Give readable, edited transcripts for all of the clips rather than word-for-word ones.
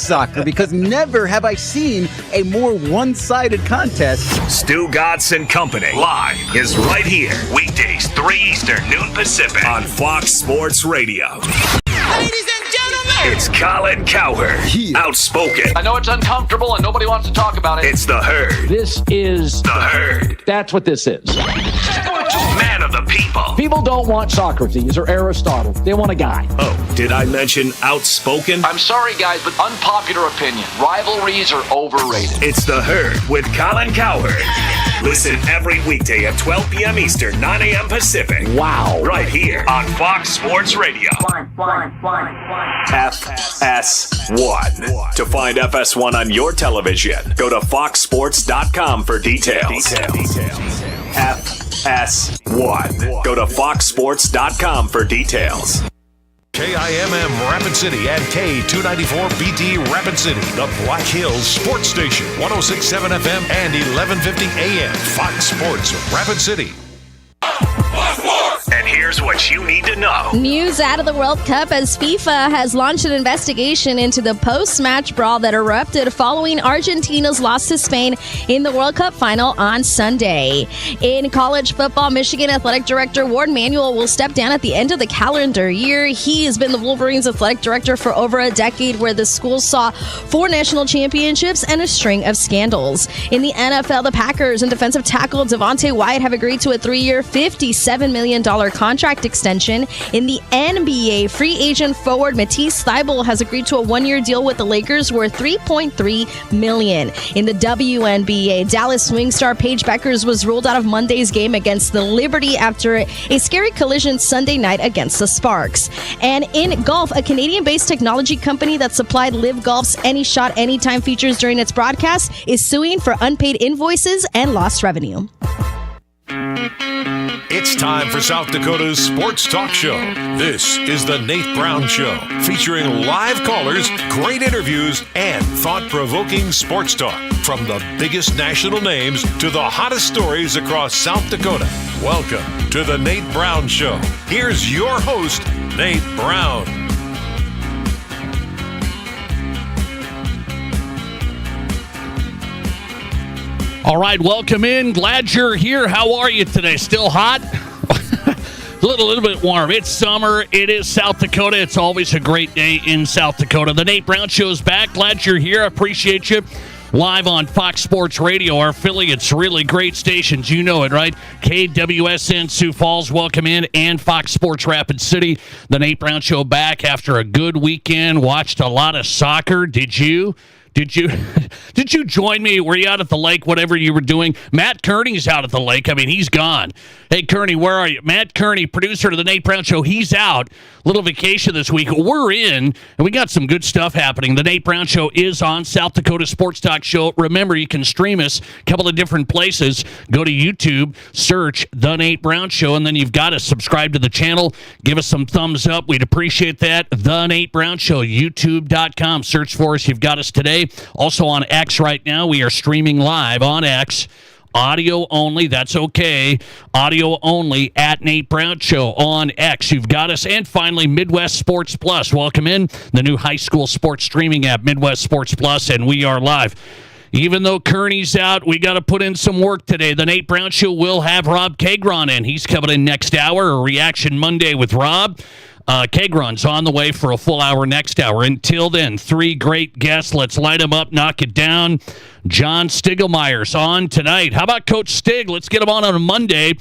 soccer because never have I seen a more one-sided contest. Stu Gatz and Company live is right here. Weekdays, 3 Eastern, noon Pacific on Fox Sports Radio. Ladies and gentlemen, it's Colin Cowherd, outspoken. I know it's uncomfortable and nobody wants to talk about it. It's the Herd. This is the Herd. That's what this is. Man of the people. People don't want Socrates or Aristotle. They want a guy. Oh, did I mention outspoken? I'm sorry, guys, but unpopular opinion. Rivalries are overrated. It's the Herd with Colin Cowherd. Listen every weekday at 12 p.m. Eastern, 9 a.m. Pacific. Wow. Right here on Fox Sports Radio. FS1. To find FS1 on your television, go to foxsports.com for details. FS1. Go to foxsports.com for details. KIMM Rapid City and K294BT Rapid City, the Black Hills Sports Station, 106.7 FM and 1150 AM. Fox Sports Rapid City. And here's what you need to know. News out of the World Cup as FIFA has launched an investigation into the post-match brawl that erupted following Argentina's loss to Spain in the World Cup final on Sunday. In college football, Michigan Athletic Director Ward Manuel will step down at the end of the calendar year. He has been the Wolverines Athletic Director for over a decade, where the school saw 4 national championships and a string of scandals. In the NFL, the Packers and defensive tackle Devontae Wyatt have agreed to a 3-year, $57 million contract extension. In the NBA, free agent forward Matisse Thybulle has agreed to a 1-year deal with the Lakers worth $3.3 million. In the WNBA, Dallas swing star Paige Beckers was ruled out of Monday's game against the Liberty after a scary collision Sunday night against the Sparks. And in golf, a Canadian-based technology company that supplied Live Golf's Any Shot Anytime features during its broadcast is suing for unpaid invoices and lost revenue. It's time for South Dakota's Sports Talk Show. This is the Nate Brown Show, featuring live callers, great interviews, and thought-provoking sports talk. From the biggest national names to the hottest stories across South Dakota. Welcome to the Nate Brown Show. Here's your host, Nate Brown. All right, welcome in. Glad you're here. How are you today? Still hot? a little bit warm. It's summer. It is South Dakota. It's always a great day in South Dakota. The Nate Brown Show is back. Glad you're here. I appreciate you. Live on Fox Sports Radio, our affiliates, really great stations. You know it, right? KWSN Sioux Falls, welcome in, and Fox Sports Rapid City. The Nate Brown Show back after a good weekend. Watched a lot of soccer. Did you? Did you join me? Were you out at the lake, whatever you were doing? Matt Kearney's out at the lake. I mean, he's gone. Hey, Kearney, where are you? Matt Kearney, producer of the Nate Brown Show, he's out. Little vacation this week. We're in, and we got some good stuff happening. The Nate Brown Show is on South Dakota Sports Talk Show. Remember, you can stream us a couple of different places. Go to YouTube, search The Nate Brown Show, and then you've got to subscribe to the channel. Give us some thumbs up. We'd appreciate that. The Nate Brown Show, YouTube.com. Search for us. You've got us today. Also on X right now, we are streaming live on X. Audio only, that's okay. Audio only at Nate Brown Show on X. You've got us. And finally, Midwest Sports Plus. Welcome in the new high school sports streaming app, Midwest Sports Plus, and we are live. Even though Kearney's out, we got to put in some work today. The Nate Brown Show will have Rob Kagron in. He's coming in next hour, a Reaction Monday with Rob. Kagron's on the way for a full hour next hour. Until then, 3 great guests. Let's light them up, knock it down. John Stiglmeier's on tonight. How about Coach Stig? Let's get him on a Monday.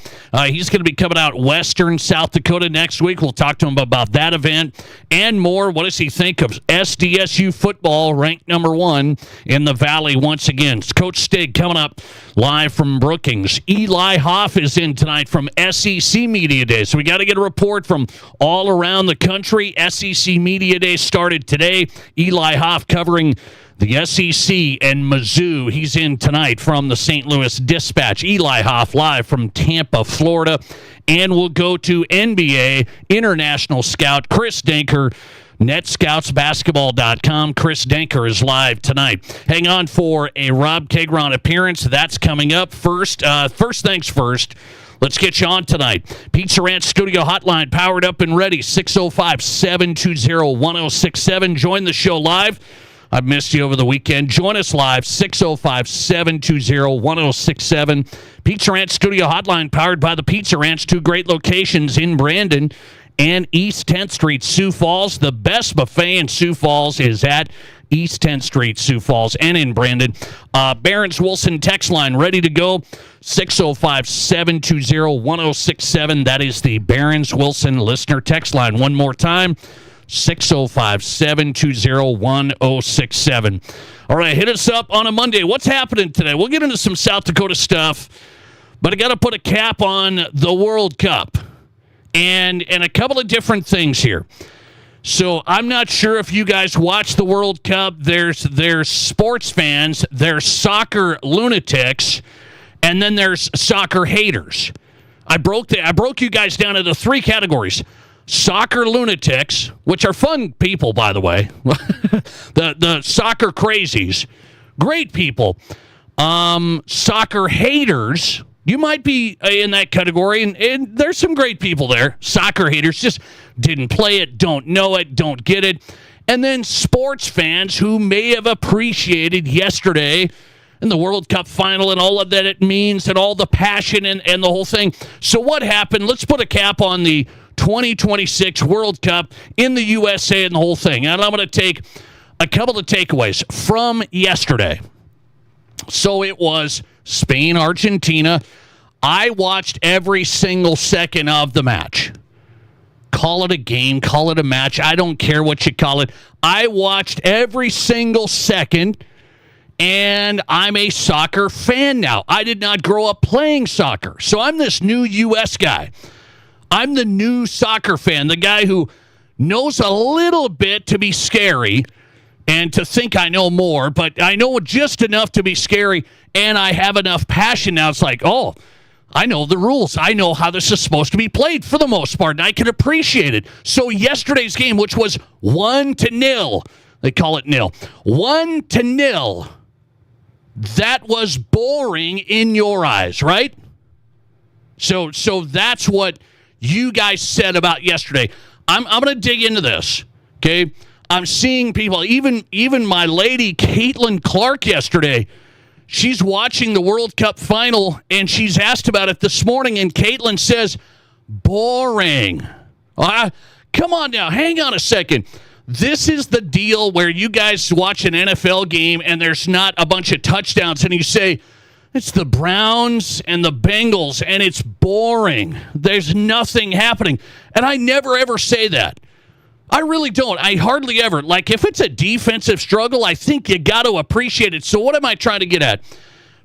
He's going to be coming out Western South Dakota next week. We'll talk to him about that event and more. What does he think of SDSU football, ranked number 1 in the Valley once again? It's Coach Stig coming up live from Brookings. Eli Hoff is in tonight from SEC Media Day. So we got to get a report from all around the country. SEC Media Day started today. Eli Hoff covering the SEC and Mizzou. He's in tonight from the St. Louis Dispatch. Eli Hoff live from Tampa, Florida. And we'll go to NBA international scout Chris Denker, NetScoutsBasketball.com. Chris Denker is live tonight. Hang on for a Rob Kagron appearance. That's coming up. First things first. Let's get you on tonight. Pizza Ranch Studio Hotline powered up and ready. 605-720-1067. Join the show live I've missed you over the weekend. Join us live, 605-720-1067. Pizza Ranch Studio Hotline, powered by the Pizza Ranch. 2 great locations in Brandon and East 10th Street, Sioux Falls. The best buffet in Sioux Falls is at East 10th Street, Sioux Falls, and in Brandon. Barron's Wilson text line ready to go, 605-720-1067. That is the Barron's Wilson listener text line. One more time, 605-720-1067. All right, hit us up on a Monday. What's happening today? We'll get into some South Dakota stuff, but I got to put a cap on the World Cup and a couple of different things here. So I'm not sure if you guys watch the World Cup. There's sports fans, there's soccer lunatics, and then there's soccer haters. I broke you guys down into 3 categories. Soccer lunatics, which are fun people, by the way. the soccer crazies, great people. Soccer haters, you might be in that category, and there's some great people there. Soccer haters just didn't play it, don't know it, don't get it. And then sports fans who may have appreciated yesterday in the World Cup final and all of that it means and all the passion and the whole thing. So what happened? Let's put a cap on the 2026 World Cup in the USA and the whole thing. And I'm going to take a couple of takeaways from yesterday. So it was Spain, Argentina. I watched every single second of the match. Call it a game, call it a match. I don't care what you call it. I watched every single second, and I'm a soccer fan now. I did not grow up playing soccer, so I'm this new U.S. guy. I'm the new soccer fan, the guy who knows a little bit to be scary and to think I know more, but I know just enough to be scary, and I have enough passion now. It's like, oh, I know the rules. I know how this is supposed to be played for the most part, and I can appreciate it. So yesterday's game, which was 1-0, they call it nil, 1-0, that was boring in your eyes, right? So that's what you guys said about yesterday. I'm going to dig into this, okay? I'm seeing people, even my lady Caitlin Clark yesterday, she's watching the World Cup final, and she's asked about it this morning, and Caitlin says, boring. Come on now, hang on a second. This is the deal where you guys watch an NFL game, and there's not a bunch of touchdowns, and you say, it's the Browns and the Bengals, and it's boring. There's nothing happening. And I never, ever say that. I really don't. I hardly ever. Like, if it's a defensive struggle, I think you got to appreciate it. So what am I trying to get at?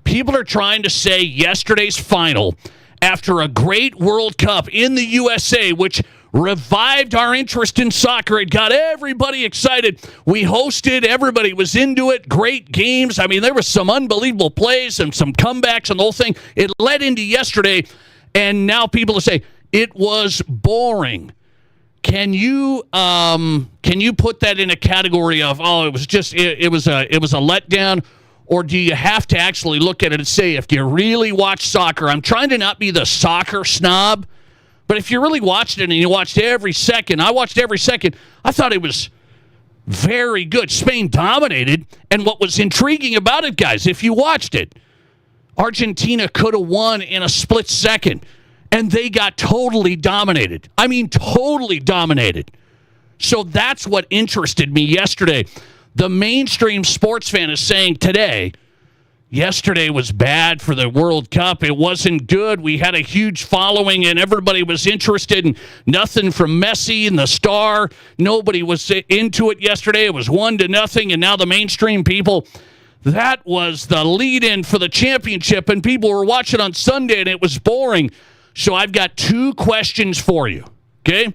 People are trying to say yesterday's final, after a great World Cup in the USA, which revived our interest in soccer. It got everybody excited. We hosted. Everybody was into it. Great games. I mean, there was some unbelievable plays and some comebacks and the whole thing. It led into yesterday, and now people are saying it was boring. Can you put that in a category of, oh, it was a letdown, or do you have to actually look at it and say, if you really watch soccer, I'm trying to not be the soccer snob, but if you really watched it and you watched every second, I watched every second, I thought it was very good. Spain dominated, and what was intriguing about it, guys, if you watched it, Argentina could have won in a split second, and they got totally dominated. I mean, totally dominated. So that's what interested me yesterday. The mainstream sports fan is saying today, yesterday was bad for the World Cup. It wasn't good. We had a huge following, and everybody was interested in nothing from Messi and the star. Nobody was into it yesterday. It was 1-0, and now the mainstream people, that was the lead-in for the championship, and people were watching on Sunday, and it was boring. So I've got 2 questions for you, okay?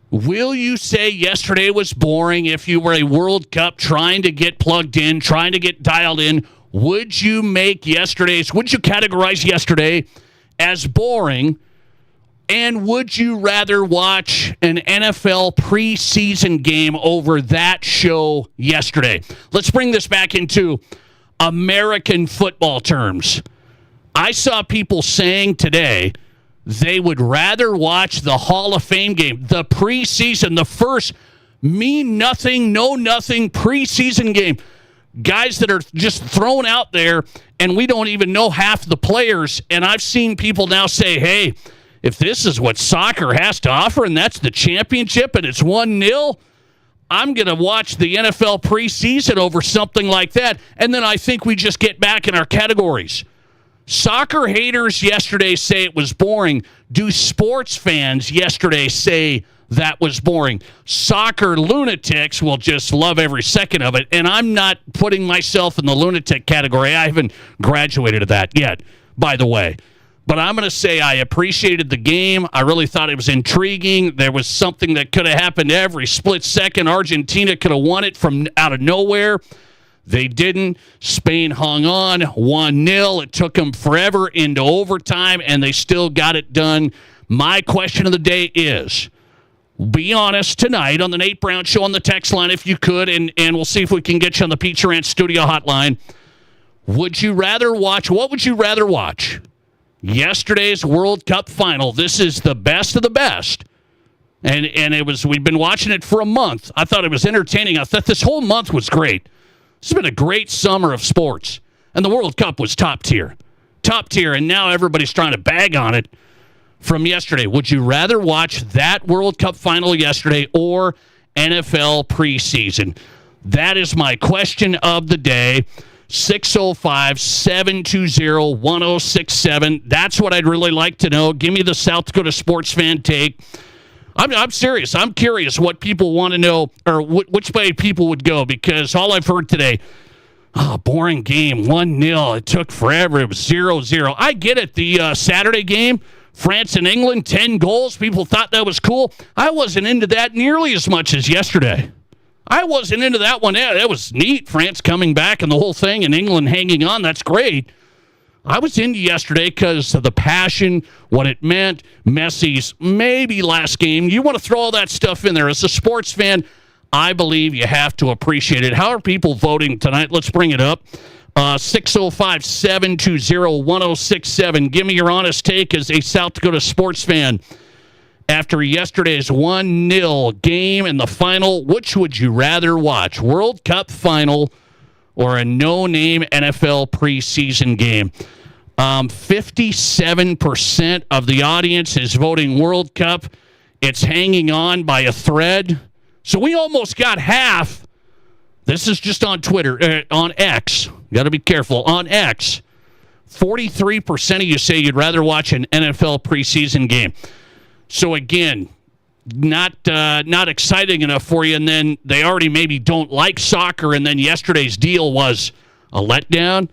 Will you say yesterday was boring if you were a World Cup trying to get plugged in, trying to get dialed in? Would you categorize yesterday as boring? And would you rather watch an NFL preseason game over that show yesterday? Let's bring this back into American football terms. I saw people saying today they would rather watch the Hall of Fame game, the preseason, the first mean nothing, know nothing preseason game. Guys that are just thrown out there, and we don't even know half the players. And I've seen people now say, hey, if this is what soccer has to offer and that's the championship and it's 1-0, I'm going to watch the NFL preseason over something like that. And then I think we just get back in our categories. Soccer haters yesterday say it was boring. Do sports fans yesterday say that was boring? Soccer lunatics will just love every second of it. And I'm not putting myself in the lunatic category. I haven't graduated to that yet, by the way. But I'm going to say I appreciated the game. I really thought it was intriguing. There was something that could have happened every split second. Argentina could have won it from out of nowhere. They didn't. Spain hung on 1-0. It took them forever into overtime, and they still got it done. My question of the day is, be honest tonight on the Nate Brown Show on the text line if you could, and we'll see if we can get you on the Pizza Ranch studio hotline. What would you rather watch? Yesterday's World Cup final. This is the best of the best. And we've been watching it for a month. I thought it was entertaining. I thought this whole month was great. This has been a great summer of sports. And the World Cup was top tier. Top tier, and now everybody's trying to bag on it from yesterday. Would you rather watch that World Cup final yesterday or NFL preseason? That is my question of the day. 605-720-1067. That's what I'd really like to know. Give me the South Dakota sports fan take. I'm serious. I'm curious what people want to know, or which way people would go, because all I've heard today, boring game, 1-0. It took forever. It was 0-0. I get it. The Saturday game, France and England, 10 goals. People thought that was cool. I wasn't into that nearly as much as yesterday. I wasn't into that one. Yeah, that was neat. France coming back and the whole thing, and England hanging on. That's great. I was into yesterday because of the passion, what it meant, Messi's maybe last game. You want to throw all that stuff in there. As a sports fan, I believe you have to appreciate it. How are people voting tonight? Let's bring it up. 605-720-1067. Give me your honest take as a South Dakota sports fan. After yesterday's 1-0 game in the final, which would you rather watch? World Cup final or a no-name NFL preseason game? 57% of the audience is voting World Cup. It's hanging on by a thread. So we almost got half. This is just on Twitter, on X. Got to be careful. On X, 43% of you say you'd rather watch an NFL preseason game. So again, not exciting enough for you, and then they already maybe don't like soccer, and then yesterday's deal was a letdown.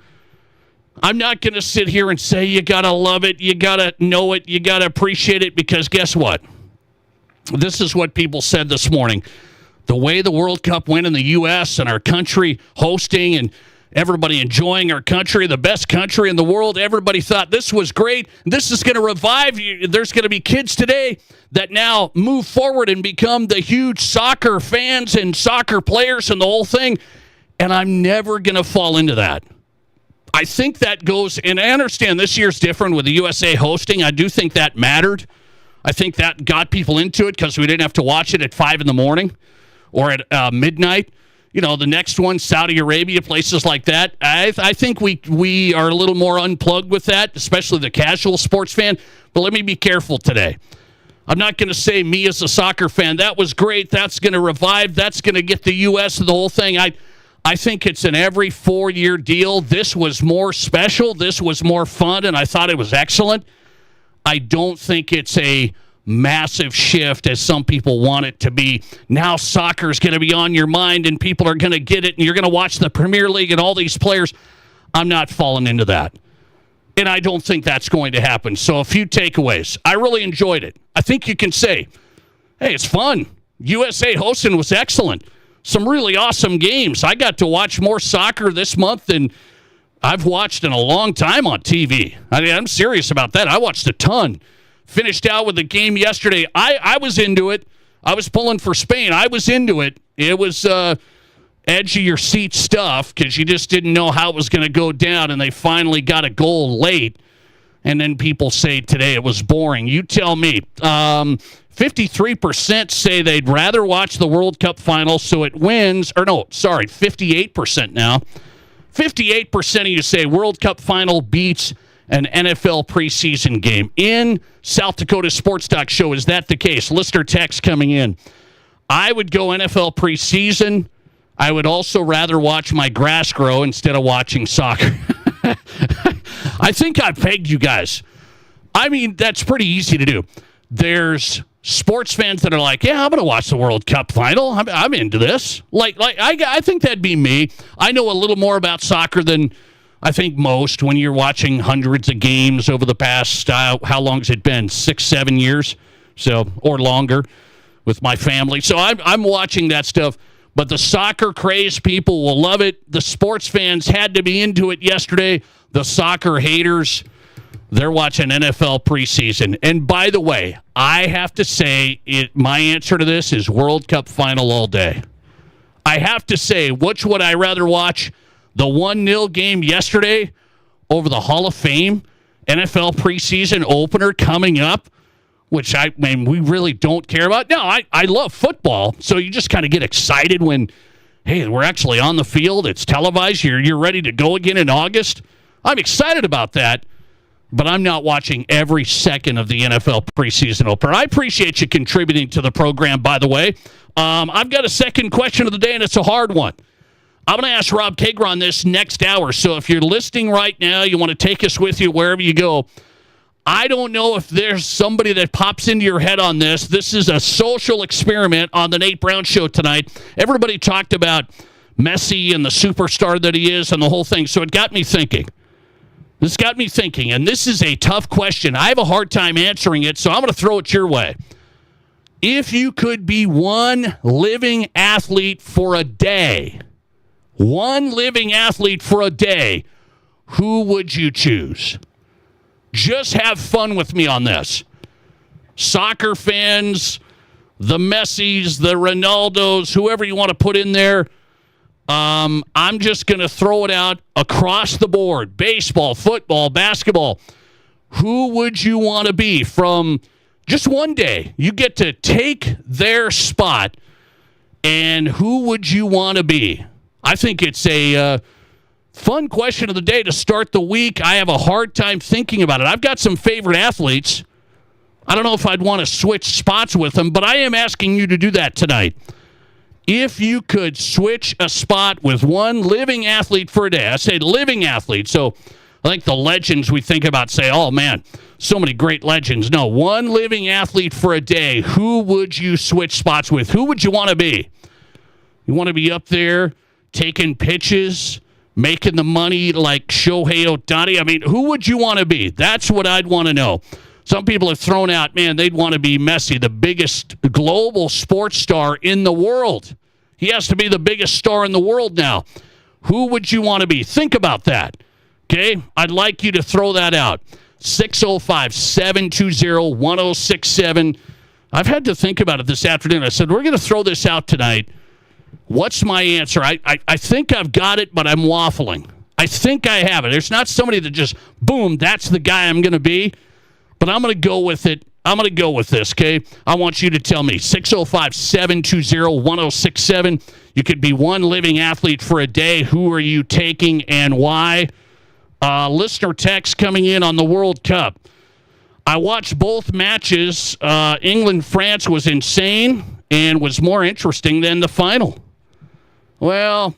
I'm not going to sit here and say you got to love it, you got to know it, you got to appreciate it, because guess what? This is what people said this morning. The way the World Cup went in the U.S. and our country hosting and everybody enjoying our country, the best country in the world. Everybody thought this was great. This is going to revive you. There's going to be kids today that now move forward and become the huge soccer fans and soccer players and the whole thing. And I'm never going to fall into that. I think that goes, and I understand this year's different with the USA hosting. I do think that mattered. I think that got people into it because we didn't have to watch it at 5 in the morning or at midnight. You know, the next one, Saudi Arabia, places like that. I think we are a little more unplugged with that, especially the casual sports fan. But let me be careful today. I'm not going to say me as a soccer fan, that was great, that's going to revive, that's going to get the U.S. and the whole thing. I think it's an every 4-year deal. This was more special. This was more fun, and I thought it was excellent. I don't think it's a massive shift as some people want it to be. Now soccer is going to be on your mind and people are going to get it and you're going to watch the Premier League and all these players. I'm not falling into that. And I don't think that's going to happen. So a few takeaways. I really enjoyed it. I think you can say, hey, it's fun. USA hosting was excellent. Some really awesome games. I got to watch more soccer this month than I've watched in a long time on TV. I mean, I'm serious about that. I watched a ton. Finished out with the game yesterday. I was into it. I was pulling for Spain. I was into it. It was edge of your seat stuff because you just didn't know how it was going to go down, and they finally got a goal late. and then people say today it was boring. You tell me. 53% say they'd rather watch the World Cup final so it wins. 58% now. 58% of you say World Cup final beats an NFL preseason game. In South Dakota Sports Talk Show, is that the case? Listener text coming in. I would go NFL preseason. I would also rather watch my grass grow instead of watching soccer. I think I pegged you guys. I mean, that's pretty easy to do. There's sports fans that are like, yeah, I'm going to watch the World Cup final. I'm into this. I think that'd be me. I know a little more about soccer than I think most when you're watching hundreds of games over the past, how long has it been? 6-7 years? Or longer with my family. So I'm watching that stuff. But the soccer crazed people will love it. The sports fans had to be into it yesterday. The soccer haters, they're watching NFL preseason. And by the way, I have to say, my answer to this is World Cup final all day. I have to say, which would I rather watch? The 1-0 game yesterday over the Hall of Fame NFL preseason opener coming up, which we really don't care about. No, I love football, so you just kind of get excited when, hey, we're actually on the field. It's televised. You're ready to go again in August. I'm excited about that, but I'm not watching every second of the NFL preseason opener. I appreciate you contributing to the program, by the way. I've got a second question of the day, and it's a hard one. I'm going to ask Rob Kagron this next hour, so if you're listening right now, you want to take us with you wherever you go, I don't know if there's somebody that pops into your head on this. This is a social experiment on the Nate Brown Show tonight. Everybody talked about Messi and the superstar that he is and the whole thing, so it got me thinking. This got me thinking, and this is a tough question. I have a hard time answering it, so I'm going to throw it your way. If you could be one living athlete for a day, who would you choose? Just have fun with me on this. Soccer fans, the Messis, the Ronaldos, whoever you want to put in there, I'm just going to throw it out across the board. Baseball, football, basketball. Who would you want to be from just one day? You get to take their spot, and who would you want to be? I think it's a fun question of the day to start the week. I have a hard time thinking about it. I've got some favorite athletes. I don't know if I'd want to switch spots with them, but I am asking you to do that tonight. If you could switch a spot with one living athlete for a day, I say living athlete. So I think the legends we think about say, oh, man, so many great legends. No, one living athlete for a day. Who would you switch spots with? Who would you want to be? You want to be up there taking pitches, making the money like Shohei Ohtani? I mean, who would you want to be? That's what I'd want to know. Some people have thrown out, man, they'd want to be Messi, the biggest global sports star in the world. He has to be the biggest star in the world now. Who would you want to be? Think about that. Okay? I'd like you to throw that out. 605-720-1067. I've had to think about it this afternoon. I said, we're going to throw this out tonight. What's my answer? I think I've got it, but I'm waffling. I think I have it. There's not somebody that just, boom, that's the guy I'm going to be. But I'm going to go with it. I'm going to go with this, okay? I want you to tell me. 605-720-1067. You could be one living athlete for a day. Who are you taking and why? Listener text coming in on the World Cup. I watched both matches. England-France was insane and was more interesting than the final. Well,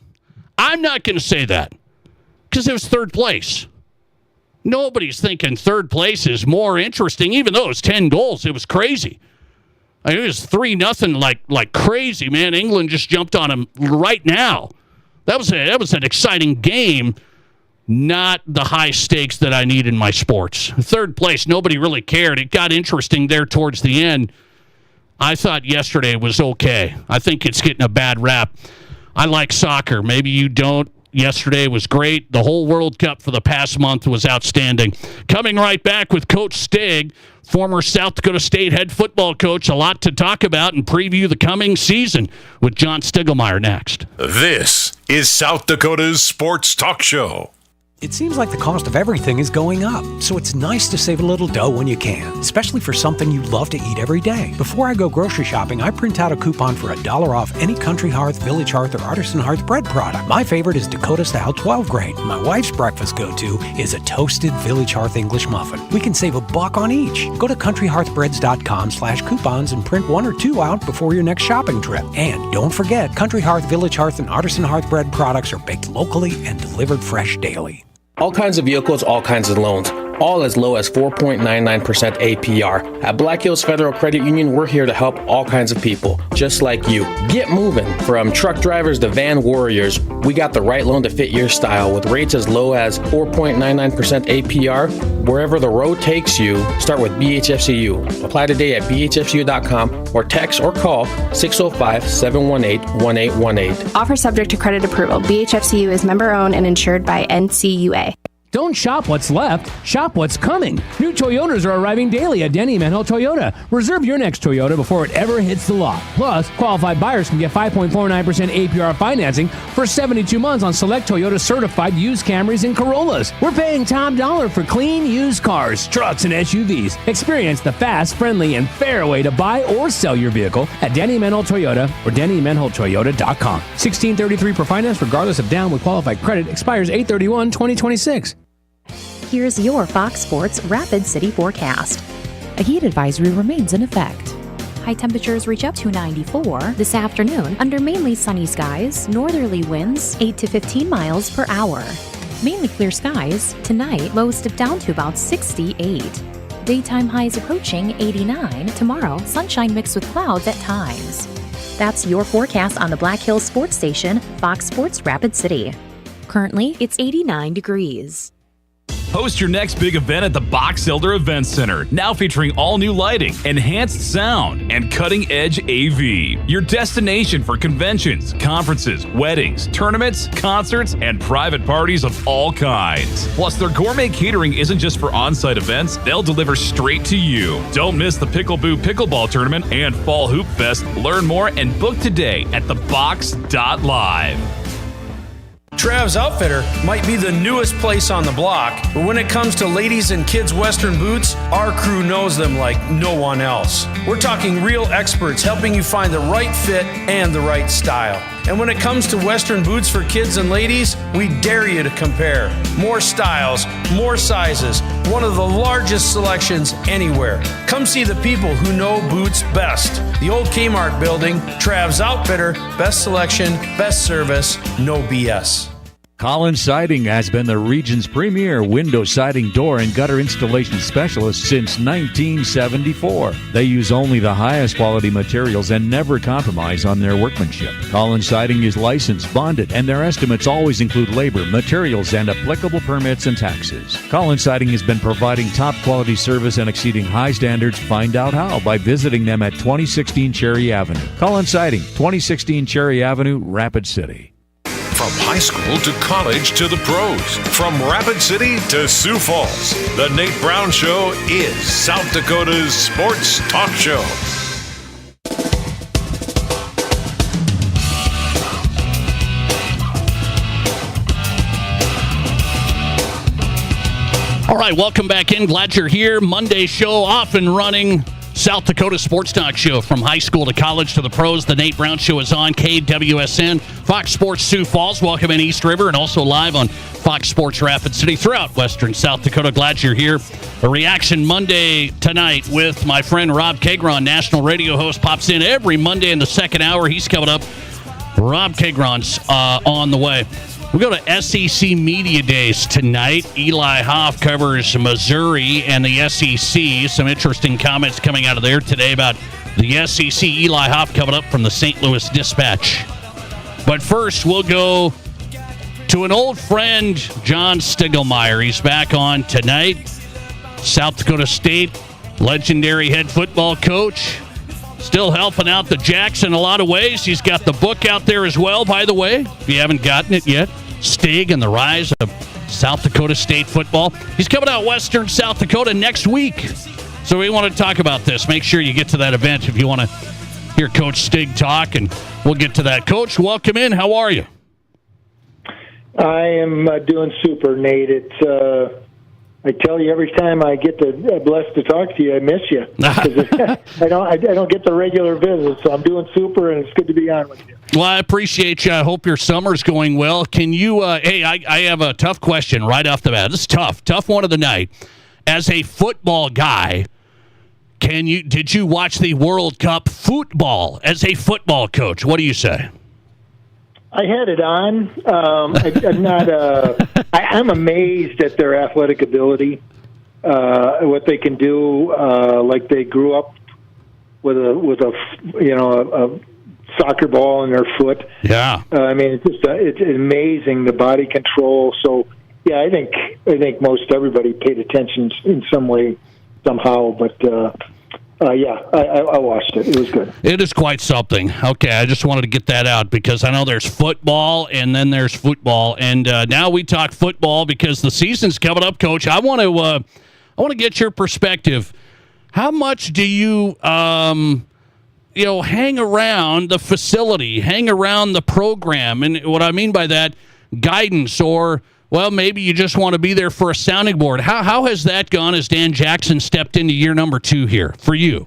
I'm not going to say that because it was third place. Nobody's thinking third place is more interesting, even though it was 10 goals. It was crazy. I mean, it was 3-0 like crazy, man. England just jumped on them right now. That was an exciting game, not the high stakes that I need in my sports. Third place, nobody really cared. It got interesting there towards the end. I thought yesterday was okay. I think it's getting a bad rap. I like soccer. Maybe you don't. Yesterday was great. The whole World Cup for the past month was outstanding. Coming right back with Coach Stig, former South Dakota State head football coach. A lot to talk about and preview the coming season with John Stiegelmeier next. This is South Dakota's Sports Talk Show. It seems like the cost of everything is going up, so it's nice to save a little dough when you can, especially for something you love to eat every day. Before I go grocery shopping, I print out a coupon for $1 off any Country Hearth, Village Hearth, or Artisan Hearth bread product. My favorite is Dakota Style 12 grain. My wife's breakfast go-to is a toasted Village Hearth English muffin. We can save $1 on each. Go to countryhearthbreads.com/coupons and print 1 or 2 out before your next shopping trip. And don't forget, Country Hearth, Village Hearth, and Artisan Hearth bread products are baked locally and delivered fresh daily. All kinds of vehicles, all kinds of loans, all as low as 4.99% APR. At Black Hills Federal Credit Union, we're here to help all kinds of people, just like you. Get moving. From truck drivers to van warriors, we got the right loan to fit your style with rates as low as 4.99% APR. Wherever the road takes you, start with BHFCU. Apply today at bhfcu.com or text or call 605-718-1818. Offer subject to credit approval. BHFCU is member-owned and insured by NCUA. Don't shop what's left, shop what's coming. New Toyotas are arriving daily at Denny Manhole Toyota. Reserve your next Toyota before it ever hits the lot. Plus, qualified buyers can get 5.49% APR financing for 72 months on select Toyota certified used Camrys and Corollas. We're paying top dollar for clean used cars, trucks, and SUVs. Experience the fast, friendly, and fair way to buy or sell your vehicle at Denny Manhole Toyota or DennyManholeToyota.com. $1,633 per finance regardless of down with qualified credit. Expires 8/31/2026. Here's your Fox Sports Rapid City forecast. A heat advisory remains in effect. High temperatures reach up to 94 this afternoon under mainly sunny skies, northerly winds 8 to 15 miles per hour. Mainly clear skies. Tonight, lows dip down to about 68. Daytime highs approaching 89. Tomorrow, sunshine mixed with clouds at times. That's your forecast on the Black Hills Sports Station, Fox Sports Rapid City. Currently, it's 89 degrees. Host your next big event at the Box Elder Event Center, now featuring all new lighting, enhanced sound, and cutting-edge AV. Your destination for conventions, conferences, weddings, tournaments, concerts, and private parties of all kinds. Plus, their gourmet catering isn't just for on-site events, they'll deliver straight to you. Don't miss the Pickle Boo Pickleball Tournament and Fall Hoop Fest. Learn more and book today at thebox.live. Trav's Outfitter might be the newest place on the block, but when it comes to ladies and kids' Western boots, our crew knows them like no one else. We're talking real experts helping you find the right fit and the right style. And when it comes to Western boots for kids and ladies, we dare you to compare. More styles, more sizes, one of the largest selections anywhere. Come see the people who know boots best. The old Kmart building, Trav's Outfitter, best selection, best service, no BS. Collins Siding has been the region's premier window siding, door, and gutter installation specialist since 1974. They use only the highest quality materials and never compromise on their workmanship. Collins Siding is licensed, bonded, and their estimates always include labor, materials, and applicable permits and taxes. Collins Siding has been providing top quality service and exceeding high standards. Find out how by visiting them at 2016 Cherry Avenue. Collins Siding, 2016 Cherry Avenue, Rapid City. From high school to college to the pros, from Rapid City to Sioux Falls, the Nate Brown Show is South Dakota's sports talk show. All right, welcome back in. Glad you're here. Monday show off and running. South Dakota Sports Talk Show from high school to college to the pros. The Nate Brown Show is on KWSN, Fox Sports Sioux Falls. Welcome in East River and also live on Fox Sports Rapid City throughout western South Dakota. Glad you're here. A Reaction Monday tonight with my friend Rob Kagron, national radio host, pops in every Monday in the second hour. He's coming up. Rob Kagron's on the way. We go to SEC Media Days tonight. Eli Hoff covers Missouri and the SEC. Some interesting comments coming out of there today about the SEC. Eli Hoff coming up from the St. Louis Dispatch. But first, we'll go to an old friend, John Stiegelmeier. He's back on tonight. South Dakota State legendary head football coach. Still helping out the Jacks in a lot of ways. He's got the book out there as well, by the way, if you haven't gotten it yet. Stig and the Rise of South Dakota State Football. He's coming out western South Dakota next week. So we want to talk about this. Make sure you get to that event if you want to hear Coach Stig talk, and we'll get to that. Coach, welcome in. How are you? I am doing super, Nate. It's I tell you every time I get blessed to talk to you, I miss you. I don't get the regular visits, so I'm doing super, and it's good to be on with you. Well, I appreciate you. I hope your summer's going well. Can you? Hey, I have a tough question right off the bat. This is tough one of the night. As a football guy, did you watch the World Cup football as a football coach? What do you say? I had it on. I'm not. I'm amazed at their athletic ability, what they can do. Like they grew up with a soccer ball in their foot. Yeah. I mean, it's amazing, the body control. So yeah, I think most everybody paid attention in some way, somehow. But yeah, I watched it. It was good. It is quite something. Okay, I just wanted to get that out because I know there's football and then there's football, and now we talk football because the season's coming up, Coach. I want to get your perspective. How much do you hang around the facility, hang around the program, and what I mean by that, guidance, or well, maybe you just want to be there for a sounding board. How has that gone as Dan Jackson stepped into year number 2 here for you?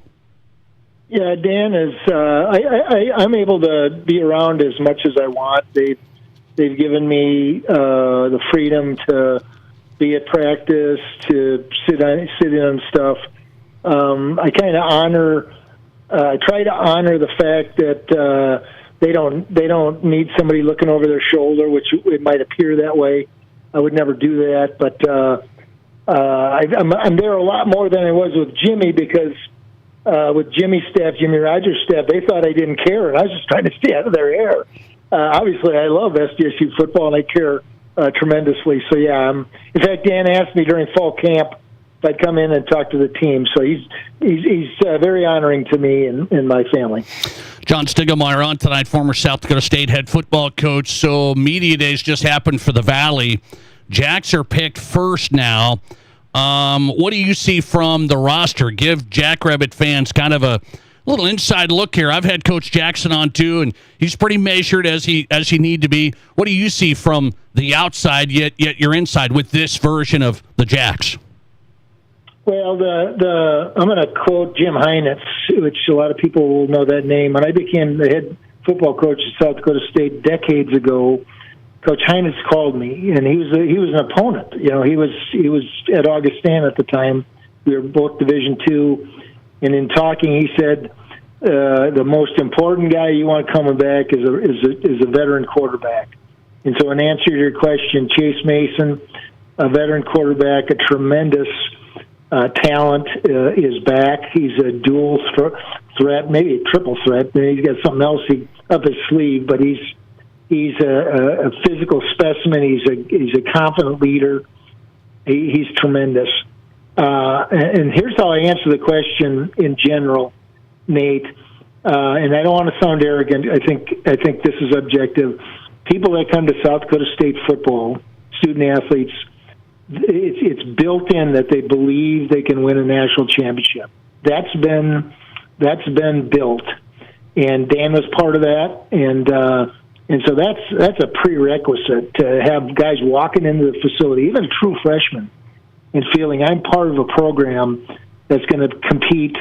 Yeah, Dan is. I'm able to be around as much as I want. They've given me the freedom to be at practice, to sit in on stuff. I kind of honor. I try to honor the fact that they don't need somebody looking over their shoulder, which it might appear that way. I would never do that, but I'm there a lot more than I was with Jimmy because with Jimmy's staff, Jimmy Rogers' staff, they thought I didn't care, and I was just trying to stay out of their hair. Obviously, I love SDSU football, and I care tremendously. So, yeah, in fact, Dan asked me during fall camp if I'd come in and talk to the team. So he's very honoring to me and my family. John Stiegelmeier on tonight, former South Dakota State head football coach. So media days just happened for the Valley. Jacks are picked first now. What do you see from the roster? Give Jackrabbit fans kind of a little inside look here. I've had Coach Jackson on too, and he's pretty measured as he need to be. What do you see from the outside, yet you're inside with this version of the Jacks? Well, I'm going to quote Jim Heinitz, which a lot of people will know that name. When I became the head football coach at South Dakota State decades ago, Coach Heinitz called me, and he was an opponent. You know, he was at Augustana at the time. We were both Division II, and in talking, he said the most important guy you want coming back is a veteran quarterback. And so, in answer to your question, Chase Mason, a veteran quarterback, a tremendous talent, is back. He's a dual threat, maybe a triple threat. He's got something else up his sleeve, but he's a physical specimen. He's a confident leader. He's tremendous. And here's how I answer the question in general, Nate. And I don't want to sound arrogant. I think this is objective. People that come to South Dakota State football, student athletes, it's built in that they believe they can win a national championship. That's been built, and Dan was part of that, and so that's a prerequisite to have guys walking into the facility, even a true freshman, and feeling I'm part of a program that's going to compete,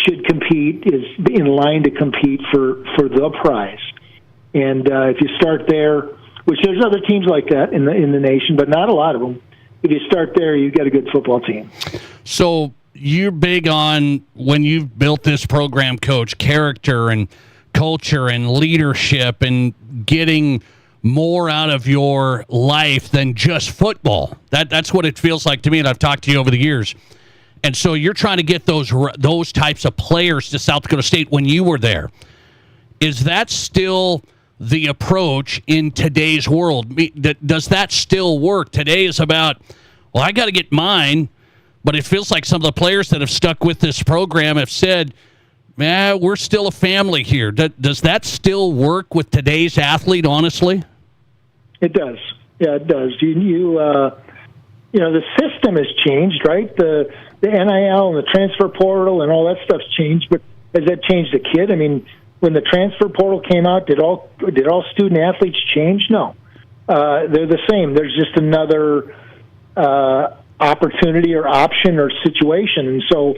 should compete, is in line to compete for the prize. And if you start there, which there's other teams like that in the nation, but not a lot of them. If you start there, you've got a good football team. So you're big on, when you've built this program, Coach, character and culture and leadership and getting more out of your life than just football. That's what it feels like to me, and I've talked to you over the years. And so you're trying to get those types of players to South Dakota State when you were there. Is that still the approach in today's world? Does that still work? Today is about, well, I got to get mine, but it feels like some of the players that have stuck with this program have said, man, we're still a family here. Does that still work with today's athlete, honestly? It does. Yeah, it does. You know, the system has changed, right? The NIL and the transfer portal and all that stuff's changed, but has that changed the kid? I mean, when the transfer portal came out, did all student athletes change? No. they're the same. There's just another opportunity or option or situation. And so,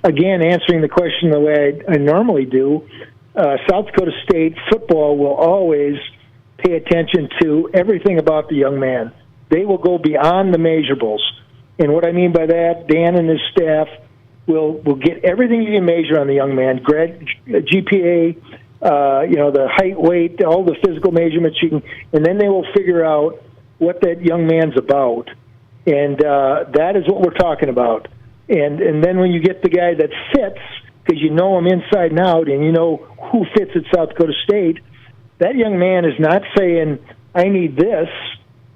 again, answering the question the way I normally do, South Dakota State football will always pay attention to everything about the young man. They will go beyond the measurables. And what I mean by that, Dan and his staff will get everything you can measure on the young man, GPA, the height, weight, all the physical measurements you can, and then they will figure out what that young man's about. And that is what we're talking about. And then when you get the guy that fits, because you know him inside and out, and you know who fits at South Dakota State, that young man is not saying, I need this.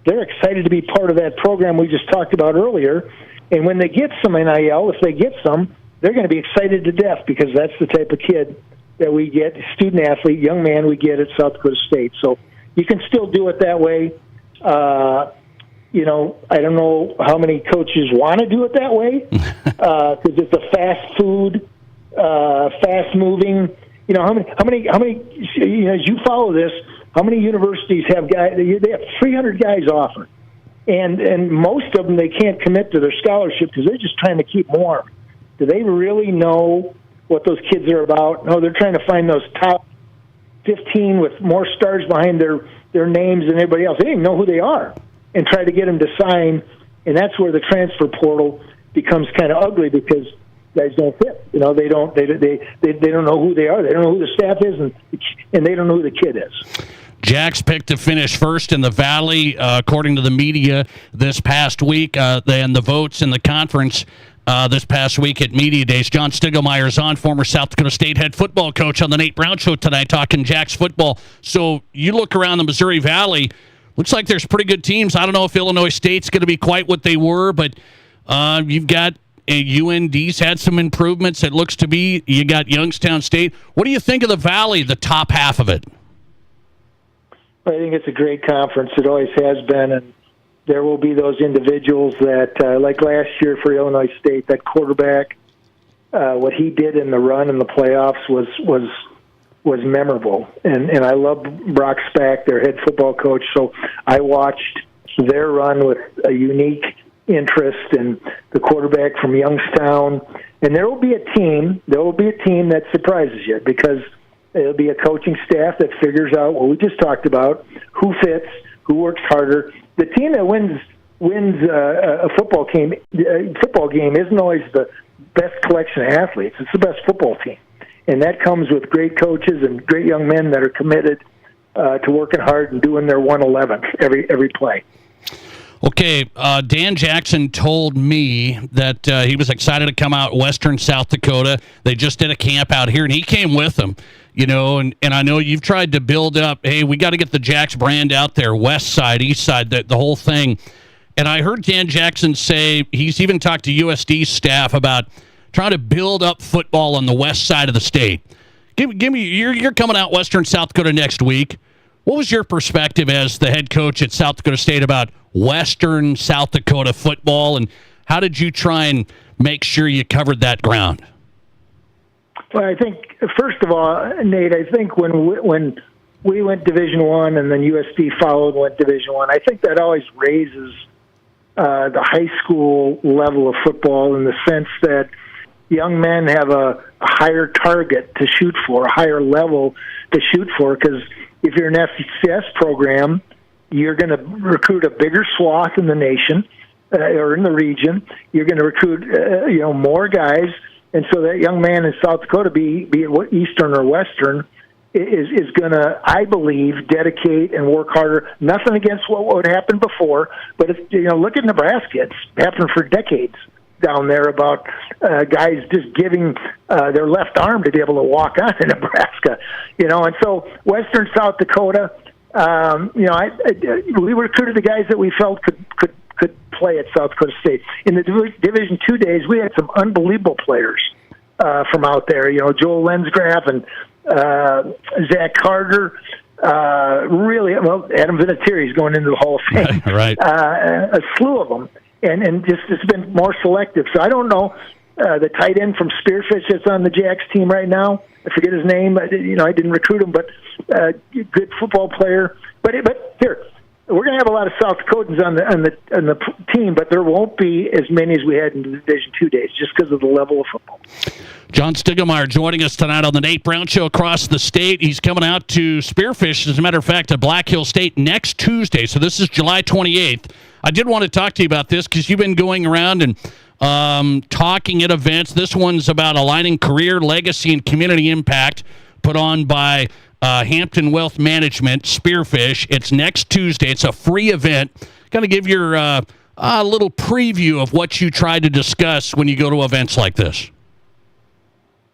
They're excited to be part of that program we just talked about earlier. And when they get some NIL, if they get some, they're going to be excited to death because that's the type of kid that we get, student-athlete, young man we get at South Dakota State. So you can still do it that way. I don't know how many coaches want to do it that way because it's a fast food, fast-moving. How many? As you follow this, how many universities have guys? They have 300 guys offered, and most of them they can't commit to their scholarship because they're just trying to keep warm. Do they really know what those kids are about? No, they're trying to find those top 15 with more stars behind their names than everybody else. They don't even know who they are, and try to get them to sign. And that's where the transfer portal becomes kind of ugly because guys don't fit. They don't know who they are. They don't know who the staff is, and they don't know who the kid is. Jack's picked to finish first in the Valley, according to the media this past week, and the votes in the conference this past week at Media Days. John Stiegelmeier is on, former South Dakota State head football coach on the Nate Brown Show tonight, talking Jack's football. So you look around the Missouri Valley, looks like there's pretty good teams. I don't know if Illinois State's going to be quite what they were, but you've got UND's had some improvements. It looks to be. You got Youngstown State. What do you think of the Valley, the top half of it? I think it's a great conference. It always has been, and there will be those individuals that, like last year for Illinois State, that quarterback, what he did in the run in the playoffs was memorable. And I love Brock Spack, their head football coach, so I watched their run with a unique interest in the quarterback from Youngstown. And there will be a team that surprises you because it'll be a coaching staff that figures out what we just talked about, who fits, who works harder. The team that wins a football game isn't always the best collection of athletes. It's the best football team. And that comes with great coaches and great young men that are committed to working hard and doing their 111th every play. Okay, Dan Jackson told me that he was excited to come out western South Dakota. They just did a camp out here, and he came with them. And I know you've tried to build up, hey, we got to get the Jacks brand out there, west side, east side, the whole thing. And I heard Dan Jackson say he's even talked to USD staff about trying to build up football on the west side of the state. Give me, you're coming out western South Dakota next week. What was your perspective as the head coach at South Dakota State about western South Dakota football, and how did you try and make sure you covered that ground? Well, I think, first of all, Nate, I think when we went Division I and then USD followed and went Division I, I think that always raises the high school level of football in the sense that young men have a higher target to shoot for, a higher level to shoot for, because if you're an FCS program, you're going to recruit a bigger swath in the nation or in the region. You're going to recruit, more guys, and so that young man in South Dakota, be it Eastern or Western, is going to, I believe, dedicate and work harder. Nothing against what would happen before, but look at Nebraska. It's happened for decades down there about guys just giving their left arm to be able to walk on in Nebraska, and so Western South Dakota. We recruited the guys that we felt could play at South Dakota State. In the Division II days, we had some unbelievable players from out there. Joel Lensgraf and Zach Carter. Adam Vinatieri's going into the Hall of Fame. Right. A slew of them, and just it's been more selective. So I don't know the tight end from Spearfish that's on the Jacks team right now. I forget his name. I didn't recruit him, but good football player. But here, we're going to have a lot of South Dakotans on the team, but there won't be as many as we had in the Division II days, just because of the level of football. John Stiegelmeier joining us tonight on the Nate Brown Show across the state. He's coming out to Spearfish, as a matter of fact, at Black Hill State next Tuesday. So this is July 28th. I did want to talk to you about this because you've been going around and talking at events. This one's about aligning career, legacy, and community impact, put on by Hampton Wealth Management, Spearfish. It's next Tuesday. It's a free event. Kind of give your a little preview of what you try to discuss when you go to events like this.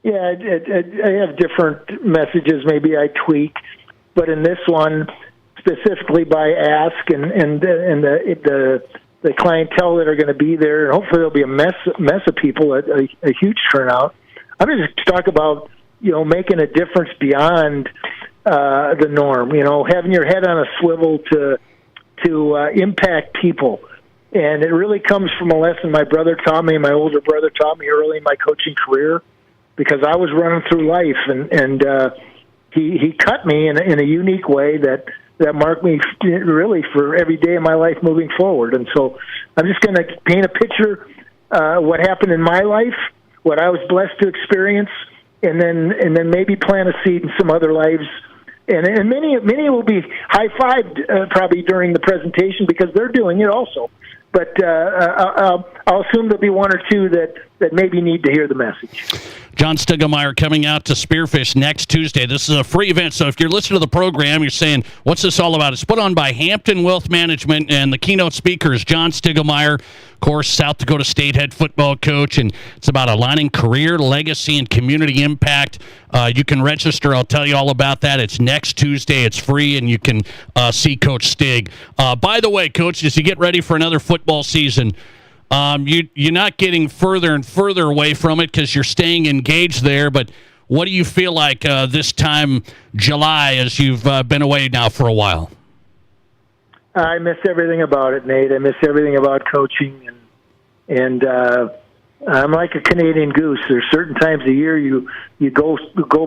Yeah, I have different messages. Maybe I tweak, but in this one, specifically by ask and the clientele that are going to be there, and hopefully there'll be a mess of people, a huge turnout. I'm going to talk about making a difference beyond the norm. Having your head on a swivel to impact people, and it really comes from a lesson my brother taught me, my older brother taught me early in my coaching career. Because I was running through life, and he cut me in a unique way that marked me really for every day of my life moving forward. And so I'm just going to paint a picture what happened in my life, what I was blessed to experience, and then maybe plant a seed in some other lives. And many will be high-fived probably during the presentation because they're doing it also. But I'll assume there'll be one or two that maybe need to hear the message. John Stiegelmeier coming out to Spearfish next Tuesday. This is a free event, so if you're listening to the program, you're saying, what's this all about? It's put on by Hampton Wealth Management, and the keynote speaker is John Stiegelmeier, of course, South Dakota State head football coach, and it's about aligning career, legacy, and community impact. You can register. I'll tell you all about that. It's next Tuesday. It's free, and you can see Coach Stig. By the way, Coach, as you get ready for another football season, you're not getting further and further away from it because you're staying engaged there, but what do you feel like this time, July, as you've been away now for a while? I miss everything about it, Nate. I miss everything about coaching, and I'm like a Canadian goose. There's certain times of year you go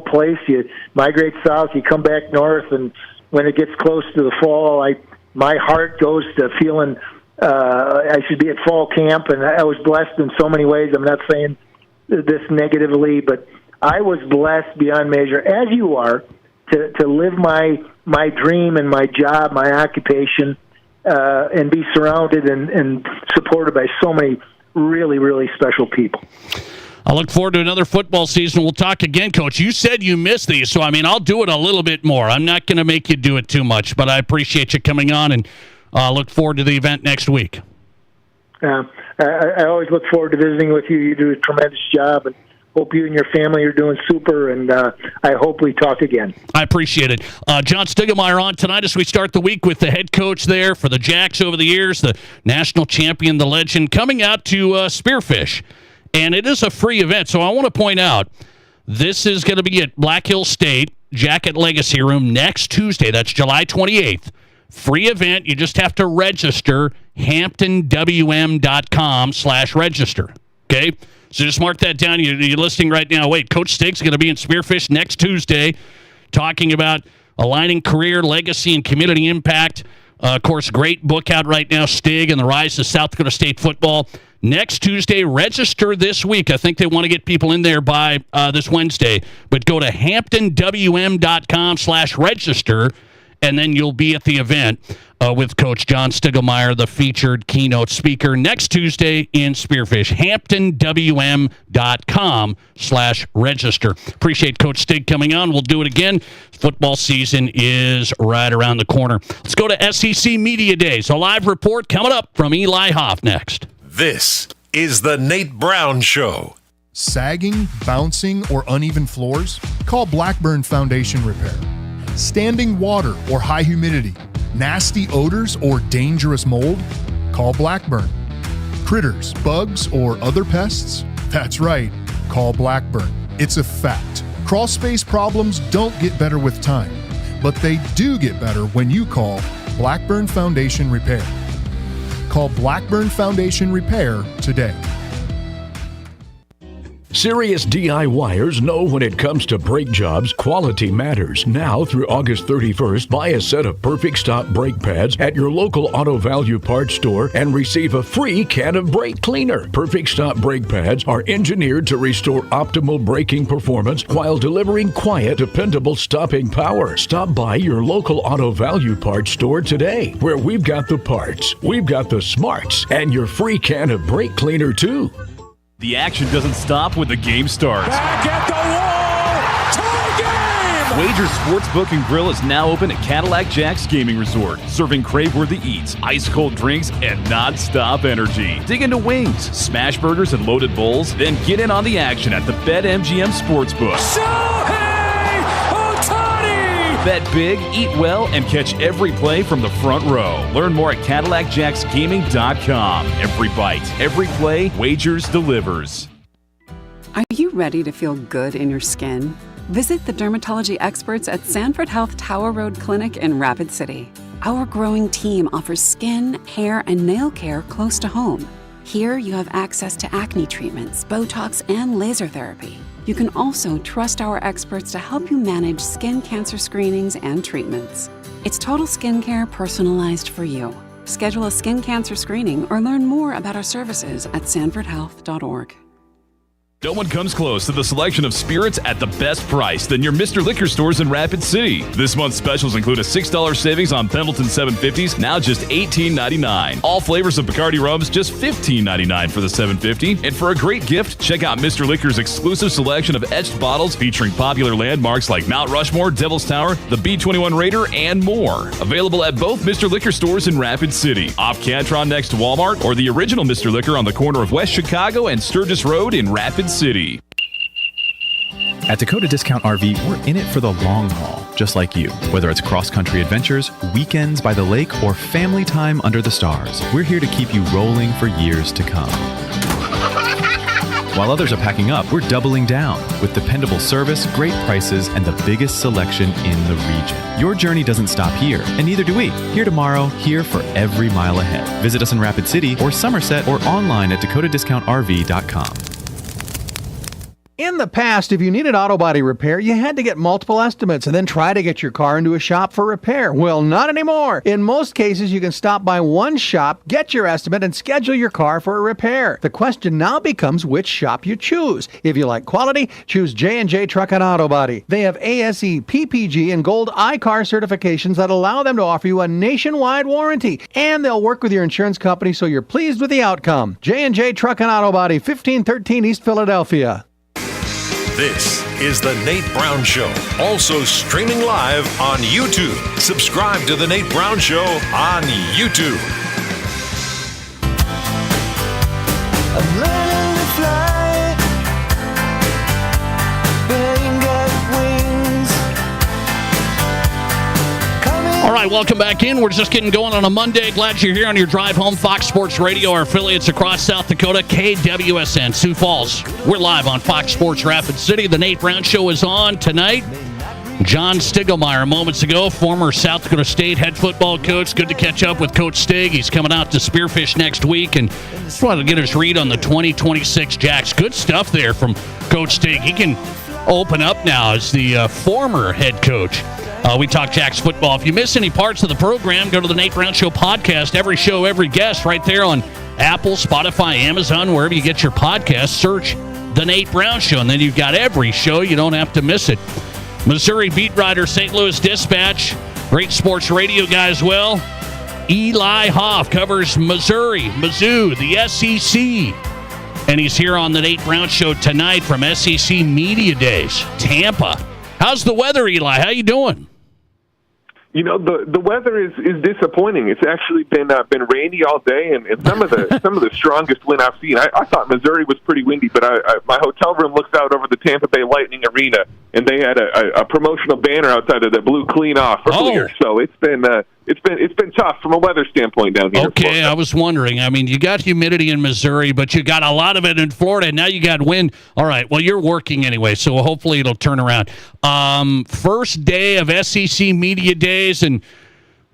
place, you migrate south, you come back north, and when it gets close to the fall, my heart goes to feeling I should be at fall camp, and I was blessed in so many ways. I'm not saying this negatively, but I was blessed beyond measure, as you are, to live my dream and my job, my occupation, and be surrounded and supported by so many really, really special people. I look forward to another football season. We'll talk again, Coach. You said you missed these, so I'll do it a little bit more. I'm not going to make you do it too much, but I appreciate you coming on, and look forward to the event next week. I always look forward to visiting with you. You do a tremendous job, and hope you and your family are doing super, and I hope we talk again. I appreciate it. John Stiegelmeier on tonight as we start the week with the head coach there for the Jacks over the years, the national champion, the legend, coming out to Spearfish. And it is a free event, so I want to point out, this is going to be at Black Hill State, Jacket Legacy Room, next Tuesday. That's July 28th. Free event. You just have to register, hamptonwm.com/register. Okay? So just mark that down. You're listening right now. Wait, Coach Stig's going to be in Spearfish next Tuesday talking about aligning career, legacy, and community impact. Of course, great book out right now, Stig and the Rise of South Dakota State Football. Next Tuesday, register this week. I think they want to get people in there by this Wednesday. But go to hamptonwm.com/register, and then you'll be at the event with Coach John Stiegelmeier, the featured keynote speaker, next Tuesday in Spearfish. hamptonwm.com/register. Appreciate Coach Stig coming on. We'll do it again. Football season is right around the corner. Let's go to SEC Media Days. A live report coming up from Eli Hoff next. This is the Nate Brown Show. Sagging, bouncing, or uneven floors? Call Blackburn Foundation Repair. Standing water or high humidity, nasty odors or dangerous mold? Call Blackburn. Critters, bugs, or other pests? That's right, call Blackburn. It's a fact. Crawl space problems don't get better with time, but they do get better when you call Blackburn Foundation Repair. Call Blackburn Foundation Repair today. Serious DIYers know when it comes to brake jobs, quality matters. Now through August 31st, buy a set of Perfect Stop brake pads at your local Auto Value Parts store and receive a free can of brake cleaner. Perfect Stop brake pads are engineered to restore optimal braking performance while delivering quiet, dependable stopping power. Stop by your local Auto Value Parts store today, where we've got the parts, we've got the smarts, and your free can of brake cleaner too. The action doesn't stop when the game starts. Back at the wall. Tie game. Wagers Sportsbook and Grill is now open at Cadillac Jack's Gaming Resort, serving crave-worthy eats, ice-cold drinks, and non-stop energy. Dig into wings, smash burgers, and loaded bowls, then get in on the action at the BetMGM Sportsbook. Bet big, eat well, and catch every play from the front row. Learn more at CadillacJacksGaming.com. Every bite, every play, Wagers delivers. Are you ready to feel good in your skin? Visit the dermatology experts at Sanford Health Tower Road Clinic in Rapid City. Our growing team offers skin, hair, and nail care close to home. Here you have access to acne treatments, Botox, and laser therapy. You can also trust our experts to help you manage skin cancer screenings and treatments. It's total skincare personalized for you. Schedule a skin cancer screening or learn more about our services at sanfordhealth.org. No one comes close to the selection of spirits at the best price than your Mr. Liquor stores in Rapid City. This month's specials include a $6 savings on Pendleton 750s, now just $18.99. All flavors of Bacardi rums, just $15.99 for the 750. And for a great gift, check out Mr. Liquor's exclusive selection of etched bottles featuring popular landmarks like Mount Rushmore, Devil's Tower, the B-21 Raider, and more. Available at both Mr. Liquor stores in Rapid City, off Cantron next to Walmart, or the original Mr. Liquor on the corner of West Chicago and Sturgis Road in Rapid City. At Dakota Discount RV, we're in it for the long haul, just like you. Whether it's cross-country adventures, weekends by the lake, or family time under the stars, we're here to keep you rolling for years to come. While others are packing up, we're doubling down with dependable service, great prices, and the biggest selection in the region. Your journey doesn't stop here, and neither do we. Here tomorrow, here for every mile ahead. Visit us in Rapid City or Somerset or online at dakotadiscountrv.com. In the past, if you needed auto body repair, you had to get multiple estimates and then try to get your car into a shop for repair. Well, not anymore. In most cases, you can stop by one shop, get your estimate, and schedule your car for a repair. The question now becomes which shop you choose. If you like quality, choose J&J Truck and Auto Body. They have ASE, PPG, and Gold iCar certifications that allow them to offer you a nationwide warranty. And they'll work with your insurance company so you're pleased with the outcome. J&J Truck and Auto Body, 1513 East Philadelphia. This is The Nate Brown Show, also streaming live on YouTube. Subscribe to The Nate Brown Show on YouTube. I'm learning to fly, but I ain't got wings. All right, welcome back in. We're just getting going on a Monday. Glad you're here on your drive home. Fox Sports Radio, our affiliates across South Dakota, KWSN, Sioux Falls. We're live on Fox Sports Rapid City. The Nate Brown Show is on tonight. John Stiegelmeier, moments ago, former South Dakota State head football coach. Good to catch up with Coach Stig. He's coming out to Spearfish next week, and just wanted to get his read on the 2026 Jacks. Good stuff there from Coach Stig. He can open up now as the former head coach. We talk Jacks football. If you miss any parts of the program, go to the Nate Brown Show podcast. Every show, every guest, right there on Apple, Spotify, Amazon, wherever you get your podcast. Search the Nate Brown Show, and then you've got every show. You don't have to miss it. Missouri beat writer, St. Louis Dispatch, great sports radio guy as well. Eli Hoff covers Missouri, Mizzou, the SEC. And he's here on the Nate Brown Show tonight from SEC Media Days, Tampa. How's the weather, Eli? How you doing? You know, the weather is disappointing. It's actually been rainy all day, and some of the strongest wind I've seen. I thought Missouri was pretty windy, but my hotel room looks out over the Tampa Bay Lightning Arena, and they had a promotional banner outside of that blew clean off earlier. So it's been tough from a weather standpoint down here. Okay, I was wondering. I mean, you got humidity in Missouri, but you got a lot of it in Florida, and now you got wind. All right, well, you're working anyway, so hopefully it'll turn around. First day of SEC Media Days, and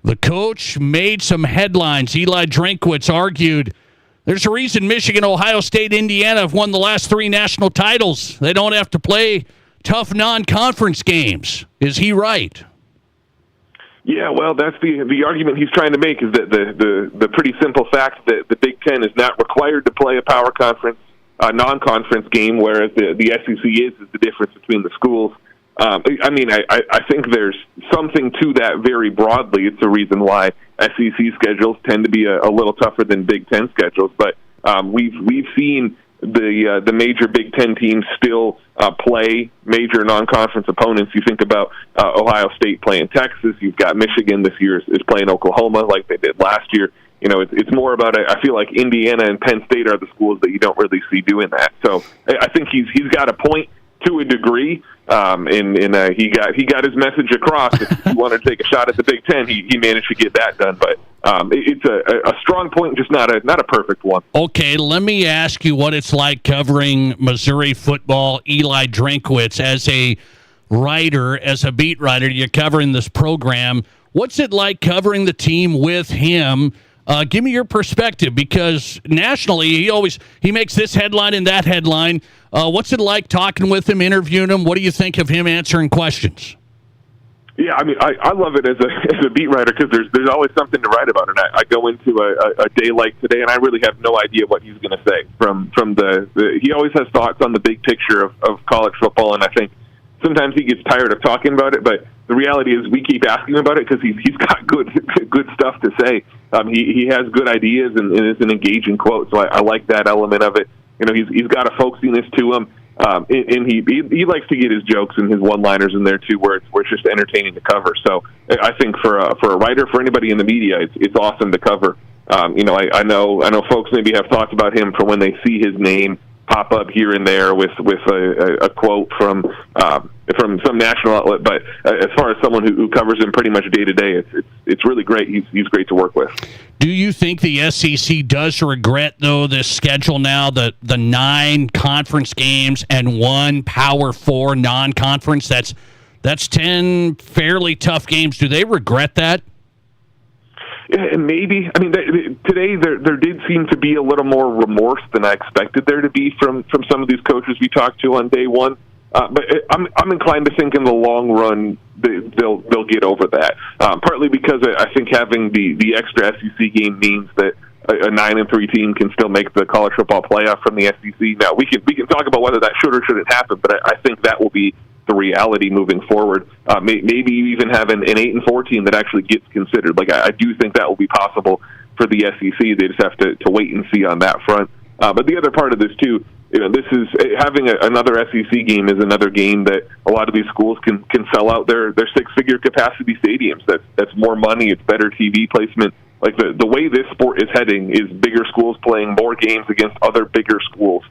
the coach made some headlines. Eli Drinkwitz argued There's a reason Michigan, Ohio State, Indiana have won the last 3 national titles. They don't have to play tough non-conference games. Is he right? Yeah, well, that's the argument he's trying to make, is that the pretty simple fact that the Big Ten is not required to play a power conference, non-conference game, whereas the SEC is the difference between the schools. I think there's something to that very broadly. It's a reason why SEC schedules tend to be a little tougher than Big Ten schedules. But we've seen the major Big Ten teams still play major non-conference opponents. You think about Ohio State playing Texas. You've got Michigan this year is playing Oklahoma like they did last year. You know, it's more about, I feel like Indiana and Penn State are the schools that you don't really see doing that. So I think he's got a point to a degree, and he got his message across. If he wanted to take a shot at the Big Ten, he managed to get that done. But it's a strong point, just not a perfect one. Okay, let me ask you what it's like covering Missouri football. Eli Drinkwitz, as a writer, as a beat writer, you're covering this program. What's it like covering the team with him? Give me your perspective, because nationally he makes this headline and that headline. What's it like talking with him, interviewing him? What do you think of him answering questions? Yeah, I mean, I love it as a beat writer, because there's always something to write about, and I go into a day like today, and I really have no idea what he's going to say. From he always has thoughts on the big picture of college football, and I think sometimes he gets tired of talking about it, but the reality is we keep asking him about it because he's got good stuff to say. He has good ideas and it's an engaging quote, so I like that element of it. You know, he's got a folksiness to him, and he likes to get his jokes and his one-liners in there too, where it's just entertaining to cover. So I think for a writer, for anybody in the media, it's awesome to cover. I know folks maybe have thoughts about him for when they see his name pop up here and there with a quote from some national outlet, but as far as someone who covers him pretty much day to day, it's really great. He's great to work with. Do you think the SEC does regret, though, this schedule now, the 9 conference games and 1 Power 4 non-conference? That's 10 fairly tough games. Do they regret that? Yeah, maybe. I mean, today there did seem to be a little more remorse than I expected there to be from some of these coaches we talked to on day one. But I'm inclined to think in the long run they'll get over that. Partly because I think having the extra SEC game means that a 9-3 team can still make the college football playoff from the SEC. Now we can talk about whether that should or shouldn't happen, but I think that will be the reality moving forward. Maybe you even have an 8-4 team that actually gets considered. Like I do think that will be possible for the SEC. They just have to wait and see on that front. But the other part of this too, this is having another SEC game is another game that a lot of these schools can sell out their 6-figure capacity stadiums. That's more money. It's better TV placement. Like the way this sport is heading is bigger schools playing more games against other bigger schools.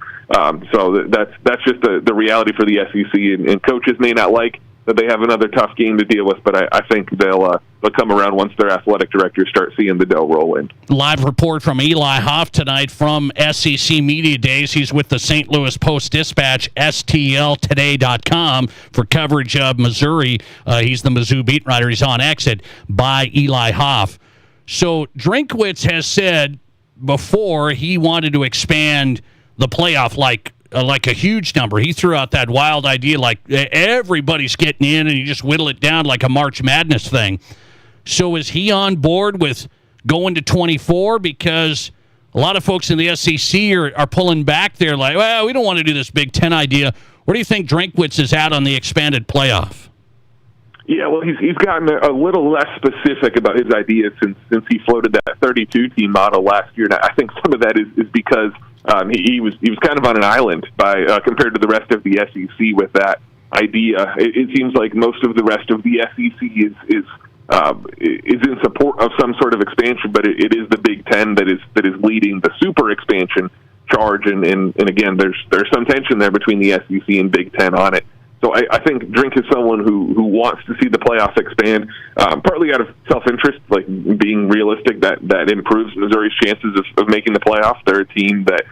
So that's just the reality for the SEC, and coaches may not like that they have another tough game to deal with, but I think they'll come around once their athletic directors start seeing the dough roll in. Live report from Eli Hoff tonight from SEC Media Days. He's with the St. Louis Post-Dispatch, STLtoday.com, for coverage of Missouri. He's the Mizzou beat writer. He's on Exit by Eli Hoff. So Drinkwitz has said before he wanted to expand the playoff like a huge number. He threw out that wild idea like everybody's getting in, and you just whittle it down like a March Madness thing. So is he on board with going to 24? Because a lot of folks in the SEC are pulling back. They're like, well, we don't want to do this Big Ten idea. Where do you think Drinkwitz is at on the expanded playoff? Yeah, well, he's gotten a little less specific about his ideas since he floated that 32-team model last year. And I think some of that is because he was kind of on an island compared to the rest of the SEC with that idea. It seems like most of the rest of the SEC is in support of some sort of expansion, but it is the Big Ten that is leading the super expansion charge. And again, there's some tension there between the SEC and Big Ten on it. So I think Drink is someone who wants to see the playoffs expand, partly out of self-interest, like being realistic that improves Missouri's chances of making the playoffs. They're a team that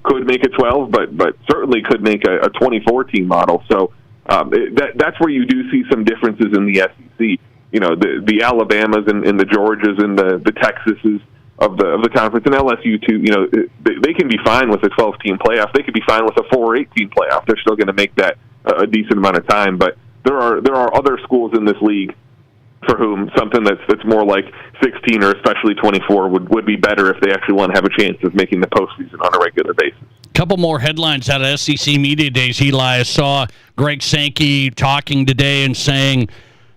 could make a 12, but certainly could make a 24-team model. So that's where you do see some differences in the SEC. You know, the Alabamas and the Georgias and the Texases the conference, and LSU too. You know, they can be fine with a 12-team playoff. They could be fine with a 4 or 8-team playoff. They're still going to make that a decent amount of time. But there are other schools in this league for whom something that's more like 16 or especially 24 would be better if they actually want to have a chance of making the postseason on a regular basis. Couple more headlines out of SEC Media Days, Eli. I saw Greg Sankey talking today and saying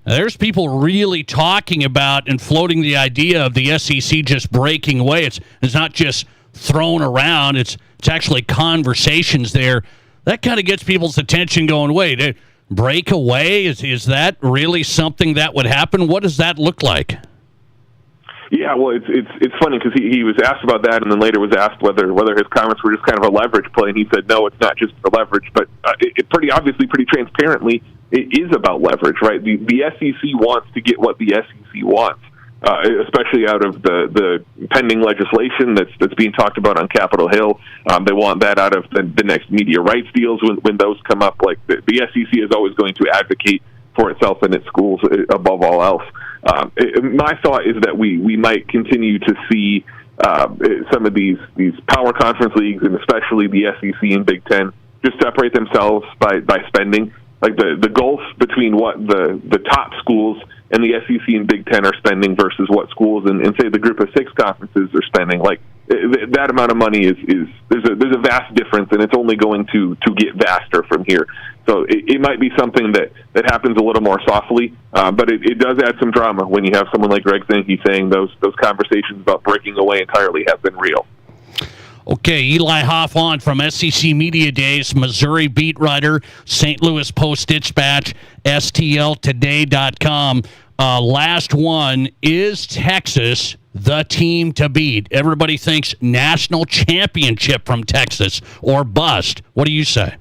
there's people really talking about and floating the idea of the SEC just breaking away. It's not just thrown around. It's actually conversations there. That kind of gets people's attention going, wait, break away? Is that really something that would happen? What does that look like? Yeah, well, it's funny because he was asked about that, and then later was asked whether his comments were just kind of a leverage play, and he said no, it's not just for leverage, but it pretty transparently, it is about leverage, right? The SEC wants to get what the SEC wants, especially out of the pending legislation that's being talked about on Capitol Hill. They want that out of the next media rights deals when those come up. Like the SEC is always going to advocate for itself and its schools above all else. My thought is that we might continue to see some of these power conference leagues, and especially the SEC and Big Ten, just separate themselves by spending. Like the gulf between what the top schools and the SEC and Big Ten are spending versus what schools and say the Group of 6 conferences are spending. Like that amount of money is there's a vast difference, and it's only going to get vaster from here. So it might be something that happens a little more softly, but it does add some drama when you have someone like Greg Sankey saying those conversations about breaking away entirely have been real. Okay, Eli Hoff on from SEC Media Days, Missouri beat writer, St. Louis Post-Dispatch, STLtoday.com. Last one, is Texas the team to beat? Everybody thinks national championship from Texas or bust. What do you say?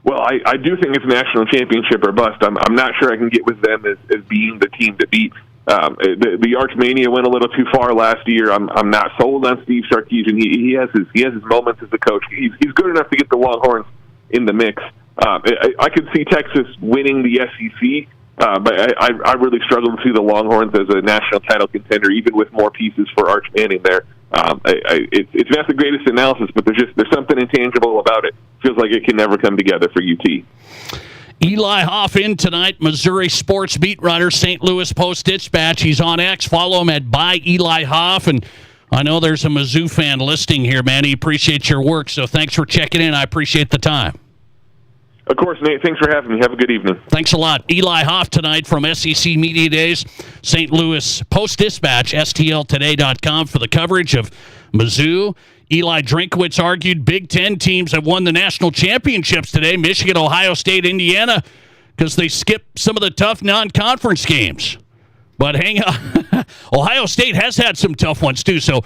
Well, I do think it's national championship or bust. I'm not sure I can get with them as being the team to beat. The Archmania went a little too far last year. I'm not sold on Steve Sarkisian. He has his moments as a coach. He's good enough to get the Longhorns in the mix. I could see Texas winning the SEC, but I really struggle to see the Longhorns as a national title contender, even with more pieces for Arch Manning there. It's not the greatest analysis, but there's something intangible about it. Feels like it can never come together for UT. Eli Hoff in tonight, Missouri sports beat writer, St. Louis Post-Dispatch. He's on X. Follow him at @Eli And I know there's a Mizzou fan listening here, man. He appreciates your work, so thanks for checking in. I appreciate the time. Of course, Nate. Thanks for having me. Have a good evening. Thanks a lot. Eli Hoff tonight from SEC Media Days, St. Louis Post-Dispatch, STLtoday.com for the coverage of Mizzou. Eli Drinkwitz argued Big Ten teams have won the national championships today, Michigan, Ohio State, Indiana, because they skipped some of the tough non-conference games. But hang on. Ohio State has had some tough ones, too, so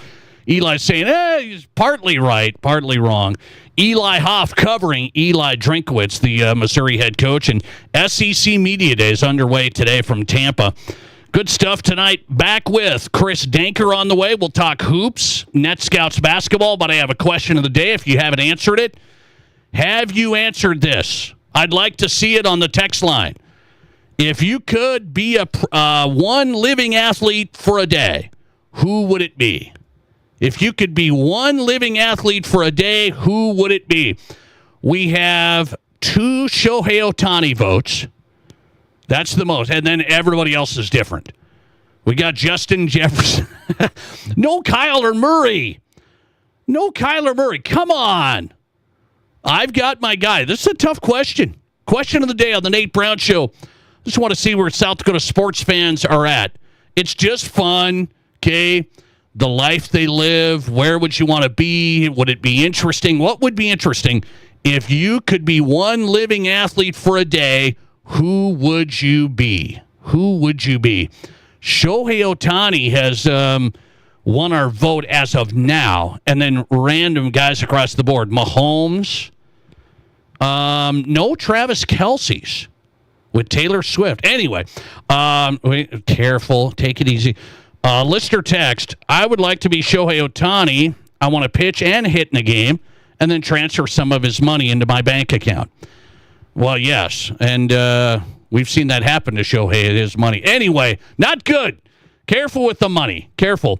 Eli's saying, he's partly right, partly wrong. Eli Hoff covering Eli Drinkwitz, the Missouri head coach, and SEC Media Days underway today from Tampa. Good stuff tonight. Back with Chris Danker on the way. We'll talk hoops, Net Scouts basketball, but I have a question of the day if you haven't answered it. Have you answered this? I'd like to see it on the text line. If you could be one living athlete for a day, who would it be? If you could be one living athlete for a day, who would it be? We have 2 Shohei Ohtani votes. That's the most. And then everybody else is different. We got Justin Jefferson. No Kyler Murray. No Kyler Murray. Come on. I've got my guy. This is a tough question. Question of the day on the Nate Brown Show. Just want to see where South Dakota sports fans are at. It's just fun, okay? The life they live. Where would you want to be? Would it be interesting? What would be interesting? If you could be one living athlete for a day, who would you be? Who would you be? Shohei Ohtani has won our vote as of now, and then random guys across the board. Mahomes. No Travis Kelce's with Taylor Swift. Anyway, careful. Take it easy. Listener text, I would like to be Shohei Ohtani. I want to pitch and hit in a game and then transfer some of his money into my bank account. Well, yes, and we've seen that happen to Shohei, his money. Anyway, not good. Careful with the money. Careful.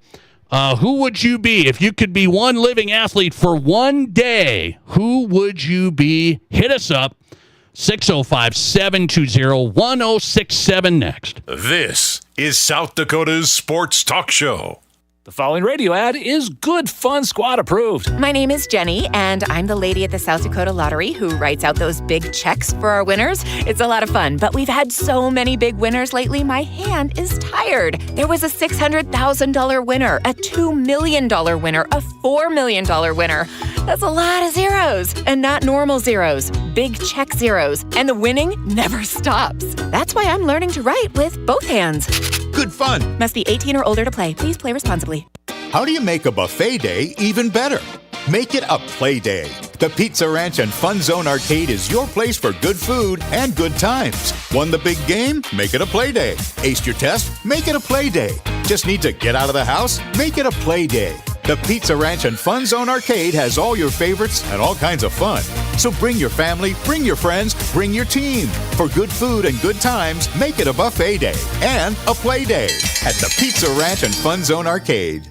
Who would you be if you could be one living athlete for one day? Who would you be? Hit us up. 605-720-1067 next. This is South Dakota's Sports Talk Show. The following radio ad is Good Fun Squad approved. My name is Jenny, and I'm the lady at the South Dakota Lottery who writes out those big checks for our winners. It's a lot of fun, but we've had so many big winners lately, my hand is tired. There was a $600,000 winner, a $2 million winner, a $4 million winner. That's a lot of zeros, and not normal zeros, big check zeros, and the winning never stops. That's why I'm learning to write with both hands. Good fun. Must be 18 or older to play. Please play responsibly. How do you make a buffet day even better? Make it a play day. The Pizza Ranch and Fun Zone Arcade is your place for good food and good times. Won the big game? Make it a play day. Aced your test? Make it a play day. Just need to get out of the house? Make it a play day. The Pizza Ranch and Fun Zone Arcade has all your favorites and all kinds of fun. So bring your family, bring your friends, bring your team. For good food and good times, make it a buffet day and a play day at the Pizza Ranch and Fun Zone Arcade.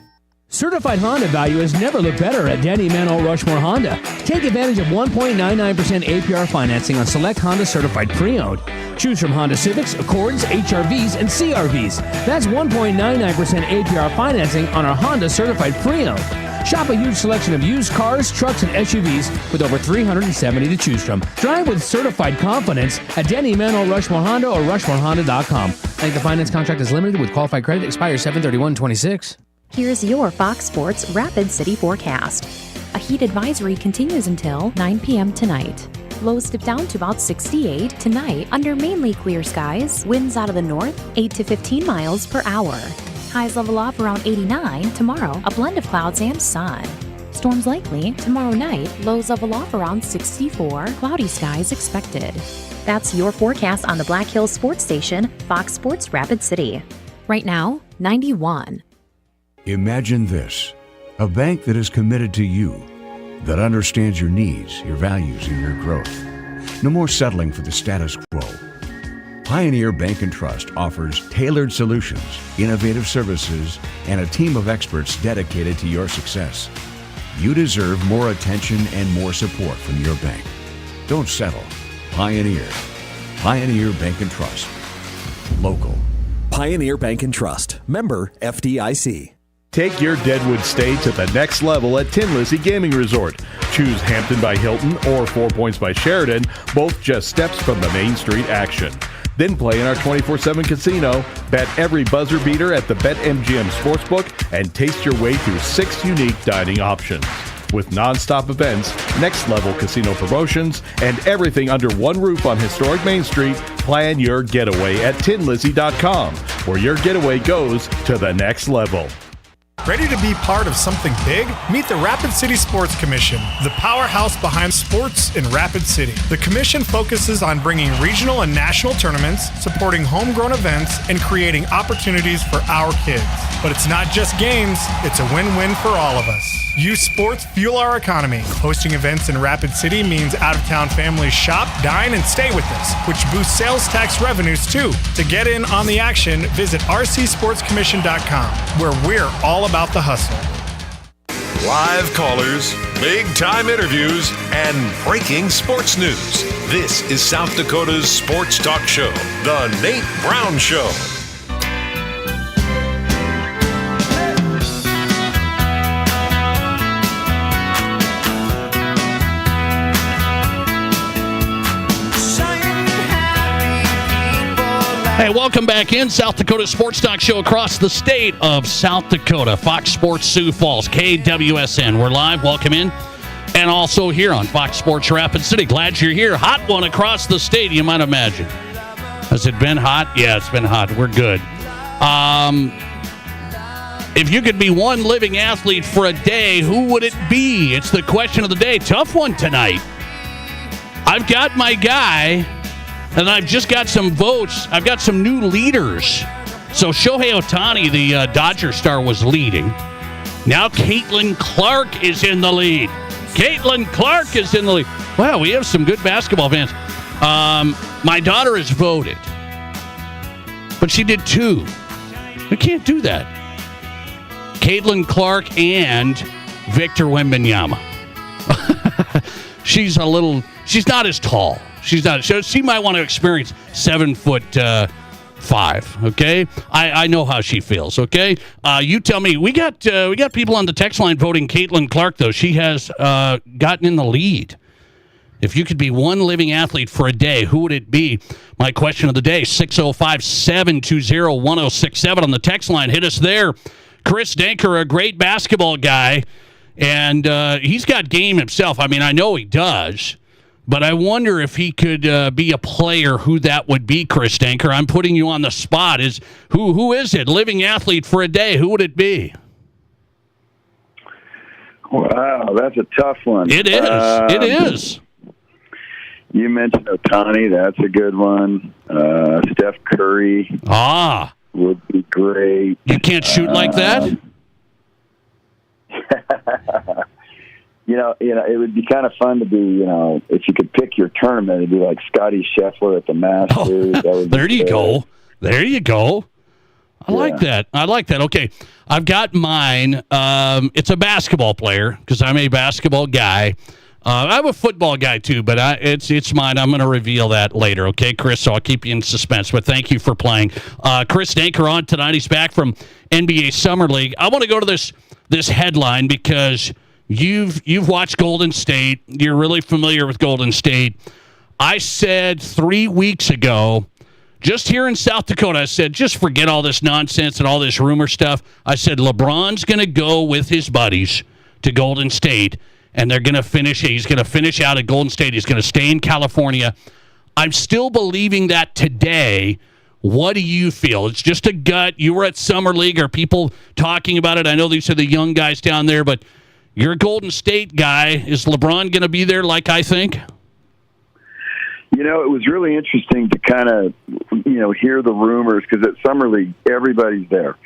Certified Honda value has never looked better at Denny Manor Rushmore Honda. Take advantage of 1.99% APR financing on select Honda certified pre-owned. Choose from Honda Civics, Accords, HRVs, and CRVs. That's 1.99% APR financing on our Honda certified pre-owned. Shop a huge selection of used cars, trucks, and SUVs with over 370 to choose from. Drive with certified confidence at Denny Manor Rushmore Honda or RushmoreHonda.com. The finance contract is limited with qualified credit. Expires 7/31/26. Here's your Fox Sports Rapid City forecast. A heat advisory continues until 9 p.m. tonight. Lows dip down to about 68 tonight under mainly clear skies. Winds out of the north, 8 to 15 miles per hour. Highs level off around 89 tomorrow, a blend of clouds and sun. Storms likely tomorrow night, lows level off around 64, cloudy skies expected. That's your forecast on the Black Hills Sports Station, Fox Sports Rapid City. Right now, 91. Imagine this, a bank that is committed to you, that understands your needs, your values, and your growth. No more settling for the status quo. Pioneer Bank & Trust offers tailored solutions, innovative services, and a team of experts dedicated to your success. You deserve more attention and more support from your bank. Don't settle. Pioneer. Pioneer Bank & Trust. Local. Pioneer Bank & Trust. Member FDIC. Take your Deadwood stay to the next level at Tin Lizzie Gaming Resort. Choose Hampton by Hilton or 4 Points by Sheridan, both just steps from the Main Street action. Then play in our 24/7 casino, bet every buzzer beater at the BetMGM Sportsbook, and taste your way through 6 unique dining options. With non-stop events, next-level casino promotions, and everything under one roof on historic Main Street, plan your getaway at tinlizzie.com, where your getaway goes to the next level. Ready to be part of something big? Meet the Rapid City Sports Commission, the powerhouse behind sports in Rapid City. The commission focuses on bringing regional and national tournaments, supporting homegrown events, and creating opportunities for our kids. But it's not just games, it's a win-win for all of us. Youth sports fuel our economy. Hosting events in Rapid City means out-of-town families shop, dine, and stay with us, which boosts sales tax revenues too. To get in on the action, visit rcsportscommission.com, where we're all about the hustle. Live callers, big-time interviews, and breaking sports news. This is South Dakota's Sports Talk Show, The Nate Brown Show. Hey, welcome back in South Dakota Sports Talk Show across the state of South Dakota. Fox Sports Sioux Falls, KWSN. We're live. Welcome in. And also here on Fox Sports Rapid City. Glad you're here. Hot one across the state, you might imagine. Has it been hot? Yeah, it's been hot. We're good. If you could be one living athlete for a day, who would it be? It's the question of the day. Tough one tonight. I've got my guy, and I've just got some votes. I've got some new leaders. So Shohei Ohtani, the Dodger star, was leading. Now Caitlin Clark is in the lead. Caitlin Clark is in the lead. Wow, we have some good basketball fans. My daughter has voted, but she did 2. We can't do that. Caitlin Clark and Victor Wembanyama. She's not as tall. She might want to experience 7'5". Okay, I know how she feels. Okay, you tell me. We got people on the text line voting Caitlin Clark, though. She has gotten in the lead. If you could be one living athlete for a day, who would it be? My question of the day, 605-720-1067 on the text line. Hit us there. Chris Danker, a great basketball guy, and he's got game himself. I mean, I know he does, but I wonder if he could be a player, who that would be, Chris Danker. I'm putting you on the spot. Who is it? Living athlete for a day, who would it be? Wow, that's a tough one. It is. It is. You mentioned Otani. That's a good one. Steph Curry. Would be great. You can't shoot like that? It would be kind of fun to be, if you could pick your tournament, it'd be like Scotty Scheffler at the Masters. There you go. There you go. I like that. Okay, I've got mine. It's a basketball player because I'm a basketball guy. I'm a football guy too, but it's mine. I'm going to reveal that later, okay, Chris? So I'll keep you in suspense, but thank you for playing. Chris Danker on tonight. He's back from NBA Summer League. I want to go to this headline because you've watched Golden State. You're really familiar with Golden State. I said 3 weeks ago, just here in South Dakota, I said, just forget all this nonsense and all this rumor stuff. I said, LeBron's going to go with his buddies to Golden State, and they're going to finish. He's going to finish out at Golden State. He's going to stay in California. I'm still believing that today. What do you feel? It's just a gut. You were at Summer League. Are people talking about it? I know these are the young guys down there, but you're a Golden State guy. Is LeBron going to be there like I think? It was really interesting to kind of, hear the rumors because at Summer League, everybody's there.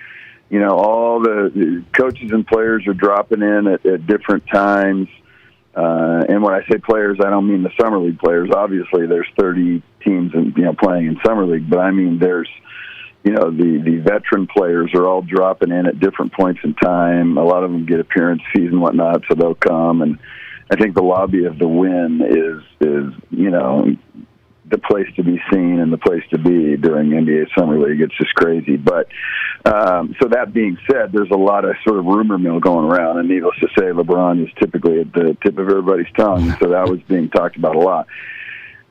All the coaches and players are dropping in at different times. And when I say players, I don't mean the Summer League players. Obviously, there's 30 teams playing in Summer League, but I mean there's the veteran players are all dropping in at different points in time. A lot of them get appearance fees and whatnot, so they'll come. And I think the lobby of the Wynn is the place to be seen and the place to be during NBA Summer League. It's just crazy. But so that being said, there's a lot of sort of rumor mill going around, and needless to say, LeBron is typically at the tip of everybody's tongue, so that was being talked about a lot.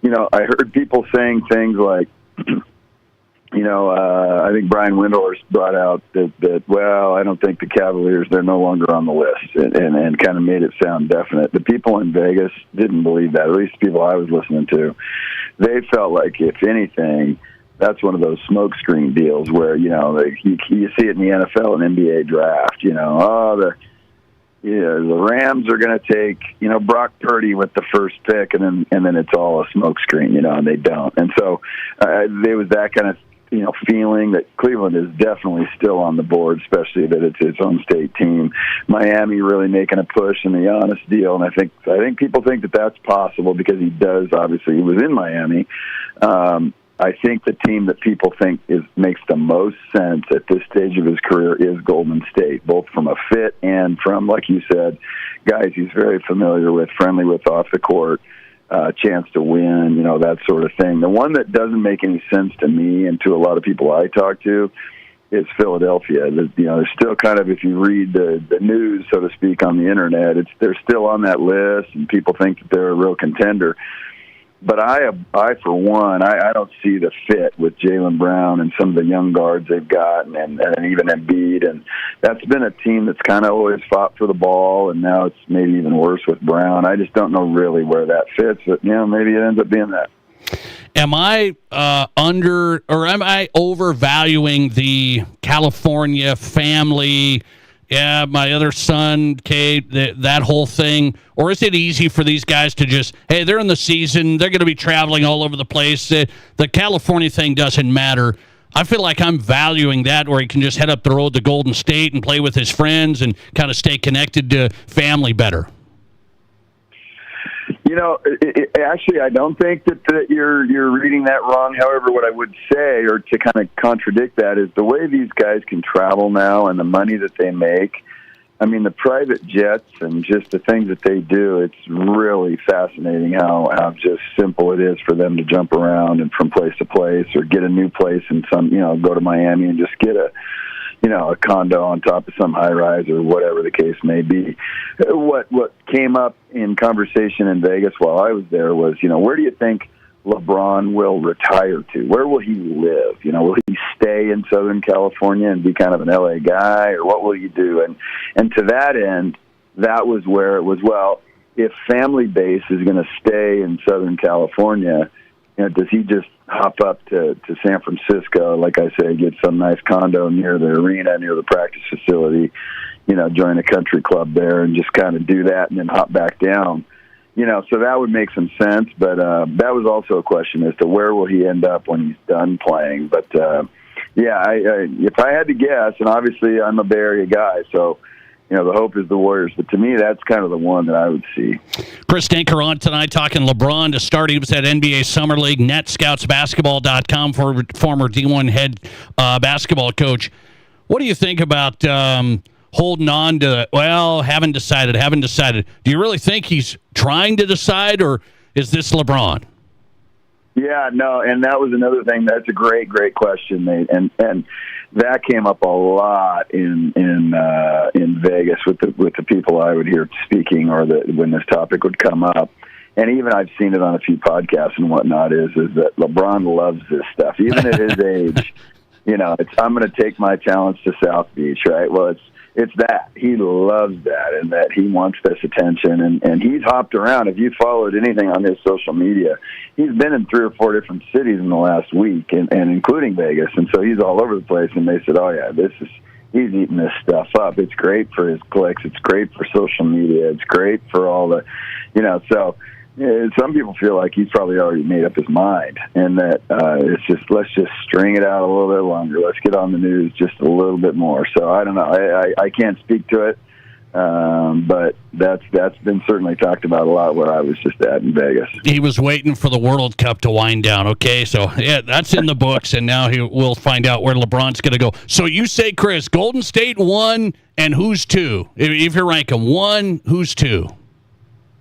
I heard people saying things like, I think Brian Windhorst brought out that I don't think the Cavaliers, they're no longer on the list, and kind of made it sound definite. The people in Vegas didn't believe that, at least the people I was listening to. They felt like, if anything, that's one of those smokescreen deals where, you see it in the NFL and NBA draft, the Rams are going to take, Brock Purdy with the first pick, and then it's all a smokescreen, and they don't. And so there was that kind of, feeling that Cleveland is definitely still on the board, especially that it's its own state team. Miami really making a push in the Giannis deal, and I think people think that that's possible because he does. Obviously, he was in Miami. I think the team that people think makes the most sense at this stage of his career is Golden State, both from a fit and from, like you said, guys he's very familiar with, friendly with off the court. Chance to win, that sort of thing. The one that doesn't make any sense to me and to a lot of people I talk to is Philadelphia. They're still kind of, if you read the news, so to speak, on the internet, they're still on that list, and people think that they're a real contender. But I for one, I don't see the fit with Jaylen Brown and some of the young guards they've got, and even Embiid. And that's been a team that's kind of always fought for the ball, and now it's maybe even worse with Brown. I just don't know really where that fits, but maybe it ends up being that. Am I am I overvaluing the California family? Yeah, my other son, Kate, that whole thing? Or is it easy for these guys to just, hey, they're in the season, they're going to be traveling all over the place. The California thing doesn't matter. I feel like I'm valuing that, where he can just head up the road to Golden State and play with his friends and kind of stay connected to family better. Actually, I don't think that you're reading that wrong. However, what I would say, or to kind of contradict that, is the way these guys can travel now and the money that they make. I mean, the private jets and just the things that they do, it's really fascinating how just simple it is for them to jump around and from place to place, or get a new place and go to Miami and just get a condo on top of some high rise or whatever the case may be. What came up in conversation in Vegas while I was there was, where do you think LeBron will retire to? Where will he live? Will he stay in Southern California and be kind of an LA guy, or what will he do? And to that end, that was where it was, well, if family base is going to stay in Southern California, does he just hop up to San Francisco, like I say, get some nice condo near the arena, near the practice facility, join a country club there and just kind of do that and then hop back down? So that would make some sense, but that was also a question as to where will he end up when he's done playing. But, if I had to guess, and obviously I'm a Bay Area guy, so, the hope is the Warriors. But to me, that's kind of the one that I would see. Chris Denker on tonight talking LeBron to start. He was at NBA Summer League, NetScoutsBasketball.com, for former D1 head basketball coach. What do you think about holding on to, haven't decided? Do you really think he's trying to decide, or is this LeBron? Yeah, no, and that was another thing. That's a great question, Nate, and that came up a lot in Vegas with the people I would hear speaking, or when this topic would come up. And even I've seen it on a few podcasts and whatnot, is that LeBron loves this stuff, even at his age. I'm going to take my talents to South Beach, right? Well, it's that. He loves that, and that he wants this attention. And he's hopped around. If you followed anything on his social media, he's been in 3 or 4 different cities in the last week, and including Vegas. And so he's all over the place. And they said, he's eating this stuff up. It's great for his clicks. It's great for social media. It's great for all the, so some people feel like he's probably already made up his mind, and that let's just string it out a little bit longer. Let's get on the news just a little bit more. So I don't know. I can't speak to it, but that's been certainly talked about a lot where I was just at in Vegas. He was waiting for the World Cup to wind down. Okay, so yeah, that's in the books, and now we'll find out where LeBron's going to go. So you say, Chris, Golden State 1, and who's 2? If you're ranking 1, who's 2?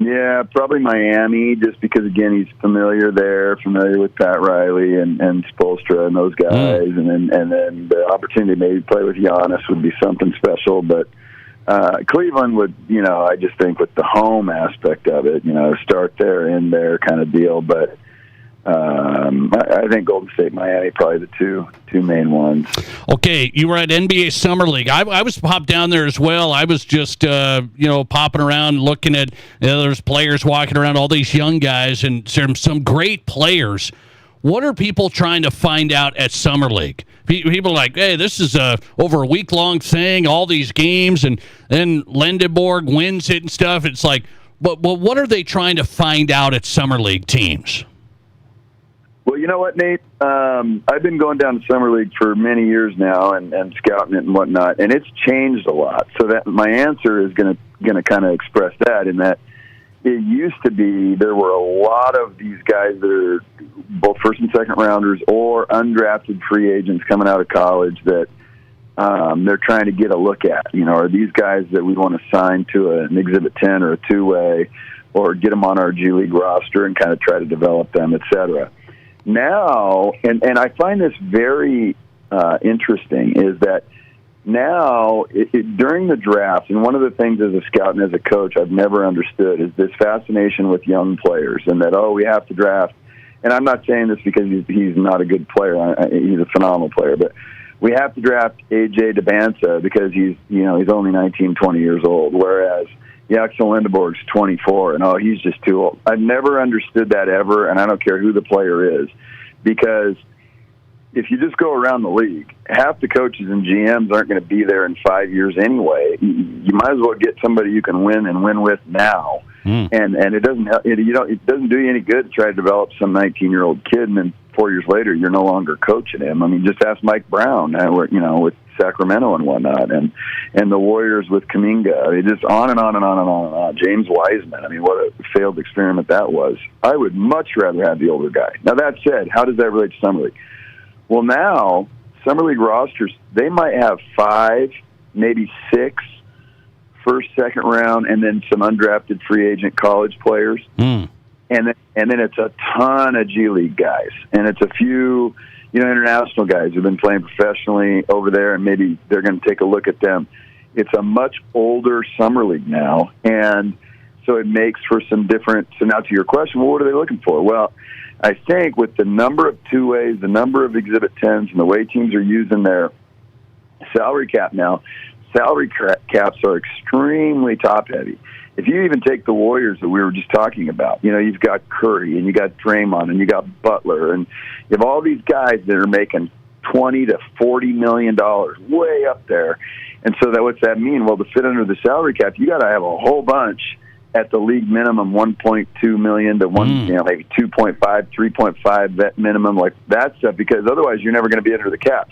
Yeah, probably Miami, just because, again, he's familiar with Pat Riley and Spoelstra and those guys, and then the opportunity to maybe play with Giannis would be something special. But Cleveland would, I just think with the home aspect of it, start there, end there kind of deal. But I think Golden State, Miami, probably the two main ones. Okay, you were at NBA Summer League. I was popped down there as well. I was just popping around, looking at there's players walking around, all these young guys, and some great players. What are people trying to find out at Summer League? People are like, hey, this is over a week-long thing, all these games, and then Lindenborg wins it and stuff. It's like, but what are they trying to find out at Summer League teams? Well, you know what, Nate? I've been going down to Summer League for many years now and scouting it and whatnot, and it's changed a lot. So that my answer is going to kind of express that, in that it used to be there were a lot of these guys that are both first and second rounders or undrafted free agents coming out of college that they're trying to get a look at. Are these guys that we want to sign to an Exhibit 10 or a two-way, or get them on our G League roster and kind of try to develop them, et cetera. Now, and I find this very interesting, is that now during the draft, and one of the things as a scout and as a coach I've never understood is this fascination with young players, and that, we have to draft. And I'm not saying this because he's not a good player. He's a phenomenal player, but we have to draft A.J. Debinsa because he's only 19, 20 years old, whereas Axel Lindenborg's 24, and he's just too old. I've never understood that ever, and I don't care who the player is, because if you just go around the league, half the coaches and GMs aren't going to be there in 5 years anyway. You might as well get somebody you can win and win with now. And it doesn't do you any good to try to develop some 19-year-old kid, and then 4 years later you're no longer coaching him. I mean, just ask Mike Brown, with Sacramento and whatnot, and the Warriors with Kuminga. I mean, just on and on and on and on and on. James Wiseman. I mean, what a failed experiment that was. I would much rather have the older guy. Now, that said, how does that relate to Summer League? Well, now, Summer League rosters, they might have 5, maybe 6 first, second round, and then some undrafted free agent college players. And then it's a ton of G League guys. And it's a few, international guys who've been playing professionally over there, and maybe they're going to take a look at them. It's a much older Summer League now, and so it makes for some different. So now to your question, well, what are they looking for? Well, I think with the number of two-ways, the number of Exhibit 10s, and the way teams are using their salary cap now, salary caps are extremely top-heavy. If you even take the Warriors that we were just talking about, you've got Curry, and you got Draymond, and you got Butler, and you have all these guys that are making $20 to $40 million, way up there. And so what's that mean? Well, to fit under the salary cap, you got to have a whole bunch at the league minimum, 1.2 million to maybe 2.5, 3.5 vet minimum, like that stuff, because otherwise you're never going to be under the cap.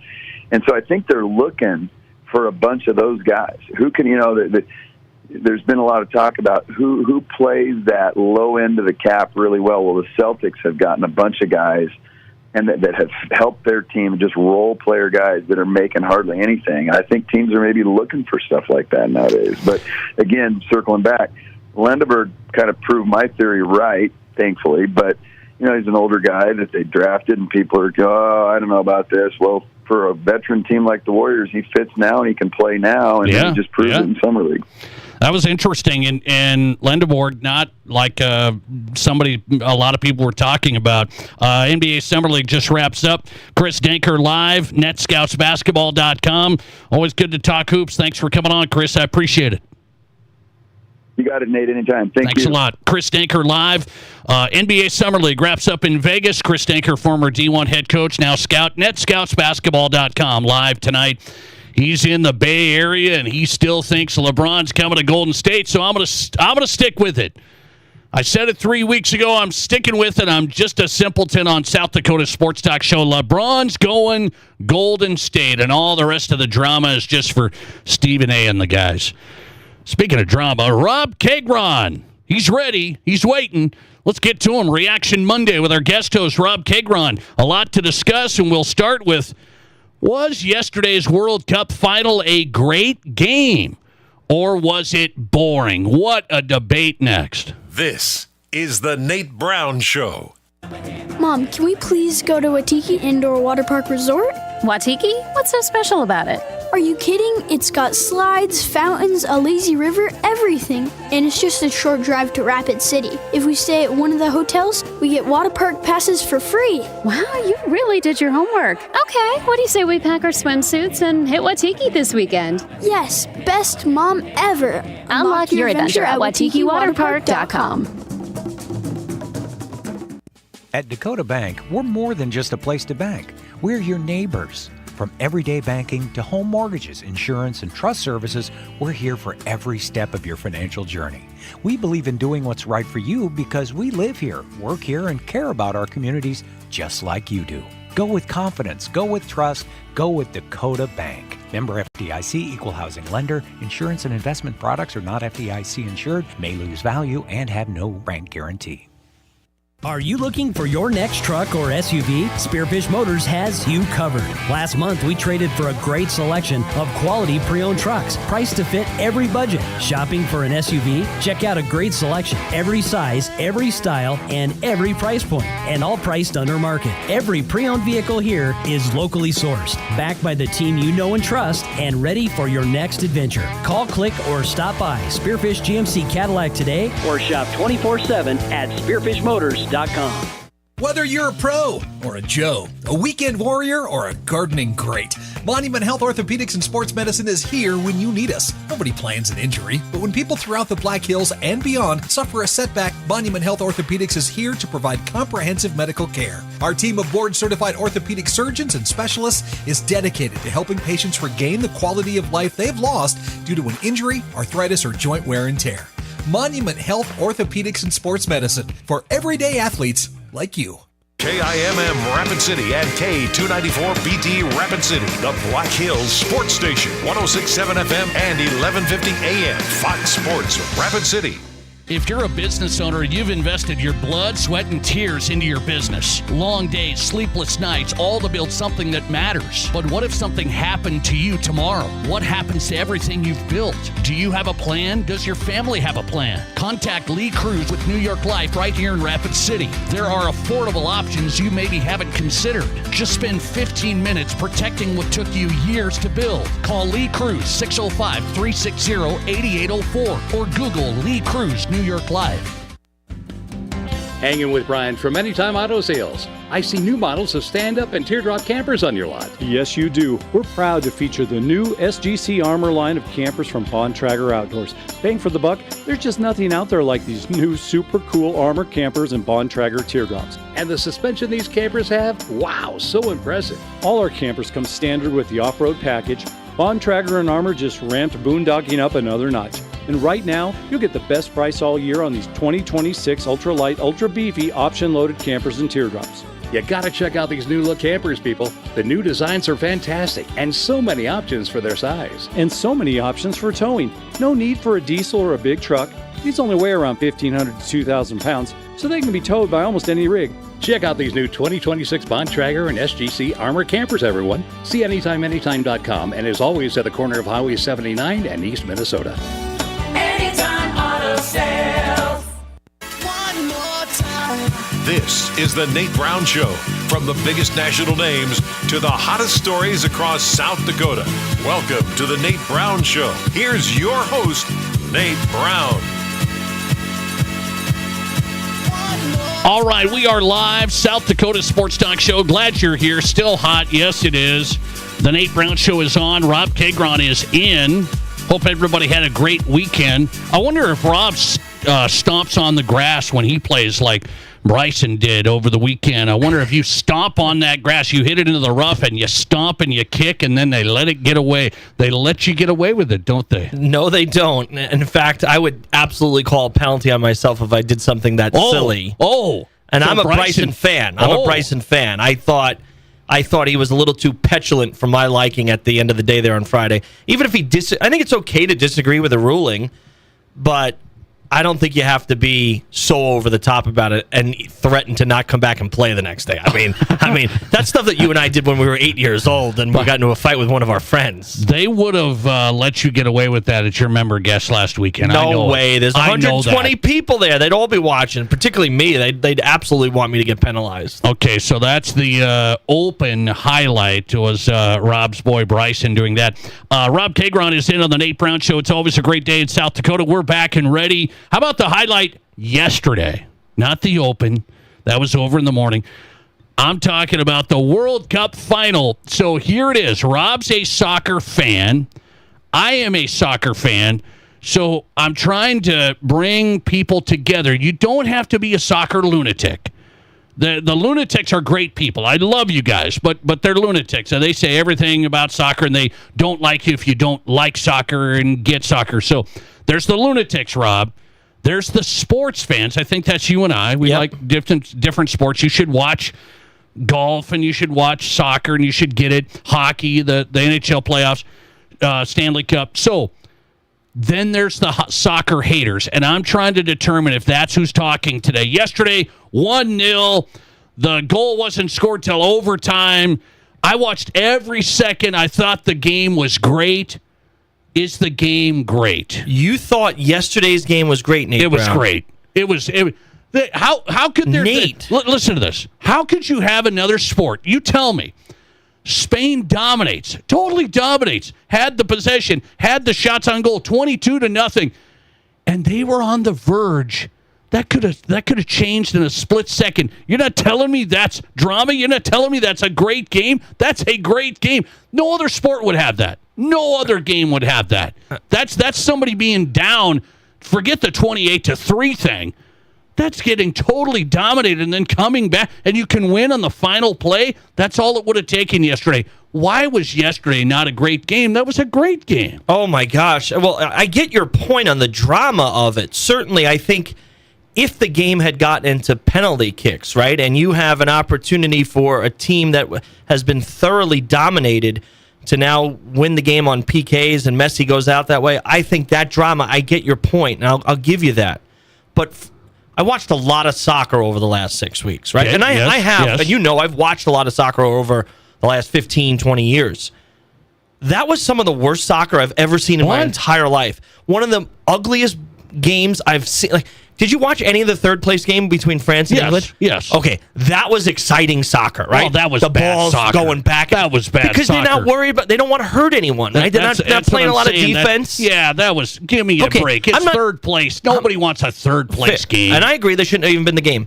And so I think they're looking for a bunch of those guys who can, there's been a lot of talk about who plays that low end of the cap really well. Well, the Celtics have gotten a bunch of guys and that have helped their team, just role player guys that are making hardly anything. And I think teams are maybe looking for stuff like that nowadays. But again, circling back, Lindeberg kind of proved my theory right, thankfully. But, he's an older guy that they drafted, and people are, I don't know about this. Well, for a veteran team like the Warriors, he fits now and he can play now, and he just proved it in Summer League. That was interesting, and Lindeborg, not like somebody a lot of people were talking about. NBA Summer League just wraps up. Chris Denker live, NetScoutsBasketball.com. Always good to talk hoops. Thanks for coming on, Chris. I appreciate it. You got it, Nate, anytime. Thanks a lot. Chris Denker live. NBA Summer League wraps up in Vegas. Chris Denker, former D1 head coach, now scout. NetScoutsBasketball.com live tonight. He's in the Bay Area, and he still thinks LeBron's coming to Golden State, so I'm gonna stick with it. I said it 3 weeks ago. I'm sticking with it. I'm just a simpleton on South Dakota Sports Talk Show. LeBron's going Golden State, and all the rest of the drama is just for Stephen A. and the guys. Speaking of drama, Rob Kegron. He's ready. He's waiting. Let's get to him. Reaction Monday with our guest host, Rob Kegron. A lot to discuss, and we'll start with, was yesterday's World Cup final a great game, or was it boring? What a debate next. This is the Nate Brown Show. Mom, can we please go to Waitiki Indoor Water Park Resort? Waitiki? What's so special about it? Are you kidding? It's got slides, fountains, a lazy river, everything. And it's just a short drive to Rapid City. If we stay at one of the hotels, we get water park passes for free. Wow, you really did your homework. Okay, what do you say we pack our swimsuits and hit Waitiki this weekend? Yes, best mom ever. Unlock your adventure at WaitikiWaterPark.com. At Dakota Bank, we're more than just a place to bank. We're your neighbors. From everyday banking to home mortgages, insurance, and trust services, we're here for every step of your financial journey. We believe in doing what's right for you because we live here, work here, and care about our communities just like you do. Go with confidence, go with trust, go with Dakota Bank. Member FDIC, equal housing lender. Insurance and investment products are not FDIC insured, may lose value, and have no bank guarantee. Are you looking for your next truck or SUV? Spearfish Motors has you covered. Last month, we traded for a great selection of quality pre-owned trucks, priced to fit every budget. Shopping for an SUV? Check out a great selection, every size, every style, and every price point, and all priced under market. Every pre-owned vehicle here is locally sourced, backed by the team you know and trust, and ready for your next adventure. Call, click, or stop by Spearfish GMC Cadillac today, or shop 24/7 at spearfishmotors.com. Whether you're a pro or a Joe, a weekend warrior or a gardening great, Monument Health Orthopedics and Sports Medicine is here when you need us. Nobody plans an injury, but when people throughout the Black Hills and beyond suffer a setback, Monument Health Orthopedics is here to provide comprehensive medical care. Our team of board-certified orthopedic surgeons and specialists is dedicated to helping patients regain the quality of life they've lost due to an injury, arthritis, or joint wear and tear. Monument Health Orthopedics and Sports Medicine for everyday athletes like you. KIMM Rapid City and K294BT Rapid City, the Black Hills Sports Station, 106.7 FM and 1150 AM, Fox Sports Rapid City. If you're a business owner, you've invested your blood, sweat, and tears into your business. Long days, sleepless nights, all to build something that matters. But what if something happened to you tomorrow? What happens to everything you've built? Do you have a plan? Does your family have a plan? Contact Lee Cruz with New York Life right here in Rapid City. There are affordable options you maybe haven't considered. Just spend 15 minutes protecting what took you years to build. Call Lee Cruz, 605-360-8804, or Google Lee Cruz New York Live. Hanging with Brian from Anytime Auto Sales. I see new models of stand-up and teardrop campers on your lot. Yes, you do. We're proud to feature the new SGC Armor line of campers from Bontrager Outdoors. Bang for the buck, there's just nothing out there like these new super cool Armor campers and Bontrager teardrops. And the suspension these campers have? Wow, so impressive. All our campers come standard with the off-road package. Bontrager and Armor just ramped boondocking up another notch. And right now, you'll get the best price all year on these 2026 ultra-light, ultra-beefy, option-loaded campers and teardrops. You gotta check out these new look campers, people. The new designs are fantastic, and so many options for their size. And so many options for towing. No need for a diesel or a big truck. These only weigh around 1,500 to 2,000 pounds, so they can be towed by almost any rig. Check out these new 2026 Bontrager and SGC Armor campers, everyone. See anytime.com, and as always at the corner of Highway 79 and East Minnesota. Anytime Auto Sales. One more time. This is the Nate Brown Show. From the biggest national names to the hottest stories across South Dakota. Welcome to the Nate Brown Show. Here's your host, Nate Brown. All right, we are live, South Dakota Sports Talk Show. Glad you're here. Still hot. Yes, it is. The Nate Brown Show is on. Rob Kagron is in. Hope everybody had a great weekend. I wonder if Rob stomps on the grass when he plays like Bryson did over the weekend. I wonder if you stomp on that grass, you hit it into the rough, and you stomp and you kick, and then they let it get away. They let you get away with it, don't they? No, they don't. In fact, I would absolutely call a penalty on myself if I did something that silly. And So I'm a Bryson fan. I'm a Bryson fan. I thought he was a little too petulant for my liking at the end of the day there on Friday. Even if I think it's okay to disagree with a ruling, but I don't think you have to be so over the top about it and threaten to not come back and play the next day. I mean, that's stuff that you and I did when we were 8 years old and we got into a fight with one of our friends. They would have let you get away with that at your member guest last weekend. No way. There's 120 people there. They'd all be watching, particularly me. They'd absolutely want me to get penalized. Okay, so that's the open highlight was Rob's boy Bryson doing that. Rob Kagron is in on the Nate Brown Show. It's always a great day in South Dakota. We're back and ready. How about the highlight yesterday? Not the open. That was over in the morning. I'm talking about the World Cup final. So here it is. Rob's a soccer fan. I am a soccer fan. So I'm trying to bring people together. You don't have to be a soccer lunatic. The lunatics are great people. I love you guys, but they're lunatics. And they say everything about soccer, and they don't like you if you don't like soccer and get soccer. So there's the lunatics, Rob. There's the sports fans. I think that's you and I. We like different sports. You should watch golf, and you should watch soccer, and you should get it. Hockey, the NHL playoffs, Stanley Cup. So then there's the soccer haters, and I'm trying to determine if that's who's talking today. Yesterday, 1-0. The goal wasn't scored till overtime. I watched every second. I thought the game was great. Is the game great? You thought yesterday's game was great, Nate Brown. It was great. It was. How could there? Nate, listen to this. How could you have another sport? You tell me. Spain dominates, totally dominates. Had the possession, had the shots on goal, 22-0, and they were on the verge. That could have changed in a split second. You're not telling me that's drama. You're not telling me that's a great game. That's a great game. No other sport would have that. No other game would have that. That's somebody being down. Forget the 28-3 thing. That's getting totally dominated and then coming back, and you can win on the final play. That's all it would have taken yesterday. Why was yesterday not a great game? That was a great game. Oh, my gosh. Well, I get your point on the drama of it. Certainly, I think if the game had gotten into penalty kicks, right, and you have an opportunity for a team that has been thoroughly dominated to now win the game on PKs and Messi goes out that way, I think that drama, I get your point, and I'll give you that. But I watched a lot of soccer over the last 6 weeks, right? Okay, And I have, yes. and you know, I've watched a lot of soccer over the last 15, 20 years. That was some of the worst soccer I've ever seen in my entire life. One of the ugliest games I've seen. Like, did you watch any of the third place game between France and England? Yes. Okay, that was exciting soccer, right? Well, that was the bad balls soccer. going back. That was bad because soccer. they're not worried about. They don't want to hurt anyone, right? They're not playing a lot of defense. That was. Give me a break. It's third place. Nobody wants a third place game. And I agree, they shouldn't have even been the game.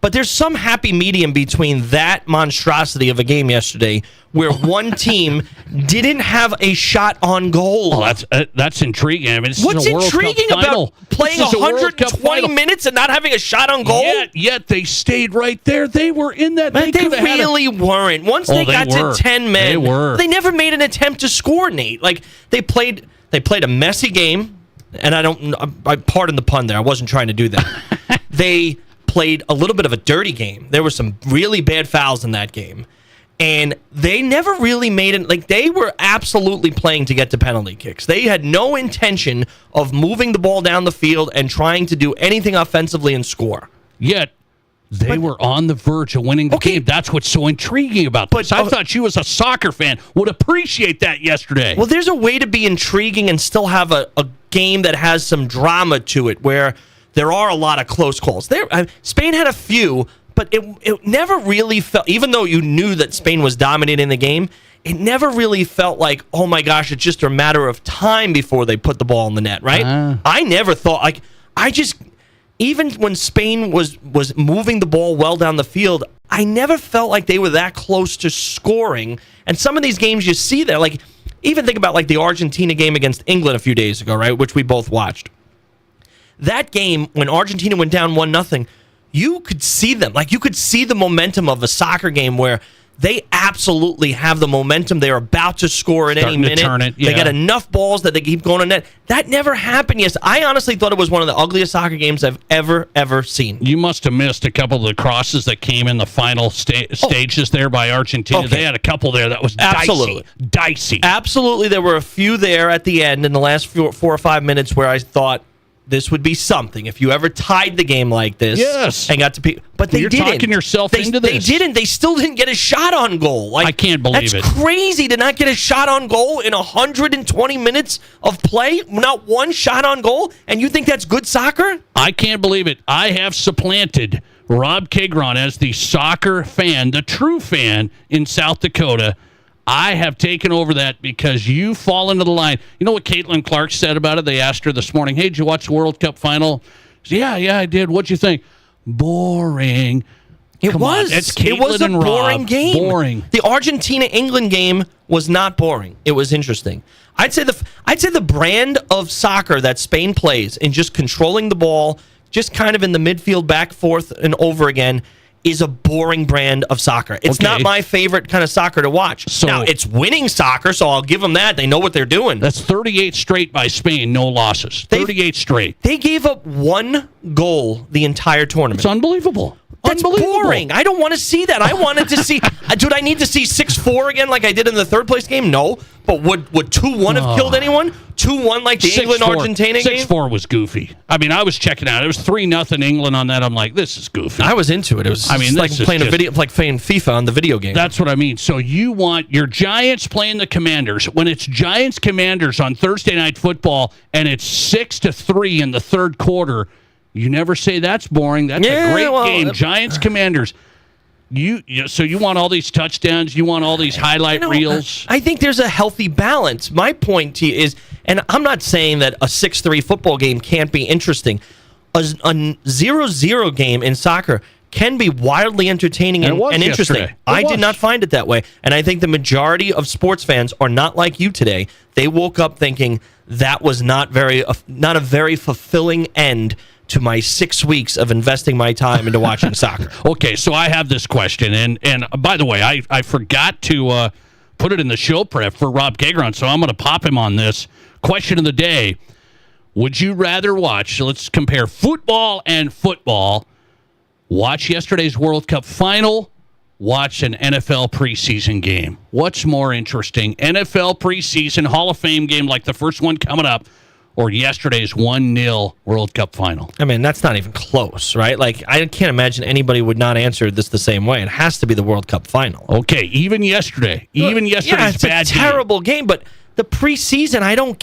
But there's some happy medium between that monstrosity of a game yesterday where one team didn't have a shot on goal. Well, that's intriguing. I mean, this What's is a World intriguing Cup final. about playing This is a World Cup 120 final. minutes and not having a shot on goal? Yet they stayed right there. They were in that. They could have had really weren't. Once they got to 10 men, they never made an attempt to score, Nate. Like, they played a messy game, and I pardon the pun there. I wasn't trying to do that. They played a little bit of a dirty game. There were some really bad fouls in that game. And they never really made it. Like, they were absolutely playing to get to penalty kicks. They had no intention of moving the ball down the field and trying to do anything offensively and score. Yet, they were on the verge of winning the game. That's what's so intriguing about this. I thought you, as a soccer fan, would appreciate that yesterday. Well, there's a way to be intriguing and still have a game that has some drama to it, where there are a lot of close calls. Spain had a few, but it never really felt, even though you knew that Spain was dominating the game, it never really felt like, oh my gosh, it's just a matter of time before they put the ball in the net, right? I never thought, even when Spain was moving the ball well down the field, I never felt like they were that close to scoring. And some of these games you see there, like, even think about like the Argentina game against England a few days ago, right, which we both watched. That game, when Argentina went down 1-0, you could see them. Like, you could see the momentum of a soccer game where they absolutely have the momentum. They're about to score at any minute. Turn it, They got enough balls that they keep going on net. That never happened. Yes, I honestly thought it was one of the ugliest soccer games I've ever seen. You must have missed a couple of the crosses that came in the final stages there by Argentina. Okay. They had a couple there that was dicey. Absolutely, there were a few there at the end in the last 4 or 5 minutes where I thought this would be something if you ever tied the game like this. Yes. And got to people. But they You're didn't. talking yourself into this. They didn't. They still didn't get a shot on goal. Like, I can't believe it. That's crazy to not get a shot on goal in 120 minutes of play. Not one shot on goal. And you think that's good soccer? I can't believe it. I have supplanted Rob Kegron as the soccer fan, the true fan in South Dakota. I have taken over that because you fall into the line. You know what Caitlin Clark said about it? They asked her this morning, hey, did you watch the World Cup final? She said, yeah, I did. What'd you think? Boring. It was a boring game. Boring. The Argentina-England game was not boring. It was interesting. I'd say the brand of soccer that Spain plays in just controlling the ball, just kind of in the midfield, back, forth, and over again, is a boring brand of soccer. It's not my favorite kind of soccer to watch. Now, it's winning soccer, so I'll give them that. They know what they're doing. That's 38 straight by Spain, no losses. 38 straight. They gave up 1 goal the entire tournament. It's unbelievable. That's boring. I don't want to see that. I wanted to see... Dude, I need to see 6-4 again like I did in the third place game? No. But would 2-1 have killed anyone? 2-1 like the England-Argentina game? 6-4 was goofy. I mean, I was checking out. It was 3-0 England on that. I'm like, this is goofy. I was into it. It was like playing playing FIFA on the video game. That's what I mean. So you want your Giants playing the Commanders. When it's Giants-Commanders on Thursday Night Football and it's 6-3 in the third quarter, you never say that's boring. That's a great game. Giants-Commanders. So you want all these touchdowns? You want all these highlight reels? I think there's a healthy balance. My point to you is, and I'm not saying that a 6-3 football game can't be interesting. A 0-0 game in soccer can be wildly entertaining and interesting. I did not find it that way. And I think the majority of sports fans are not like you today. They woke up thinking that was not a very fulfilling end to my 6 weeks of investing my time into watching soccer. Okay, so I have this question, and by the way, I forgot to put it in the show prep for Rob Kegron, so I'm going to pop him on this. Question of the day. Would you rather watch, let's compare football and football, watch yesterday's World Cup final, watch an NFL preseason game? What's more interesting, NFL preseason Hall of Fame game like the first one coming up, or yesterday's 1-0 World Cup final? I mean, that's not even close, right? Like, I can't imagine anybody would not answer this the same way. It has to be the World Cup final. Okay, even yesterday's it's bad a terrible game, but the preseason, I don't...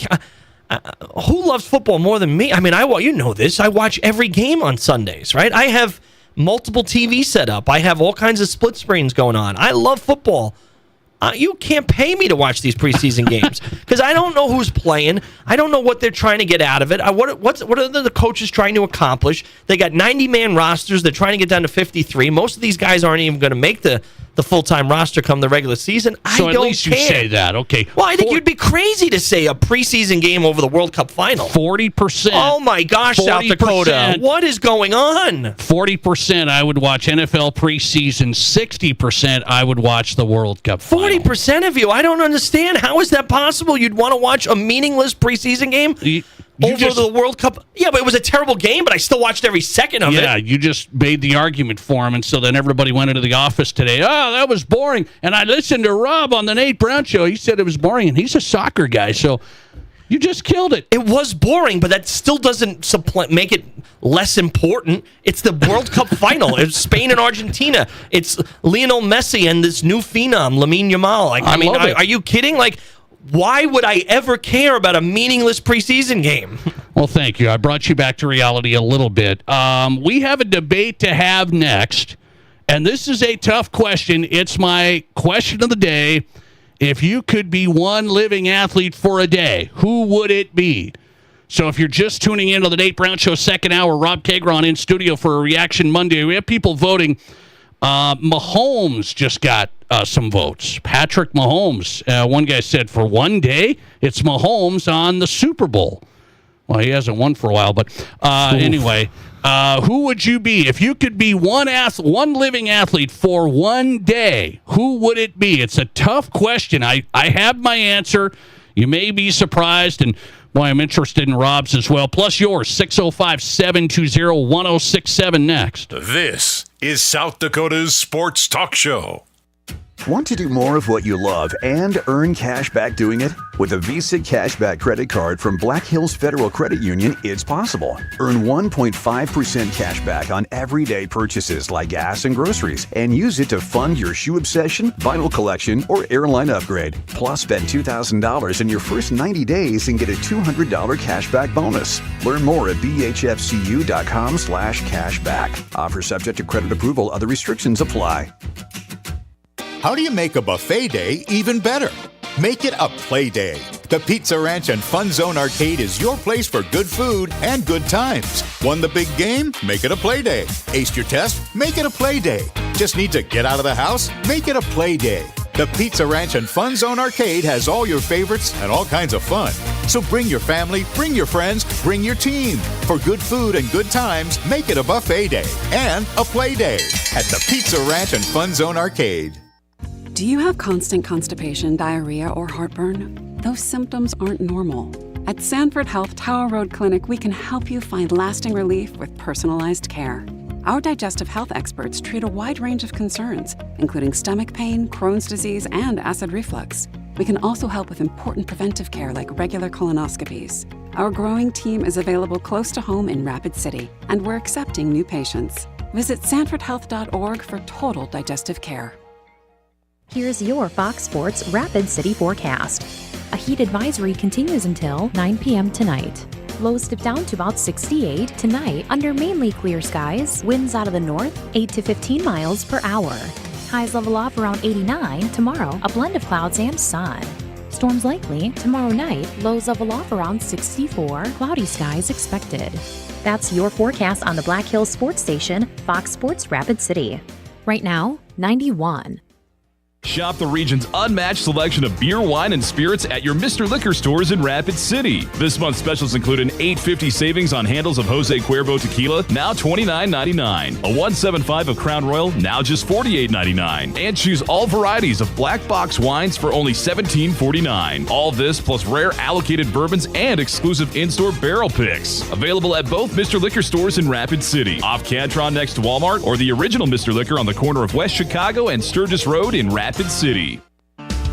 who loves football more than me? I mean, you know this. I watch every game on Sundays, right? I have multiple TVs set up. I have all kinds of split screens going on. I love football. You can't pay me to watch these preseason games because I don't know who's playing. I don't know what they're trying to get out of it. What are the coaches trying to accomplish? They got 90-man rosters. They're trying to get down to 53. Most of these guys aren't even going to make the full-time roster come the regular season. So I at don't least you care. say that. Okay. Well, I think you'd be crazy to say a preseason game over the World Cup final. 40%. Oh, my gosh, 40%. South Dakota. What is going on? 40% I would watch NFL preseason. 60% I would watch the World Cup final. 40% of you. I don't understand. How is that possible? You'd want to watch a meaningless preseason game over the World Cup? Yeah, but it was a terrible game, but I still watched every second of it. Yeah, you just made the argument for him, and so then everybody went into the office today. Oh, that was boring. And I listened to Rob on the Nate Brown Show. He said it was boring, and he's a soccer guy, so you just killed it. It was boring, but that still doesn't make it less important. It's the World Cup final. It's Spain and Argentina. It's Lionel Messi and this new phenom, Lamine Yamal. I mean, are you kidding? Like, why would I ever care about a meaningless preseason game? Well, thank you. I brought you back to reality a little bit. We have a debate to have next, and this is a tough question. It's my question of the day. If you could be one living athlete for a day, who would it be? So if you're just tuning in to the Nate Brown Show second hour, Rob Kagron in studio for a Reaction Monday. We have people voting. Mahomes just got some votes. Patrick Mahomes. One guy said for one day, it's Mahomes on the Super Bowl. Well, he hasn't won for a while, but anyway, who would you be? If you could be one living athlete for one day, who would it be? It's a tough question. I have my answer. You may be surprised, and boy, I'm interested in Rob's as well. Plus yours, 605-720-1067 next. This is South Dakota's Sports Talk Show. Want to do more of what you love and earn cash back doing it? With a Visa Cashback credit card from Black Hills Federal Credit Union, it's possible. Earn 1.5% cash back on everyday purchases like gas and groceries, and use it to fund your shoe obsession, vinyl collection, or airline upgrade. Plus, spend $2,000 in your first 90 days and get a $200 cashback bonus. Learn more at bhfcu.com/cashback. Offer subject to credit approval. Other restrictions apply. How do you make a buffet day even better? Make it a play day. The Pizza Ranch and Fun Zone Arcade is your place for good food and good times. Won the big game? Make it a play day. Aced your test? Make it a play day. Just need to get out of the house? Make it a play day. The Pizza Ranch and Fun Zone Arcade has all your favorites and all kinds of fun. So bring your family, bring your friends, bring your team. For good food and good times, make it a buffet day and a play day at the Pizza Ranch and Fun Zone Arcade. Do you have constant constipation, diarrhea, or heartburn? Those symptoms aren't normal. At Sanford Health Tower Road Clinic, we can help you find lasting relief with personalized care. Our digestive health experts treat a wide range of concerns, including stomach pain, Crohn's disease, and acid reflux. We can also help with important preventive care like regular colonoscopies. Our growing team is available close to home in Rapid City, and we're accepting new patients. Visit sanfordhealth.org for total digestive care. Here's your Fox Sports Rapid City forecast. A heat advisory continues until 9 p.m. tonight. Lows dip down to about 68 tonight under mainly clear skies. Winds out of the north, 8 to 15 miles per hour. Highs level off around 89 tomorrow, a blend of clouds and sun. Storms likely tomorrow night, lows level off around 64, cloudy skies expected. That's your forecast on the Black Hills Sports Station, Fox Sports Rapid City. Right now, 91. Shop the region's unmatched selection of beer, wine, and spirits at your Mr. Liquor stores in Rapid City. This month's specials include an $8.50 savings on handles of Jose Cuervo tequila, now $29.99. A 175 of Crown Royal, now just $48.99. And choose all varieties of black box wines for only $17.49. All this plus rare allocated bourbons and exclusive in-store barrel picks. Available at both Mr. Liquor stores in Rapid City, off Cadtron next to Walmart, or the original Mr. Liquor on the corner of West Chicago and Sturgis Road in Rapid City.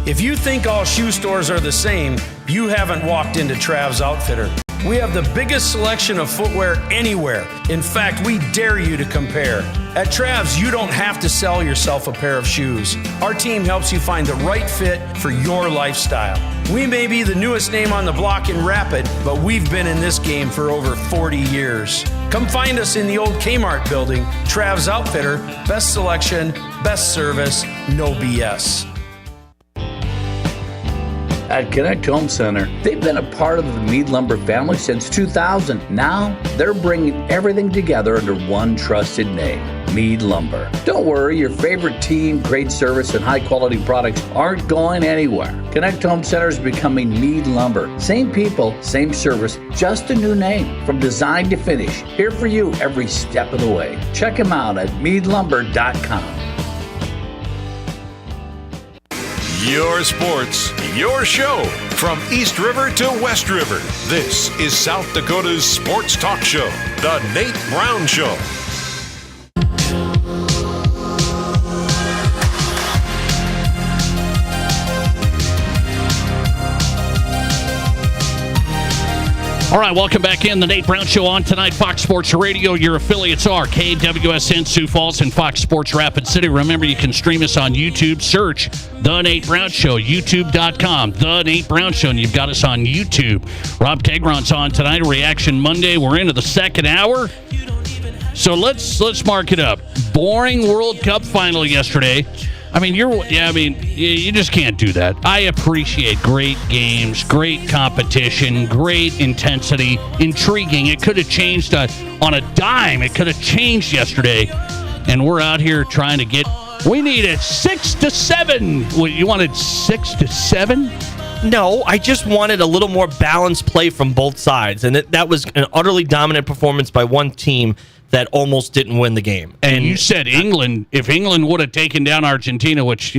If you think all shoe stores are the same, you haven't walked into Trav's Outfitter. We have the biggest selection of footwear anywhere. In fact, we dare you to compare. At Trav's, you don't have to sell yourself a pair of shoes. Our team helps you find the right fit for your lifestyle. We may be the newest name on the block in Rapid, but we've been in this game for over 40 years. Come find us in the old Kmart building. Trav's Outfitter, best selection, best service, no BS. At Connect Home Center, they've been a part of the Mead Lumber family since 2000. Now, they're bringing everything together under one trusted name, Mead Lumber. Don't worry, your favorite team, great service, and high-quality products aren't going anywhere. Connect Home Center is becoming Mead Lumber. Same people, same service, just a new name. From design to finish, here for you every step of the way. Check them out at meadlumber.com. Your sports, your show. From East River to West River, this is South Dakota's sports talk show, The Nate Brown Show. All right, welcome back in. The Nate Brown Show on tonight. Fox Sports Radio. Your affiliates are KWSN Sioux Falls and Fox Sports Rapid City. Remember, you can stream us on YouTube. Search The Nate Brown Show, youtube.com. The Nate Brown Show, and you've got us on YouTube. Rob Kegron's on tonight, Reaction Monday. We're into the second hour. So let's mark it up. Boring World Cup final yesterday. I mean, you just can't do that. I appreciate great games, great competition, great intensity, intriguing. It could have changed on a dime. It could have changed yesterday. And we're out here trying to get, we needed 6-7. What, you wanted 6-7? No, I just wanted a little more balanced play from both sides. And that was an utterly dominant performance by one team that almost didn't win the game. And you said England, if England would have taken down Argentina, which,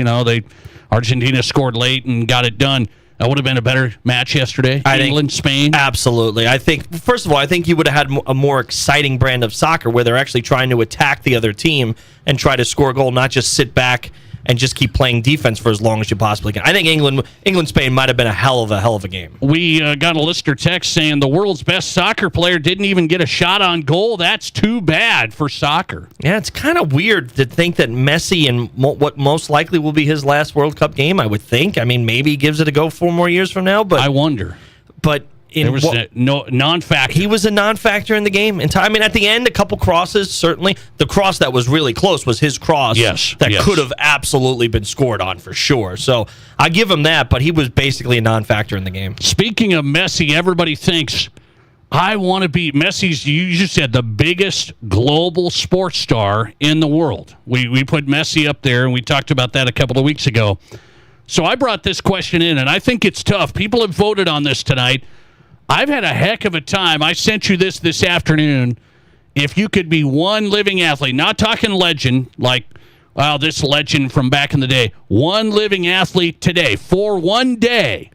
Argentina scored late and got it done, that would have been a better match yesterday. England, Spain. Absolutely. I think, first of all, I think you would have had a more exciting brand of soccer where they're actually trying to attack the other team and try to score a goal, not just sit back and just keep playing defense for as long as you possibly can. I think England-Spain might have been a hell of a game. We got a listener text saying the world's best soccer player didn't even get a shot on goal. That's too bad for soccer. Yeah, it's kind of weird to think that Messi in what most likely will be his last World Cup game, I would think. I mean, maybe he gives it a go 4 more years from now, but I wonder. But there was a non-factor. He was a non-factor in the game. I mean, at the end, a couple crosses, certainly. The cross that was really close was his cross. Yes. That could have absolutely been scored on for sure. So I give him that, but he was basically a non-factor in the game. Speaking of Messi, everybody thinks, I want to be Messi's, you just said, the biggest global sports star in the world. We put Messi up there, and we talked about that a couple of weeks ago. So I brought this question in, and I think it's tough. People have voted on this tonight. I've had a heck of a time. I sent you this afternoon. If you could be one living athlete, not talking legend, like, well, this legend from back in the day, one living athlete today for one day,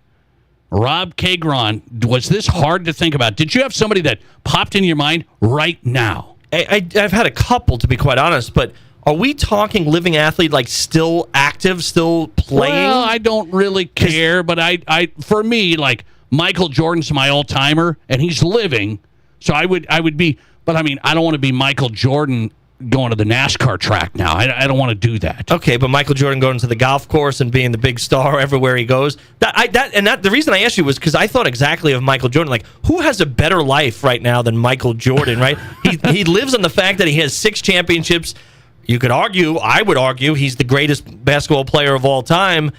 Rob Kegron, was this hard to think about? Did you have somebody that popped in your mind right now? I've had a couple, to be quite honest, but are we talking living athlete, like still active, still playing? Well, I don't really care, but I for me, like, Michael Jordan's my all-timer, and he's living, so I would be, but I mean, I don't want to be Michael Jordan going to the NASCAR track now. I don't want to do that. Okay, but Michael Jordan going to the golf course and being the big star everywhere he goes. The reason I asked you was because I thought exactly of Michael Jordan. Like, who has a better life right now than Michael Jordan, right? He lives on the fact that he has 6 championships. You could argue, I would argue, he's the greatest basketball player of all time.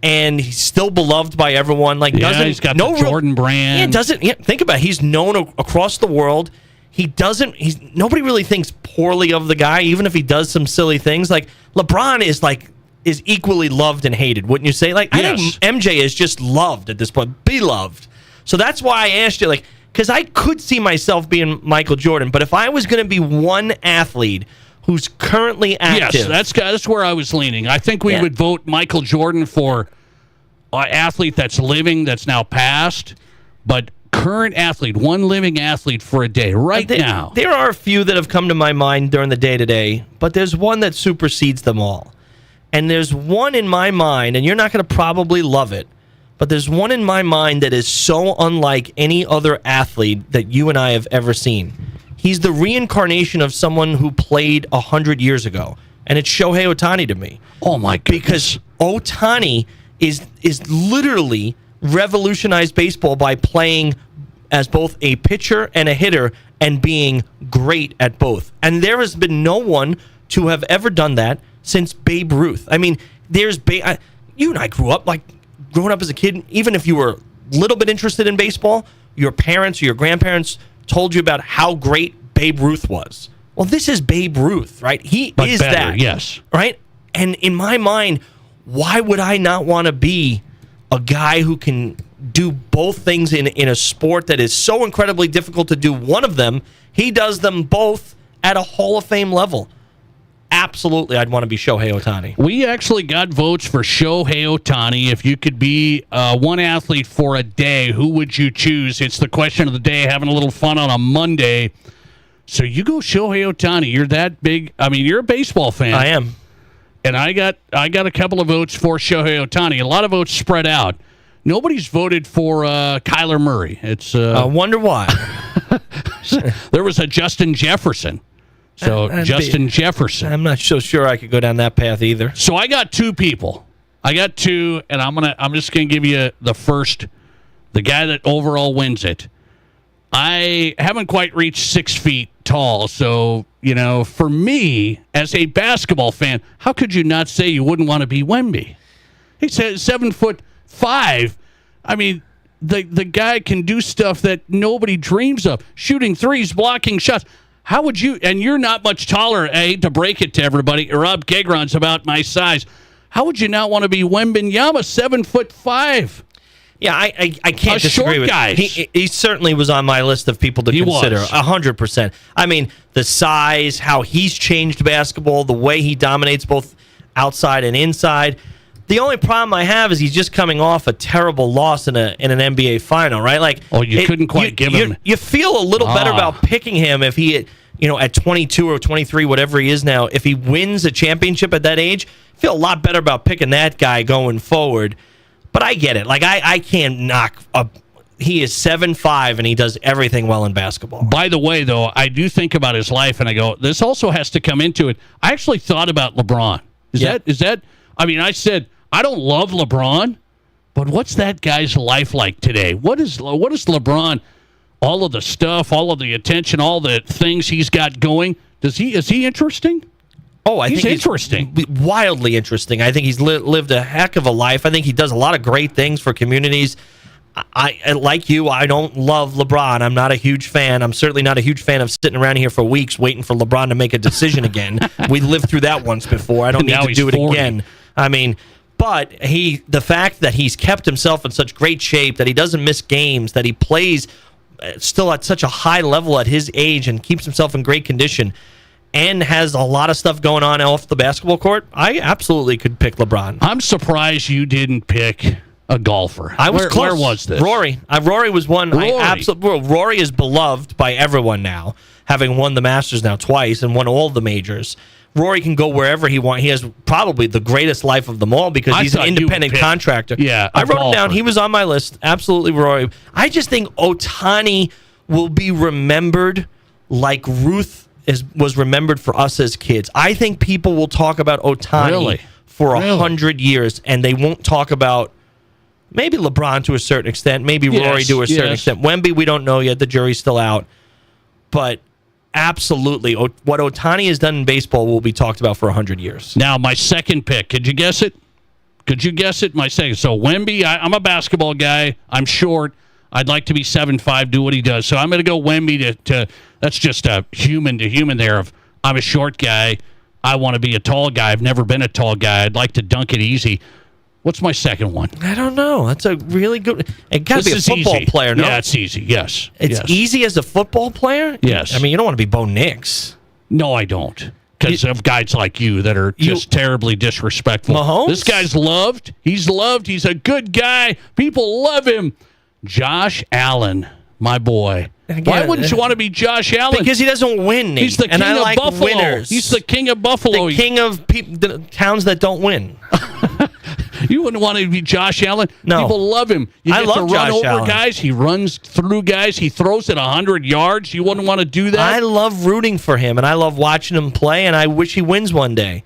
And he's still beloved by everyone. Like, he's got the Jordan brand. Think about it. He's known across the world. Nobody really thinks poorly of the guy, even if he does some silly things. Like, LeBron is like is equally loved and hated, wouldn't you say? Like, I think MJ is just loved at this point, beloved. So that's why I asked you, like, because I could see myself being Michael Jordan, but if I was going to be one athlete who's currently active... Yes, that's where I was leaning. I think we would vote Michael Jordan for an athlete that's living, that's now passed, but current athlete, one living athlete for a day, now. There are a few that have come to my mind during the day-to-day, but there's one that supersedes them all. And there's one in my mind, and you're not going to probably love it, but there's one in my mind that is so unlike any other athlete that you and I have ever seen. He's the reincarnation of someone who played 100 years ago, and it's Shohei Ohtani to me. Oh, my goodness. Because Ohtani is literally revolutionized baseball by playing as both a pitcher and a hitter and being great at both. And there has been no one to have ever done that since Babe Ruth. I mean, you and I grew up, like, growing up as a kid, even if you were a little bit interested in baseball, your parents or your grandparents told you about how great Babe Ruth was. Well, this is Babe Ruth, right? He but is better, that. Yes. Right? And in my mind, why would I not want to be a guy who can do both things in a sport that is so incredibly difficult to do one of them? He does them both at a Hall of Fame level. Absolutely, I'd want to be Shohei Ohtani. We actually got votes for Shohei Ohtani. If you could be one athlete for a day, who would you choose? It's the question of the day, having a little fun on a Monday. So you go Shohei Ohtani. You're that big. I mean, you're a baseball fan. I am. And I got a couple of votes for Shohei Ohtani. A lot of votes spread out. Nobody's voted for Kyler Murray. It's I wonder why. There was a Justin Jefferson. So Justin Jefferson. I'm not so sure I could go down that path either. So I got two people. I got two, and I'm just gonna give you the guy that overall wins it. I haven't quite reached 6 feet tall, so for me as a basketball fan, how could you not say you wouldn't want to be Wemby? He's 7'5". I mean, the guy can do stuff that nobody dreams of: shooting threes, blocking shots. How would you, and you're not much taller, to break it to everybody, Rob Gegron's about my size. How would you not want to be Wembanyama, 7'5"? Yeah, I can't disagree with guys. He certainly was on my list of people to consider. 100%. I mean, the size, how he's changed basketball, the way he dominates both outside and inside. The only problem I have is he's just coming off a terrible loss in an NBA final, right? Like, you couldn't quite give him. You feel a little better about picking him if he, at 22 or 23, whatever he is now, if he wins a championship at that age, feel a lot better about picking that guy going forward. But I get it. Like, I can't knock up. He is 7'5", and he does everything well in basketball. By the way, though, I do think about his life, and I go, this also has to come into it. I actually thought about LeBron. Is that? I mean, I said, I don't love LeBron, but what's that guy's life like today? What is LeBron? All of the stuff, all of the attention, all the things he's got going. Is he interesting? Oh, I think he's interesting. Wildly interesting. I think he's lived a heck of a life. I think he does a lot of great things for communities. I like you, I don't love LeBron. I'm not a huge fan. I'm certainly not a huge fan of sitting around here for weeks waiting for LeBron to make a decision again. We lived through that once before. I don't need to do it 40. again. I mean, but the fact that he's kept himself in such great shape, that he doesn't miss games, that he plays still at such a high level at his age and keeps himself in great condition, and has a lot of stuff going on off the basketball court, I absolutely could pick LeBron. I'm surprised you didn't pick a golfer. I was close. Where was this? Rory. Rory was one. Rory. Rory is beloved by everyone now, having won the Masters now twice and won all the majors. Rory can go wherever he wants. He has probably the greatest life of them all because he's an independent contractor. Yeah, I wrote him down. He was on my list. Absolutely, Rory. I just think Ohtani will be remembered like Ruth was remembered for us as kids. I think people will talk about Ohtani for 100 years, and they won't talk about maybe LeBron to a certain extent, maybe Rory to a certain extent. Wemby, we don't know yet. The jury's still out. But absolutely, what Ohtani has done in baseball will be talked about for 100 years. Now, my second pick. Could you guess it? My second. So Wemby, I'm a basketball guy. I'm short. I'd like to be 7'5", do what he does. So I'm going to go Wemby to that's just a human to human there. I'm a short guy. I want to be a tall guy. I've never been a tall guy. I'd like to dunk it easy. What's my second one? I don't know. That's a really good. It got to be a football easy. player, no? Yeah, it's easy. Yes. It's easy as a football player? Yes. I mean, you don't want to be Bo Nix. No, I don't. Because of guys like you that are just terribly disrespectful. Mahomes? This guy's loved. He's loved. He's a good guy. People love him. Josh Allen, my boy. Why wouldn't you want to be Josh Allen? Because he doesn't win, Nate. He's the king and I of like Buffalo. Winners. He's the king of Buffalo. The king of the towns that don't win. You wouldn't want to be Josh Allen? No. People love him. You I get love to run Josh over Allen. guys. He runs through guys. He throws it 100 yards. You wouldn't want to do that? I love rooting for him, and I love watching him play, and I wish he wins one day.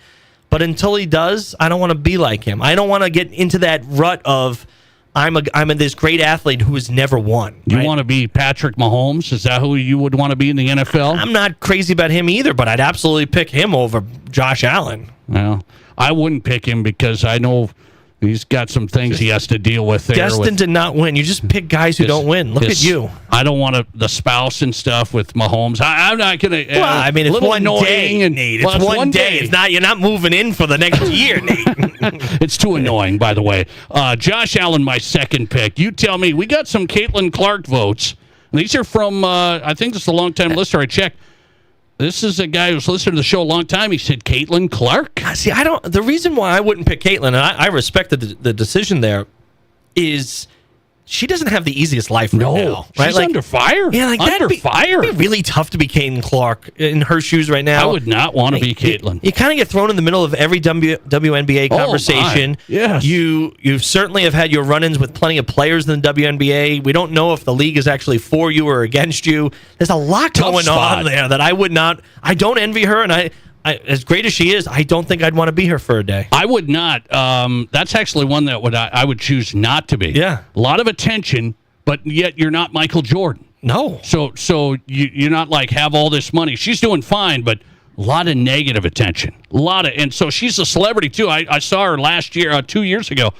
But until he does, I don't want to be like him. I don't want to get into that rut of I'm this great athlete who has never won. You right? want to be Patrick Mahomes? Is that who you would want to be in the NFL? I'm not crazy about him either, but I'd absolutely pick him over Josh Allen. Well, I wouldn't pick him because I know he's got some things he has to deal with there. Destined to not win. You just pick guys who don't win. Look at you. I don't want the spouse and stuff with Mahomes. I'm not going to. Well, I mean, it's one day, Nate. It's one day. It's not. You're not moving in for the next year, Nate. It's too annoying, by the way. Josh Allen, my second pick. You tell me. We got some Caitlin Clark votes. These are from, I think this is a long-time listener. I checked. This is a guy who's listened to the show a long time. He said Caitlin Clark. See, the reason why I wouldn't pick Caitlin, and I respect the decision there, is she doesn't have the easiest life right now. Right? She's under fire. Yeah, like under fire. It'd be really tough to be Caitlin Clark in her shoes right now. I would not want to be Caitlin. You kind of get thrown in the middle of every WNBA conversation. My. Yes. You certainly have had your run-ins with plenty of players in the WNBA. We don't know if the league is actually for you or against you. There's a lot going on there that I would not. I don't envy her, and I as great as she is, I don't think I'd want to be her for a day. I would not. That's actually one that I would choose not to be. Yeah. A lot of attention, but yet you're not Michael Jordan. No. So you're not like have all this money. She's doing fine, but a lot of negative attention. And so she's a celebrity too. I saw her last year, 2 years ago.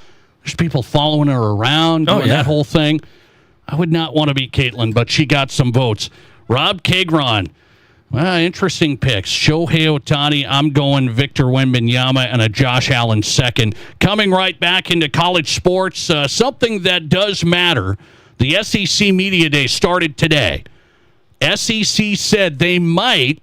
There's people following her around, doing that whole thing. I would not want to be Caitlin, but she got some votes. Rob Kagron. Well, interesting picks. Shohei Ohtani, I'm going Victor Wembanyama, and a Josh Allen second. Coming right back into college sports, something that does matter. The SEC Media Day started today. SEC said they might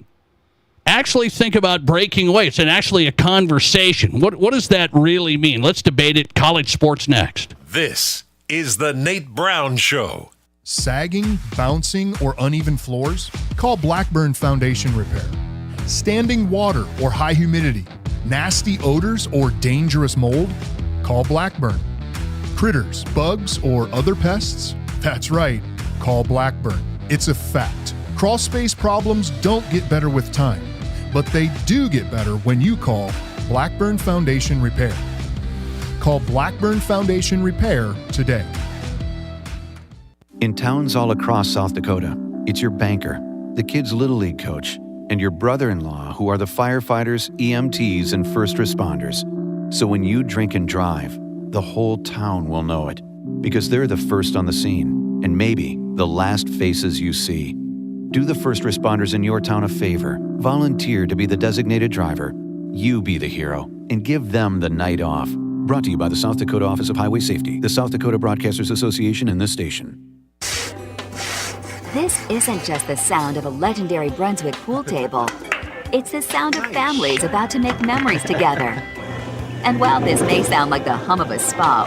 actually think about breaking away. It's actually a conversation. What does that really mean? Let's debate it. College sports next. This is the Nate Brown Show. Sagging, bouncing, or uneven floors? Call Blackburn Foundation Repair. Standing water or high humidity? Nasty odors or dangerous mold? Call Blackburn. Critters, bugs, or other pests? That's right, call Blackburn. It's a fact. Crawl space problems don't get better with time, but they do get better when you call Blackburn Foundation Repair. Call Blackburn Foundation Repair today. In towns all across South Dakota, it's your banker, the kids' Little League coach, and your brother-in-law who are the firefighters, EMTs, and first responders. So when you drink and drive, the whole town will know it, because they're the first on the scene, and maybe the last faces you see. Do the first responders in your town a favor. Volunteer to be the designated driver. You be the hero, and give them the night off. Brought to you by the South Dakota Office of Highway Safety, the South Dakota Broadcasters Association, and this station. This isn't just the sound of a legendary Brunswick pool table. It's the sound of families about to make memories together. And while this may sound like the hum of a spa,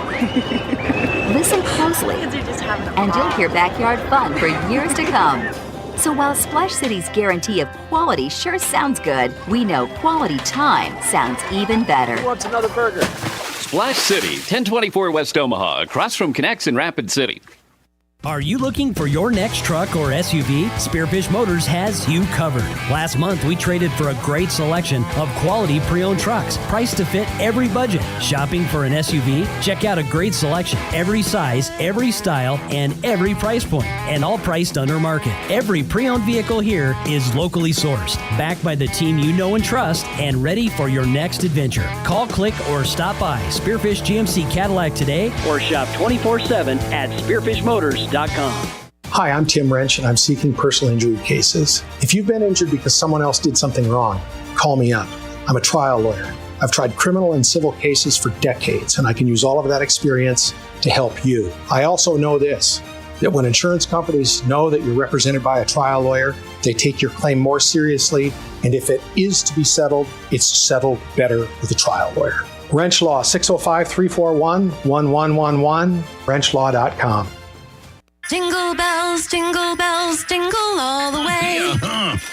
listen closely, and you'll hear backyard fun for years to come. So while Splash City's guarantee of quality sure sounds good, we know quality time sounds even better. Who wants another burger? Splash City, 1024 West Omaha, across from Connects in Rapid City. Are you looking for your next truck or SUV? Spearfish Motors has you covered. Last month, we traded for a great selection of quality pre-owned trucks, priced to fit every budget. Shopping for an SUV? Check out a great selection, every size, every style, and every price point, and all priced under market. Every pre-owned vehicle here is locally sourced, backed by the team you know and trust, and ready for your next adventure. Call, click, or stop by Spearfish GMC Cadillac today, or shop 24/7 at spearfishmotors.com. Hi, I'm Tim Wrench, and I'm seeking personal injury cases. If you've been injured because someone else did something wrong, call me up. I'm a trial lawyer. I've tried criminal and civil cases for decades, and I can use all of that experience to help you. I also know this, that when insurance companies know that you're represented by a trial lawyer, they take your claim more seriously, and if it is to be settled, it's settled better with a trial lawyer. Wrench Law, 605-341-1111, wrenchlaw.com. Jingle bells, jingle all the way.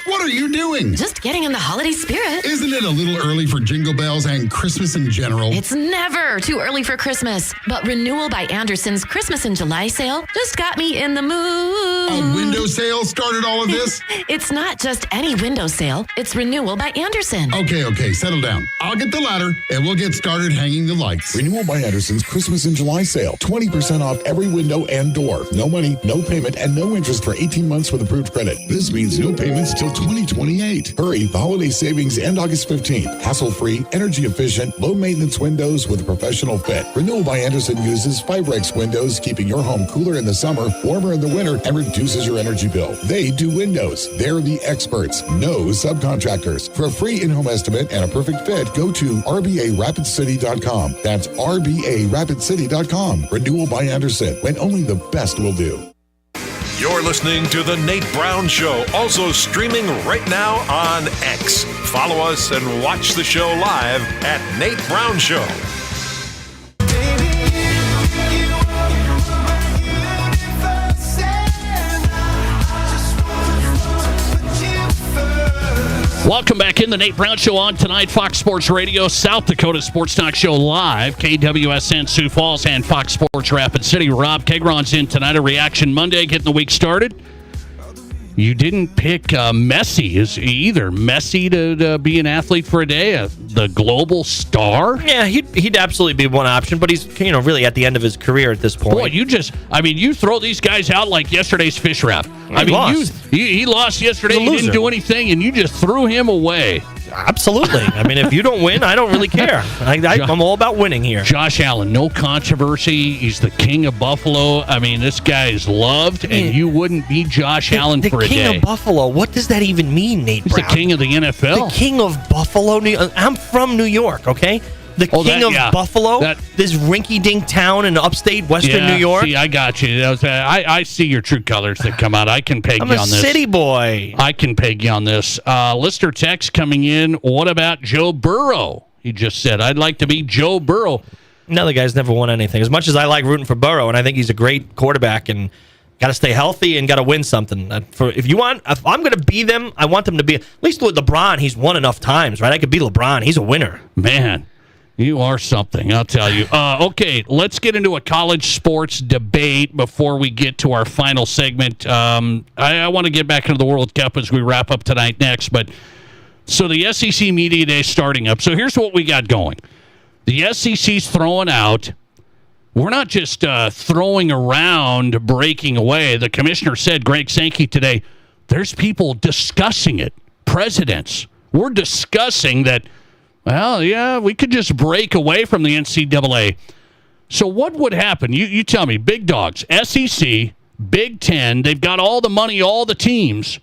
What are you doing? Just getting in the holiday spirit. Isn't it a little early for jingle bells and Christmas in general? It's never too early for Christmas, but Renewal by Anderson's Christmas in July sale just got me in the mood. A window sale started all of this? It's not just any window sale, it's Renewal by Anderson. Okay, settle down. I'll get the ladder and we'll get started hanging the lights. Renewal by Anderson's Christmas in July sale. 20% off every window and door. No money, no payment, and no interest for 18 months with approved credit. This means no payments till 2028. Hurry, the holiday savings end August 15th. Hassle-free, energy-efficient, low-maintenance windows with a professional fit. Renewal by Anderson uses Fibrex windows, keeping your home cooler in the summer, warmer in the winter, and reduces your energy bill. They do windows. They're the experts. No subcontractors. For a free in-home estimate and a perfect fit, go to RBARapidCity.com. That's RBARapidCity.com. Renewal by Anderson, when only the best will do. You're listening to The Nate Brown Show, also streaming right now on X. Follow us and watch the show live at Nate Brown Show. Welcome back in the Nate Brown Show on tonight, Fox Sports Radio, South Dakota Sports Talk Show live, KWSN Sioux Falls and Fox Sports Rapid City. Rob Kegron's in tonight, a Reaction Monday, getting the week started. You didn't pick Messi either. Messi to be an athlete for a day, the global star? Yeah, he'd absolutely be one option, but he's really at the end of his career at this point. Boy, you throw these guys out like yesterday's fish wrap. He lost yesterday. He didn't do anything, and you just threw him away. Absolutely. I mean, if you don't win, I don't really care. I'm all about winning here. Josh Allen, no controversy. He's the king of Buffalo. I mean, this guy is loved, and you wouldn't be Josh Allen for a day. The king of Buffalo. What does that even mean, Nate Brown? He's the king of the NFL. The king of Buffalo. I'm from New York, okay? The king of Buffalo, this rinky-dink town in upstate Western New York. See, I got you. I see your true colors that come out. I can peg you on this. I'm a city boy. I can peg you on this. Lister text coming in. What about Joe Burrow? He just said, I'd like to be Joe Burrow. No, the guy's never won anything. As much as I like rooting for Burrow, and I think he's a great quarterback, and got to stay healthy and got to win something. If I'm going to be them, I want them to be, at least with LeBron, he's won enough times, right? I could be LeBron. He's a winner. Man. You are something, I'll tell you. Okay, let's get into a college sports debate before we get to our final segment. I want to get back into the World Cup as we wrap up tonight next. But so the SEC Media Day is starting up. So here's what we got going. The SEC's throwing out. We're not just throwing around, breaking away. The commissioner said, Greg Sankey today, there's people discussing it. Presidents. We're discussing that. Well, yeah, we could just break away from the NCAA. So what would happen? You tell me. Big dogs, SEC, Big Ten, they've got all the money, all the teams.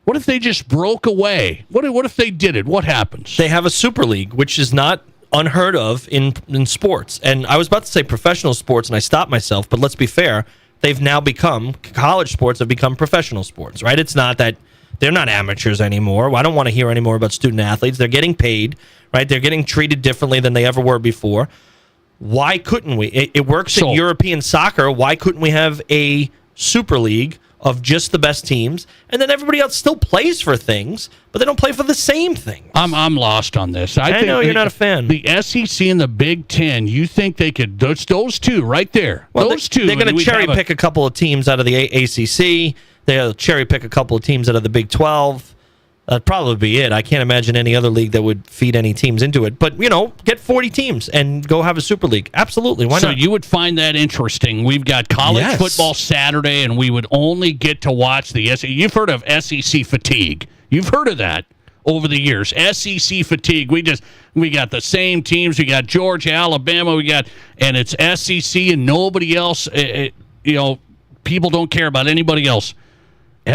What if they just broke away? What if they did it? What happens? They have a Super League, which is not unheard of in sports. And I was about to say professional sports, and I stopped myself, but let's be fair. They've now become, college sports have become professional sports, right? It's not that they're not amateurs anymore. I don't want to hear any more about student athletes. They're getting paid, right? They're getting treated differently than they ever were before. Why couldn't we? It works in European soccer. Why couldn't we have a Super League of just the best teams, and then everybody else still plays for things, but they don't play for the same thing? I'm lost on this. I think know you're not a fan. The SEC and the Big Ten, you think they could, those two right there, well, those two. They're going to cherry pick a couple of teams out of the ACC. They'll cherry pick a couple of teams out of the Big 12. That'd probably be it. I can't imagine any other league that would feed any teams into it. But, get 40 teams and go have a Super League. Absolutely. Why not? So you would find that interesting. We've got college football Saturday, and we would only get to watch the SEC. You've heard of SEC fatigue. You've heard of that over the years. SEC fatigue. We got the same teams. We got Georgia, Alabama. And it's SEC and nobody else. People don't care about anybody else.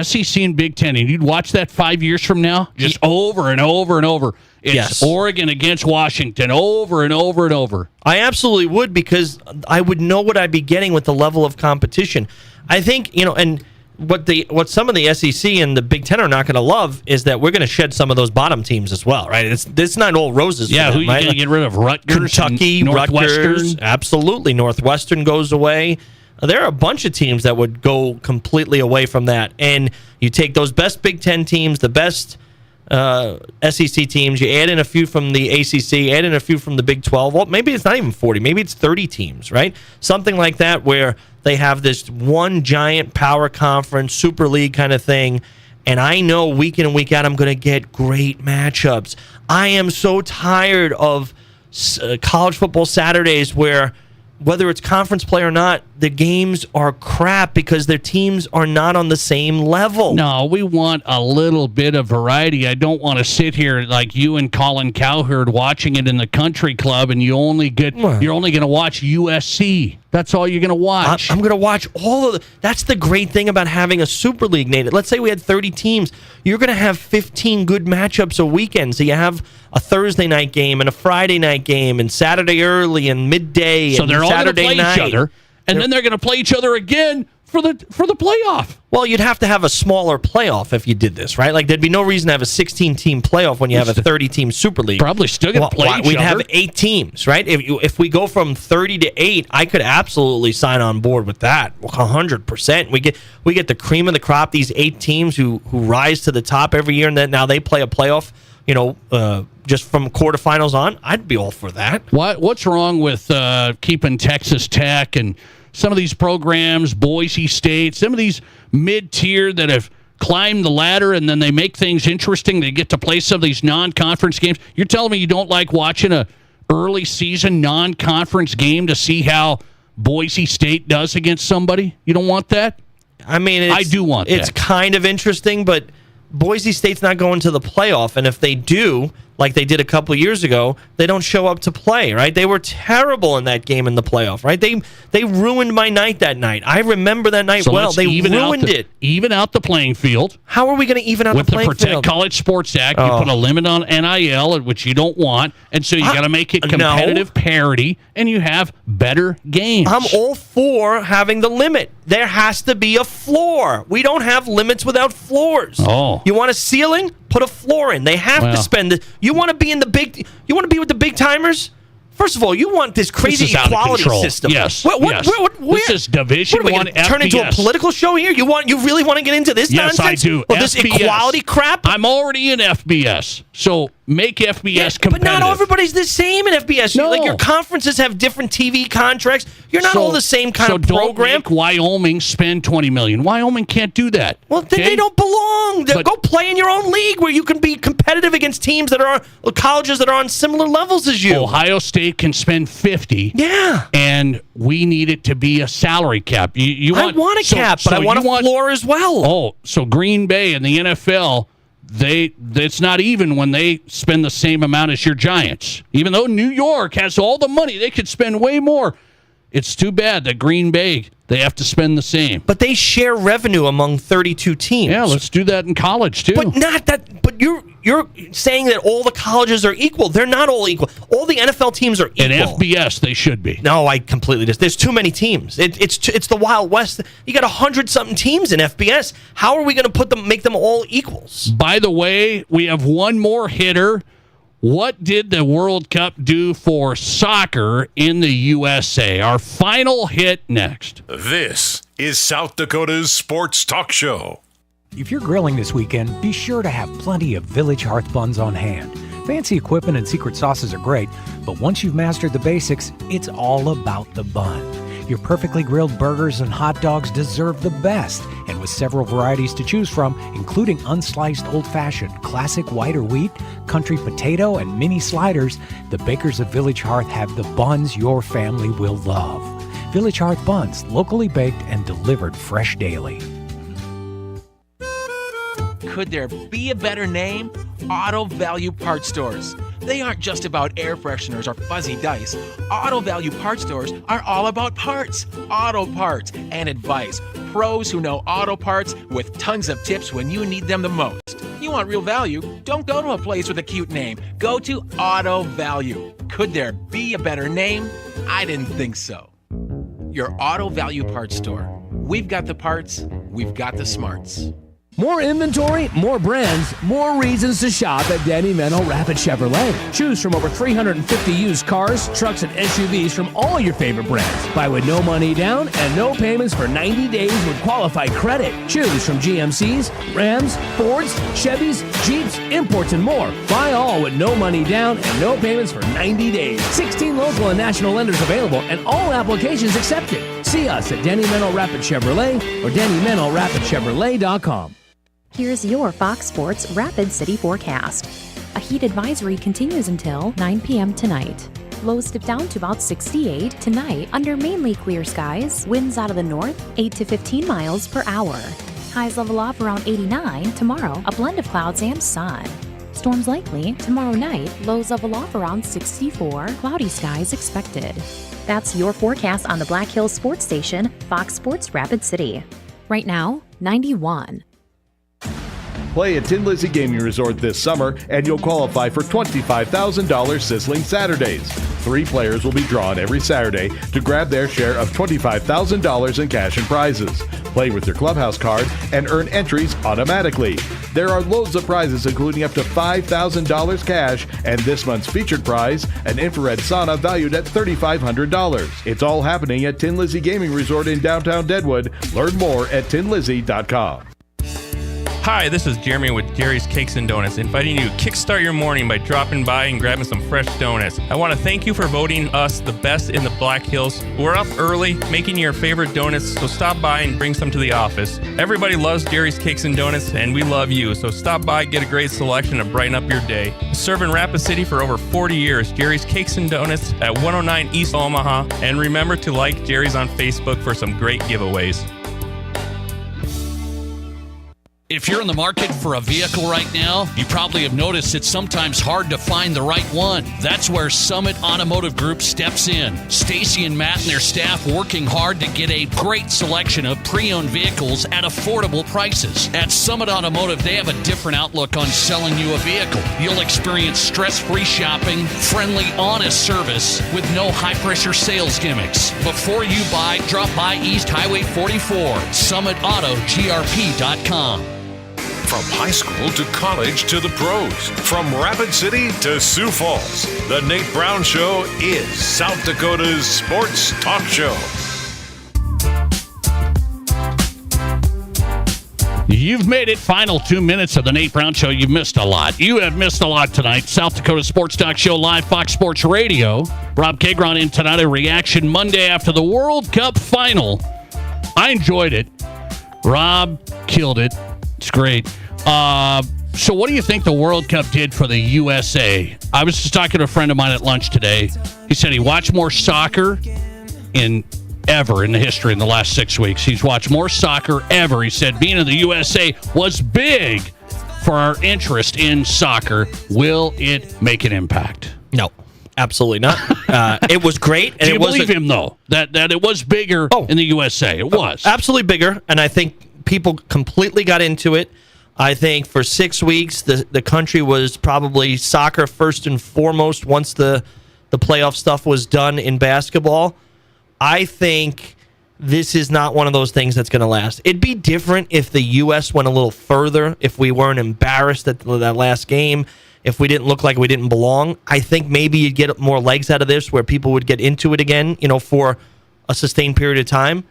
SEC and Big Ten, and you'd watch that 5 years from now, just over and over and over. It's Oregon against Washington over and over and over. I absolutely would, because I would know what I'd be getting with the level of competition. I think, and what some of the SEC and the Big Ten are not going to love is that we're going to shed some of those bottom teams as well, right? It's not all roses. Yeah, for them, who are you going to get rid of? Rutgers, Kentucky, Northwestern? Rutgers, absolutely. Northwestern goes away. There are a bunch of teams that would go completely away from that. And you take those best Big Ten teams, the best SEC teams, you add in a few from the ACC, add in a few from the Big 12. Well, maybe it's not even 40. Maybe it's 30 teams, right? Something like that, where they have this one giant power conference, Super League kind of thing. And I know week in and week out I'm going to get great matchups. I am so tired of college football Saturdays where, whether it's conference play or not, the games are crap because their teams are not on the same level. No, we want a little bit of variety. I don't want to sit here like you and Colin Cowherd watching it in the country club, and you're only going to watch USC. That's all you're going to watch. I'm going to watch all of the... That's the great thing about having a Super League, Nate. Let's say we had 30 teams. You're going to have 15 good matchups a weekend. So you have a Thursday night game and a Friday night game and Saturday early and midday and Saturday night. So they're all going to play each other, and then they're going to play each other again for the playoff. Well, you'd have to have a smaller playoff if you did this, right? Like, there'd be no reason to have a 16-team playoff when you have a 30-team Super League. Probably still going to play each other. We'd have 8 teams, right? If we go from 30 to 8, I could absolutely sign on board with that 100%. We get the cream of the crop, these 8 teams who rise to the top every year, and then now they play a playoff, just from quarterfinals on. I'd be all for that. What's wrong with keeping Texas Tech and some of these programs, Boise State, some of these mid-tier that have climbed the ladder, and then they make things interesting? They get to play some of these non-conference games. You're telling me you don't like watching a early season non-conference game to see how Boise State does against somebody? You don't want that? I mean, I do want that. It's kind of interesting, but Boise State's not going to the playoff, and if they do, like they did a couple of years ago, they don't show up to play, right? They were terrible in that game in the playoff, right? They ruined my night that night. I remember that night well. They ruined it. Even out the playing field. How are we going to even out the playing field? With the Protect College Sports Act, you put a limit on NIL, which you don't want, and so you got to make it competitive parity, and you have better games. I'm all for having the limit. There has to be a floor. We don't have limits without floors. Oh. You want a ceiling? Put a floor in. They have to spend it. You want to be in the big? You want to be with the big timers? First of all, you want this crazy equality system. Yes. Yes. This is Division What, One FBS. Turn into a political show here? You really want to get into this nonsense? Yes, I do. Well, this equality crap? I'm already in FBS, so make FBS competitive. But not everybody's the same in FBS. No. Like, your conferences have different TV contracts. You're not all the same kind of program. Don't make Wyoming spend $20 million. Wyoming can't do that. Well, then they don't belong. Go play in your own league where you can be competitive against teams that are colleges that are on similar levels as you. Ohio State can spend $50. Yeah. And we need it to be a salary cap. I want a cap, but I want a floor as well. Oh, so Green Bay and the NFL, it's not even when they spend the same amount as your Giants. Even though New York has all the money, they could spend way more. It's too bad that Green Bay, they have to spend the same. But they share revenue among 32 teams. Yeah, let's do that in college too. But not that. But you're saying that all the colleges are equal. They're not all equal. All the NFL teams are equal. In FBS, they should be. No, I completely disagree. There's too many teams. It's the Wild West. You got 100-something teams in FBS. How are we going to make them all equals? By the way, we have one more hitter. What did the World Cup do for soccer in the USA? Our final hit next. This is South Dakota's Sports Talk Show. If you're grilling this weekend, be sure to have plenty of Village Hearth buns on hand. Fancy equipment and secret sauces are great, but once you've mastered the basics, it's all about the bun. Your perfectly grilled burgers and hot dogs deserve the best, and with several varieties to choose from, including unsliced old-fashioned, classic white or wheat, country potato, and mini sliders, the bakers of Village Hearth have the buns your family will love. Village Hearth buns, locally baked and delivered fresh daily. Could there be a better name? Auto Value Parts Stores. they aren't just about air fresheners or fuzzy dice. Auto Value Parts stores are all about parts, auto parts, and advice. Pros who know auto parts with tons of tips when you need them the most. You want real value? Don't go to a place with a cute name. Go to Auto Value. Could there be a better name? I didn't think so. Your Auto Value Parts store. We've got the parts, we've got the smarts. More inventory, more brands, more reasons to shop at Danny Meno Rapid Chevrolet. Choose from over 350 used cars, trucks, and SUVs from all your favorite brands. Buy with no money down and no payments for 90 days with qualified credit. Choose from GMCs, Rams, Fords, Chevys, Jeeps, imports, and more. Buy all with no money down and no payments for 90 days. 16 local and national lenders available and all applications accepted. See us at Danny Meno Rapid Chevrolet or DannyMenoRapidChevrolet.com. Here's your Fox Sports Rapid City forecast. A heat advisory continues until 9 p.m. tonight. Lows dip down to about 68 tonight under mainly clear skies. Winds out of the north 8 to 15 miles per hour. Highs level off around 89 tomorrow, a blend of clouds and sun. Storms likely tomorrow night. Lows level off around 64. Cloudy skies expected. That's your forecast on the Black Hills Sports Station, Fox Sports Rapid City. Right now, 91. Play at Tin Lizzy Gaming Resort this summer, and you'll qualify for $25,000 Sizzling Saturdays. 3 players will be drawn every Saturday to grab their share of $25,000 in cash and prizes. Play with your Clubhouse card and earn entries automatically. There are loads of prizes, including up to $5,000 cash, and this month's featured prize, an infrared sauna valued at $3,500. It's all happening at Tin Lizzy Gaming Resort in downtown Deadwood. Learn more at tinlizzy.com. Hi, this is Jeremy with Jerry's Cakes and Donuts, inviting you to kickstart your morning by dropping by and grabbing some fresh donuts. I want to thank you for voting us the best in the Black Hills. We're up early making your favorite donuts, so stop by and bring some to the office. Everybody loves Jerry's Cakes and Donuts, and we love you, so stop by, get a great selection to brighten up your day. Serving Rapid City for over 40 years, Jerry's Cakes and Donuts at 109 East Omaha, and remember to like Jerry's on Facebook for some great giveaways. If you're in the market for a vehicle right now, you probably have noticed it's sometimes hard to find the right one. That's where Summit Automotive Group steps in. Stacy and Matt and their staff working hard to get a great selection of pre-owned vehicles at affordable prices. At Summit Automotive, they have a different outlook on selling you a vehicle. You'll experience stress-free shopping, friendly, honest service with no high-pressure sales gimmicks. Before you buy, drop by East Highway 44, SummitAutoGRP.com. From high school to college to the pros, from Rapid City to Sioux Falls, the Nate Brown Show is South Dakota's sports talk show. You've made it. Final 2 minutes of the Nate Brown Show. You've missed a lot. You have missed a lot tonight. South Dakota Sports Talk Show live, Fox Sports Radio. Rob Kagron in tonight. A reaction Monday after the World Cup final. I enjoyed it. Rob killed it. It's great. So what do you think the World Cup did for the USA? I was just talking to a friend of mine at lunch today. He said he watched more soccer ever in the history in the last 6 weeks. He's watched more soccer ever. He said being in the USA was big for our interest in soccer. Will it make an impact? No. Absolutely not. It was great. And Do you believe him, though, that it was bigger in the USA? It was. Absolutely bigger, and I think people completely got into it. I think for 6 weeks, the country was probably soccer first and foremost once the playoff stuff was done in basketball. I think this is not one of those things that's going to last. It'd be different if the U.S. went a little further, if we weren't embarrassed at that last game, if we didn't look like we didn't belong. I think maybe you'd get more legs out of this where people would get into it again, for a sustained period of time.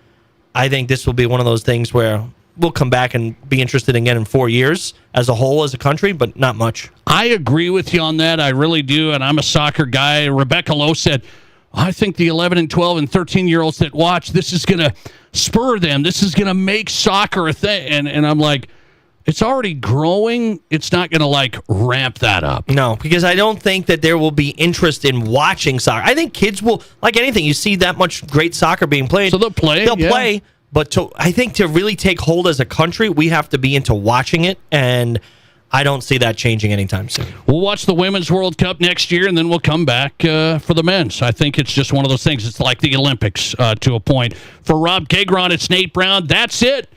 I think this will be one of those things where we'll come back and be interested again in 4 years as a whole, as a country, but not much. I agree with you on that. I really do, and I'm a soccer guy. Rebecca Lowe said, I think the 11 and 12 and 13-year-olds that watch, this is going to spur them. This is going to make soccer a thing. And I'm like, it's already growing. It's not going to, ramp that up. No, because I don't think that there will be interest in watching soccer. I think kids will, like anything, you see that much great soccer being played. So they'll play. They'll play. But I think to really take hold as a country, we have to be into watching it. And I don't see that changing anytime soon. We'll watch the Women's World Cup next year, and then we'll come back for the men's. I think it's just one of those things. It's like the Olympics to a point. For Rob Kagron, it's Nate Brown. That's it.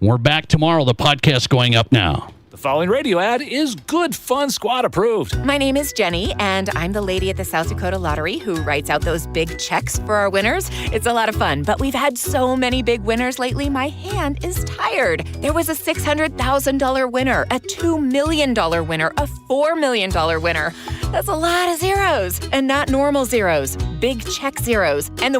We're back tomorrow. The podcast going up now. The following radio ad is Good Fun Squad approved. My name is Jenny, and I'm the lady at the South Dakota Lottery who writes out those big checks for our winners. It's a lot of fun, but we've had so many big winners lately, my hand is tired. There was a $600,000 winner, a $2 million winner, a $4 million winner. That's a lot of zeros, and not normal zeros, big check zeros. And the